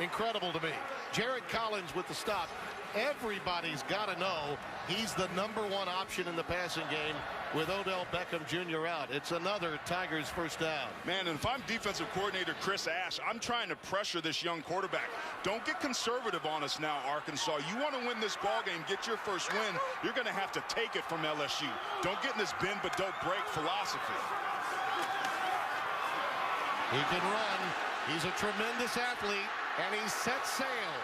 incredible to me. Jared Collins with the stop. Everybody's got to know he's the #1 option in the passing game with Odell Beckham Jr. out. It's another Tigers first down. Man, and if I'm defensive coordinator Chris Ash, I'm trying to pressure this young quarterback. Don't get conservative on us now, Arkansas. You want to win this ball game, get your first win, you're going to have to take it from LSU. Don't get in this bend but don't break philosophy. He can run. He's a tremendous athlete, and he sets sail.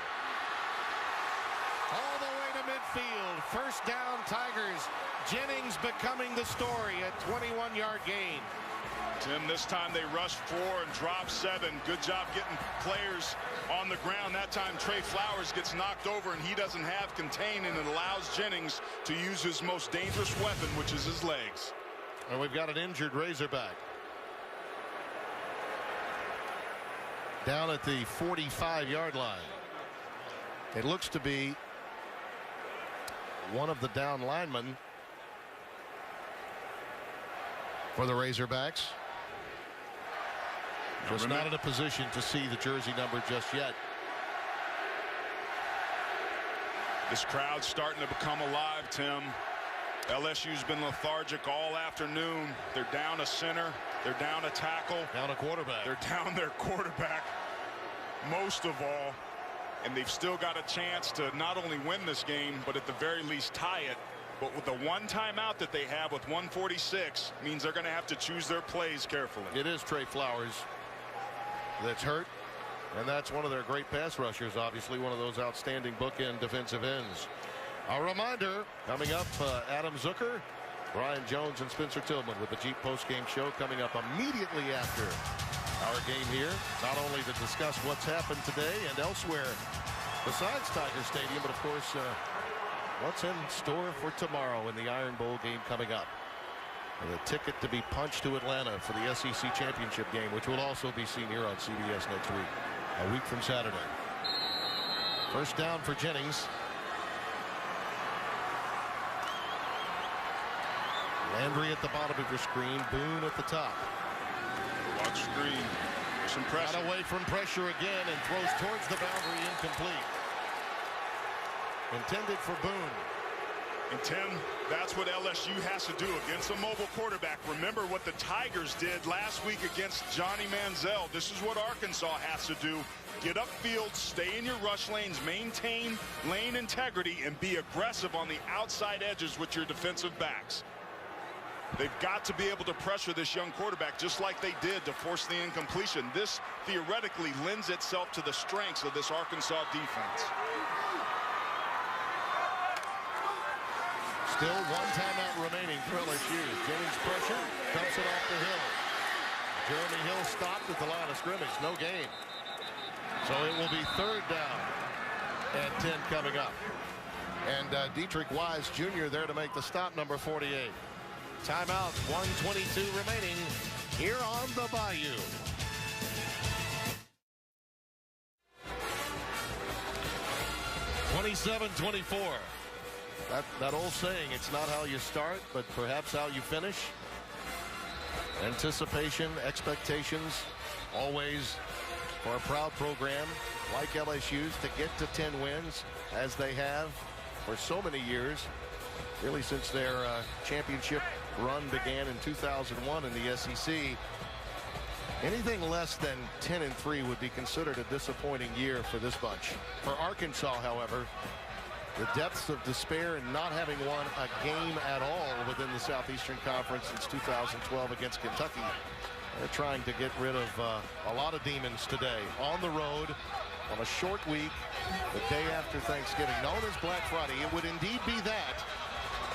All the way to midfield. First down, Tigers. Jennings becoming the story at 21-yard gain. Tim, this time they rushed 4 and dropped 7. Good job getting players on the ground. That time Trey Flowers gets knocked over and he doesn't have contain, and it allows Jennings to use his most dangerous weapon, which is his legs. And we've got an injured Razorback. Down at the 45-yard line. It looks to be one of the down linemen for the Razorbacks. Just not in a position to see the jersey number just yet. This crowd's starting to become alive, Tim. LSU's been lethargic all afternoon. They're down a center. They're down a tackle. Down a quarterback. They're down their quarterback most of all. And they've still got a chance to not only win this game, but at the very least tie it. But with the one timeout that they have with 1:46 means they're going to have to choose their plays carefully. It is Trey Flowers that's hurt. And that's one of their great pass rushers, obviously one of those outstanding bookend defensive ends. A reminder, coming up, Adam Zucker, Brian Jones, and Spencer Tillman with the Jeep postgame show coming up immediately after our game here. Not only to discuss what's happened today and elsewhere besides Tiger Stadium, but of course what's in store for tomorrow in the Iron Bowl game coming up. And a ticket to be punched to Atlanta for the SEC championship game, which will also be seen here on CBS next week, a week from Saturday. First down for Jennings. Landry at the bottom of your screen, Boone at the top. Watch screen. Some pressure. Got away from pressure again and throws towards the boundary, incomplete. Intended for Boone. And Tim, that's what LSU has to do against a mobile quarterback. Remember what the Tigers did last week against Johnny Manziel. This is what Arkansas has to do. Get upfield, stay in your rush lanes, maintain lane integrity, and be aggressive on the outside edges with your defensive backs. They've got to be able to pressure this young quarterback just like they did to force the incompletion. This theoretically lends itself to the strengths of this Arkansas defense. Still one timeout remaining for LSU. Jennings pressure, dumps it off the Hill. Jeremy Hill stopped at the line of scrimmage, no gain. So it will be third down and 10 coming up. And Dietrich Wise Jr. there to make the stop, number 48. Timeout, 1:22 remaining here on the Bayou. (27-24). That old saying, it's not how you start, but perhaps how you finish. Anticipation, expectations, always for a proud program like LSU's to get to 10 wins, as they have for so many years, really since their championship run began in 2001 in the SEC. Anything less than 10-3 would be considered a disappointing year for this bunch. For Arkansas, however, the depths of despair in not having won a game at all within the Southeastern Conference since 2012 against Kentucky. They're trying to get rid of a lot of demons today on the road on a short week, the day after Thanksgiving, known as Black Friday. It would indeed be that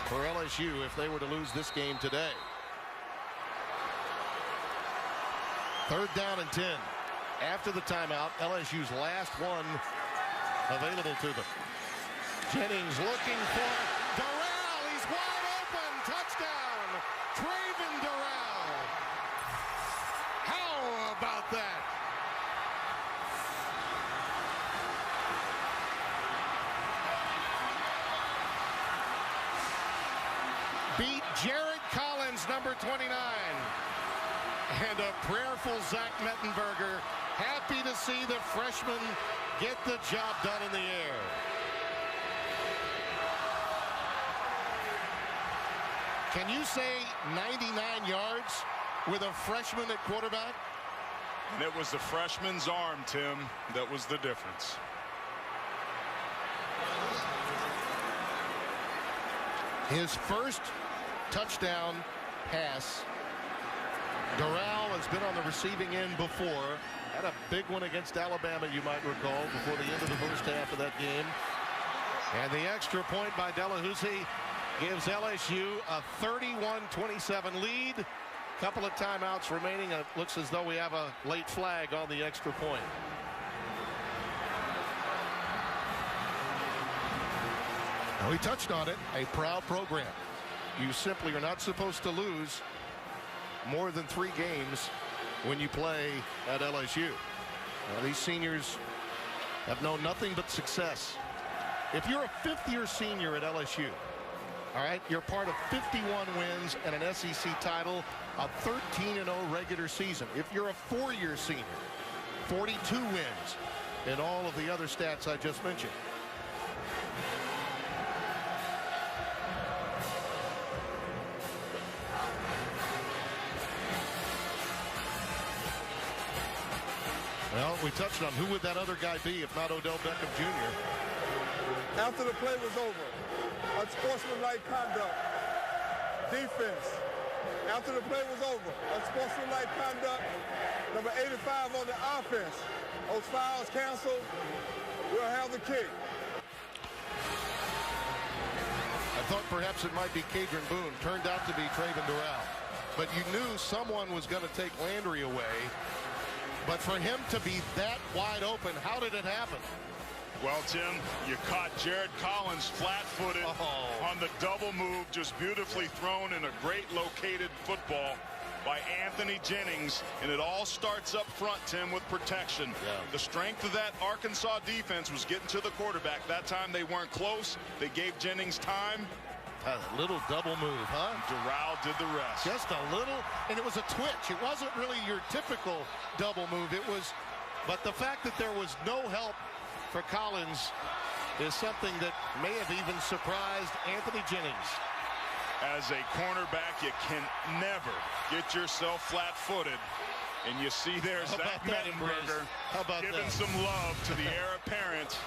for LSU if they were to lose this game today. Third down and 10. After the timeout, LSU's last one available to them. Jennings looking for Durrell. He's wide open. Touchdown, Traven Durrell. How about that? beat Jared Collins, number 29. And a prayerful Zach Mettenberger, happy to see the freshman get the job done in the air. Can you say 99 yards with a freshman at quarterback? And it was the freshman's arm, Tim, that was the difference. His first touchdown pass. Doral has been on the receiving end before. Had a big one against Alabama, you might recall, before the end of the first half of that game. And the extra point by Delahousie gives LSU a 31-27 lead. Couple of timeouts remaining. It looks as though we have a late flag on the extra point. Now, we touched on it, a proud program. You simply are not supposed to lose more than 3 games when you play at LSU. These seniors have known nothing but success. If you're a 5th-year senior at LSU, all right, you're part of 51 wins and an SEC title, a 13-0 regular season. If you're a 4-year senior, 42 wins and all of the other stats I just mentioned. Well, we touched on who would that other guy be if not Odell Beckham Jr. After the play was over, unsportsmanlike conduct, defense. After the play was over, unsportsmanlike conduct, number 85 on the offense. Those fouls canceled. We'll have the kick. I thought perhaps it might be Cadron Boone. Turned out to be Traven Doral. But you knew someone was going to take Landry away. But for him to be that wide open, how did it happen? Well, Tim, you caught Jared Collins flat-footed on the double move, just beautifully thrown in a great located football by Anthony Jennings. And it all starts up front, Tim, with protection. Yeah. The strength of that Arkansas defense was getting to the quarterback. That time they weren't close. They gave Jennings time. A little double move, huh? Doral did the rest. Just a little, and it was a twitch. It wasn't really your typical double move. It was, but the fact that there was no help for Collins is something that may have even surprised Anthony Jennings. As a cornerback, you can never get yourself flat-footed. And you see there's Zach Mettenberger giving some love to the heir apparent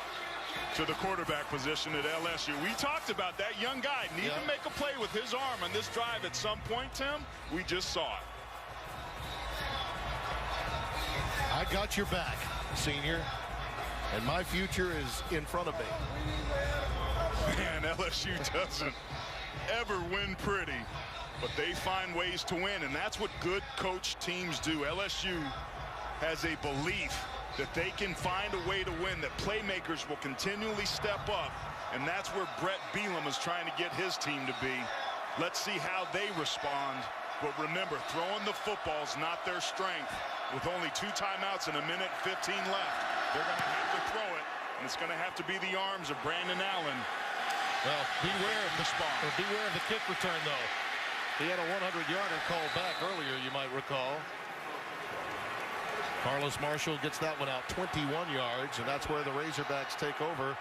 to the quarterback position at LSU. We talked about that young guy need to make a play with his arm on this drive at some point, Tim. We just saw it. I got your back, senior, and my future is in front of me. Man, LSU doesn't ever win pretty, but they find ways to win, and that's what good coach teams do. LSU has a belief that they can find a way to win, that playmakers will continually step up, and that's where Brett Bielema is trying to get his team to be. Let's see how they respond. But remember, throwing the football is not their strength. With only 2 timeouts and 1:15 left, they're going to have to throw it, and it's going to have to be the arms of Brandon Allen. Well, beware of the kick return, though. He had a 100-yarder called back earlier, you might recall. Carlos Marshall gets that one out 21 yards, and that's where the Razorbacks take over.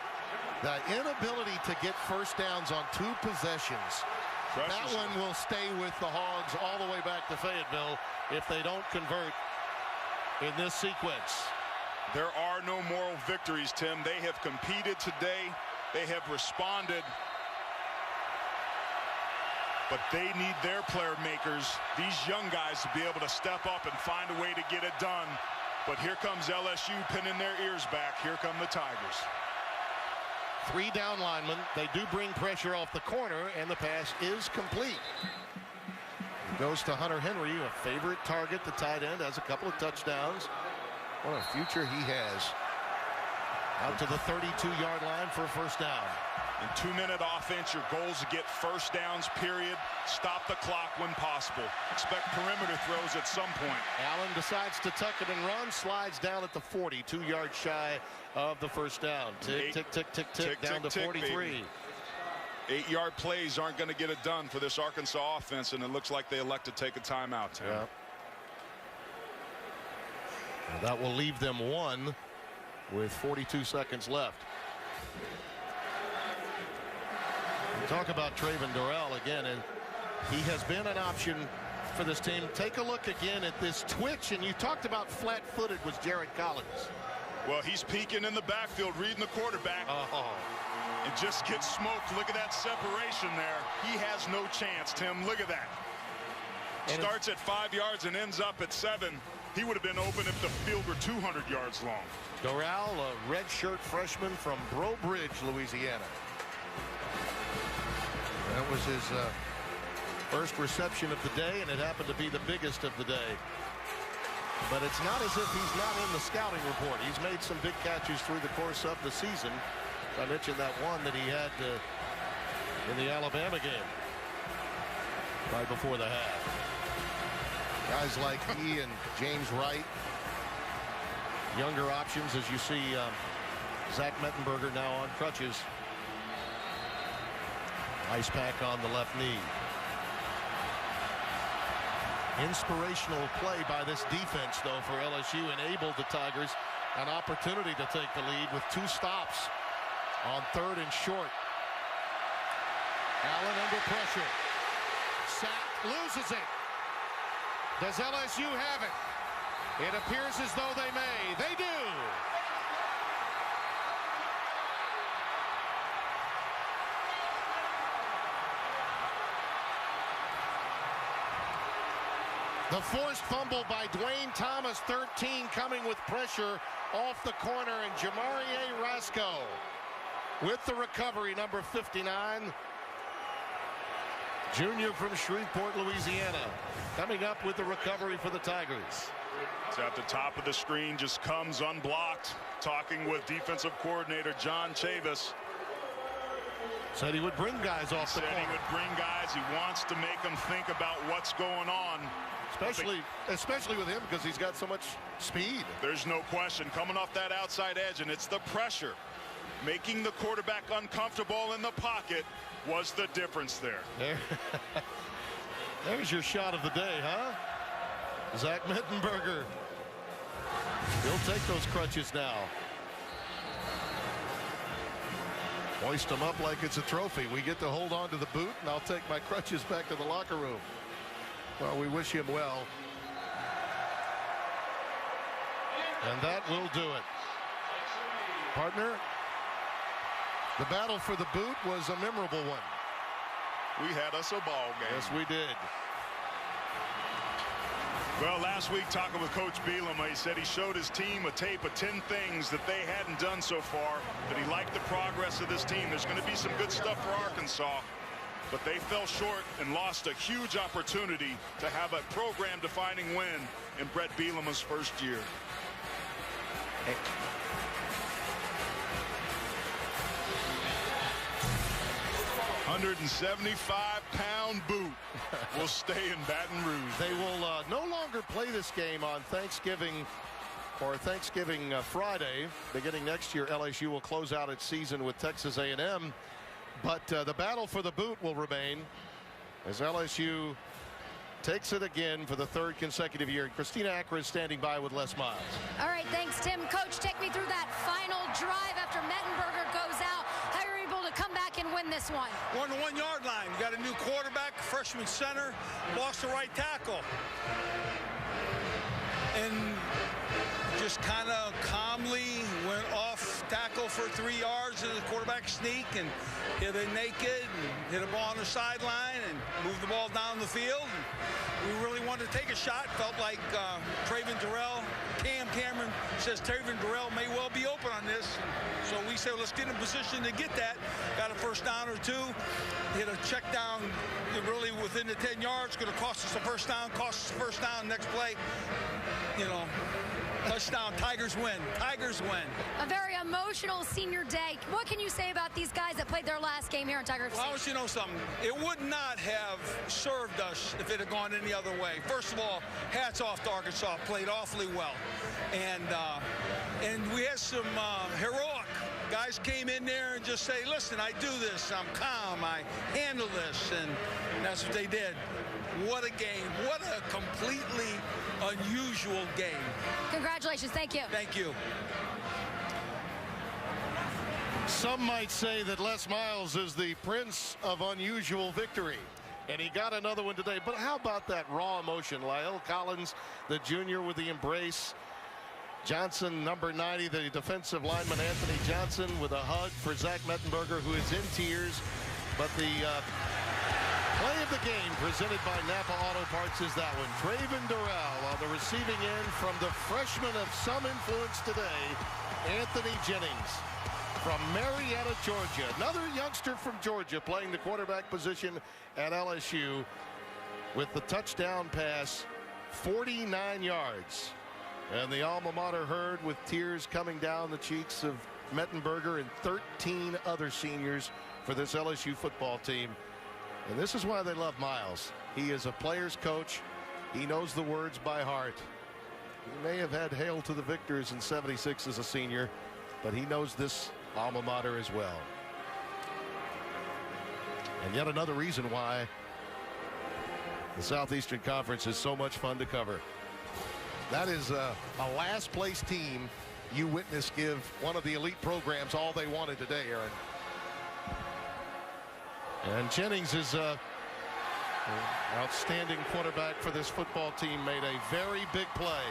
The inability to get first downs on 2 possessions. That one will stay with the Hogs all the way back to Fayetteville if they don't convert in this sequence. There are no moral victories, Tim. They have competed today. They have responded. But they need their player makers, these young guys, to be able to step up and find a way to get it done. But here comes LSU pinning their ears back. Here come the Tigers. 3 down linemen. They do bring pressure off the corner, and the pass is complete. It goes to Hunter Henry, a favorite target. The tight end has a couple of touchdowns. What a future he has. Out to the 32-yard line for a first down. In 2-minute offense, your goal is to get first downs, period. Stop the clock when possible. Expect perimeter throws at some point. Allen decides to tuck it and run, slides down at the 40, 2 yards shy of the first down. Tick, tick, tick, tick, tick, down to 43. 8-yard plays aren't going to get it done for this Arkansas offense, and it looks like they elect to take a timeout. Yeah. Well, that will leave them one with 42 seconds left. We talk about Traven Durrell again, and he has been an option for this team. Take a look again at this twitch, and you talked about flat-footed was Jared Collins. Well, he's peeking in the backfield, reading the quarterback. And just gets smoked. Look at that separation there. He has no chance, Tim. Look at that. And starts at 5 yards and ends up at 7. He would have been open if the field were 200 yards long. Doral, a redshirt freshman from Breaux Bridge, Louisiana. That was his first reception of the day, and it happened to be the biggest of the day. But it's not as if he's not in the scouting report. He's made some big catches through the course of the season. I mentioned that one that he had in the Alabama game right before the half. Guys like he and James Wright, younger options, as you see Zach Mettenberger now on crutches. Ice pack on the left knee. Inspirational play by this defense, though, for LSU, enabled the Tigers an opportunity to take the lead with 2 stops on 3rd and short. Allen under pressure. Sacked, loses it. Does LSU have it? It appears as though they may. They do. The forced fumble by Dwayne Thomas, 13, coming with pressure off the corner, and Jamarie Rasco with the recovery, number 59. Junior from Shreveport, Louisiana, coming up with the recovery for the Tigers. It's at the top of the screen, just comes unblocked. Talking with defensive coordinator John Chavis. Said he would bring guys off the corner. Said he would bring guys. He wants to make them think about what's going on. Especially with him, because he's got so much speed. There's no question. Coming off that outside edge, and it's the pressure. Making the quarterback uncomfortable in the pocket was the difference there. There's your shot of the day, huh? Zach Mettenberger. He'll take those crutches now. Hoist them up like it's a trophy. We get to hold on to the boot, and I'll take my crutches back to the locker room. Well, we wish him well. And that will do it. Partner, the battle for the boot was a memorable one. We had us a ball game. Yes, we did. Well, last week talking with Coach Bielema, he said he showed his team a tape of 10 things that they hadn't done so far, that he liked the progress of this team. There's going to be some good stuff for Arkansas, but they fell short and lost a huge opportunity to have a program-defining win in Brett Bielema's first year. 175-pound boot will stay in Baton Rouge. They will no longer play this game on Thanksgiving Friday. Beginning next year, LSU will close out its season with Texas A&M. But the battle for the boot will remain as LSU takes it again for the 3rd consecutive year. Christina Acra is standing by with Les Miles. All right, thanks, Tim. Coach, take me through that final drive after Mettenberger goes out. How are you able to come back and win this one? We're on the 1-yard line. You got a new quarterback, freshman center, lost the right tackle. And just kind of calmly went off tackle for 3 yards in the quarterback sneak and hit it naked and hit a ball on the sideline and moved the ball down the field. And we really wanted to take a shot. Felt like Traven Durrell, Cameron says Traven Durrell may well be open on this. So we said, let's get in position to get that. Got a first down or 2. Hit a check down really within the 10 yards. Going to cost us a first down. Cost us a first down. Next play, you know, touchdown. Tigers win. Tigers win. A very emotional senior day. What can you say about these guys that played their last game here in Tiger Well, I want you to know something. It would not have served us if it had gone any other way. First of all, hats off to Arkansas. Played awfully well. And we had some heroic Guys came in there and just say, listen, I do this. I'm calm. I handle this. And that's what they did. What a game. What a completely unusual game. Congratulations. Thank you. Thank you. Some might say that Les Miles is the prince of unusual victory. And he got another one today. But how about that raw emotion? Lyle Collins, the junior, with the embrace. Johnson, number 90, the defensive lineman Anthony Johnson, with a hug for Zach Mettenberger, who is in tears. But the play of the game presented by Napa Auto Parts is that one. Traven Durrell on the receiving end from the freshman of some influence today, Anthony Jennings from Marietta, Georgia. Another youngster from Georgia playing the quarterback position at LSU with the touchdown pass, 49 yards. And the alma mater herd with tears coming down the cheeks of Mettenberger and 13 other seniors for this LSU football team. And this is why they love Miles. He is a player's coach. He knows the words by heart. He may have had hail to the victors in '76 as a senior, but he knows this alma mater as well. And yet another reason why the Southeastern Conference is so much fun to cover. That is a last place team you witness give one of the elite programs all they wanted today, Aaron. And Jennings is an outstanding quarterback for this football team, made a very big play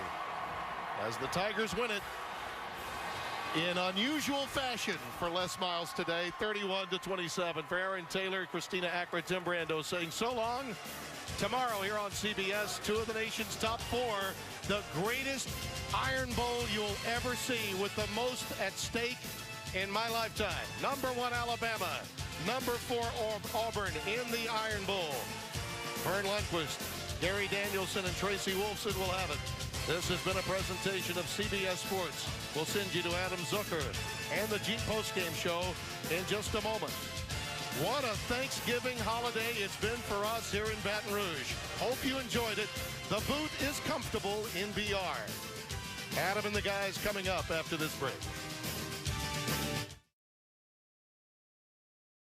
as the Tigers win it in unusual fashion for Les Miles today, 31-27. For Aaron Taylor, Christina Ackra, Tim Brando saying so long. Tomorrow here on CBS, two of the nation's top four, the greatest Iron Bowl you'll ever see, with the most at stake in my lifetime. Number 1 Alabama, number 4 Auburn in the Iron Bowl. Vern Lundquist, Gary Danielson, and Tracy Wolfson will have it. This has been a presentation of CBS Sports. We'll send you to Adam Zucker and the Jeep postgame show in just a moment. What a Thanksgiving holiday it's been for us here in Baton Rouge. Hope you enjoyed it. The boot is comfortable in BR. Adam and the guys coming up after this break.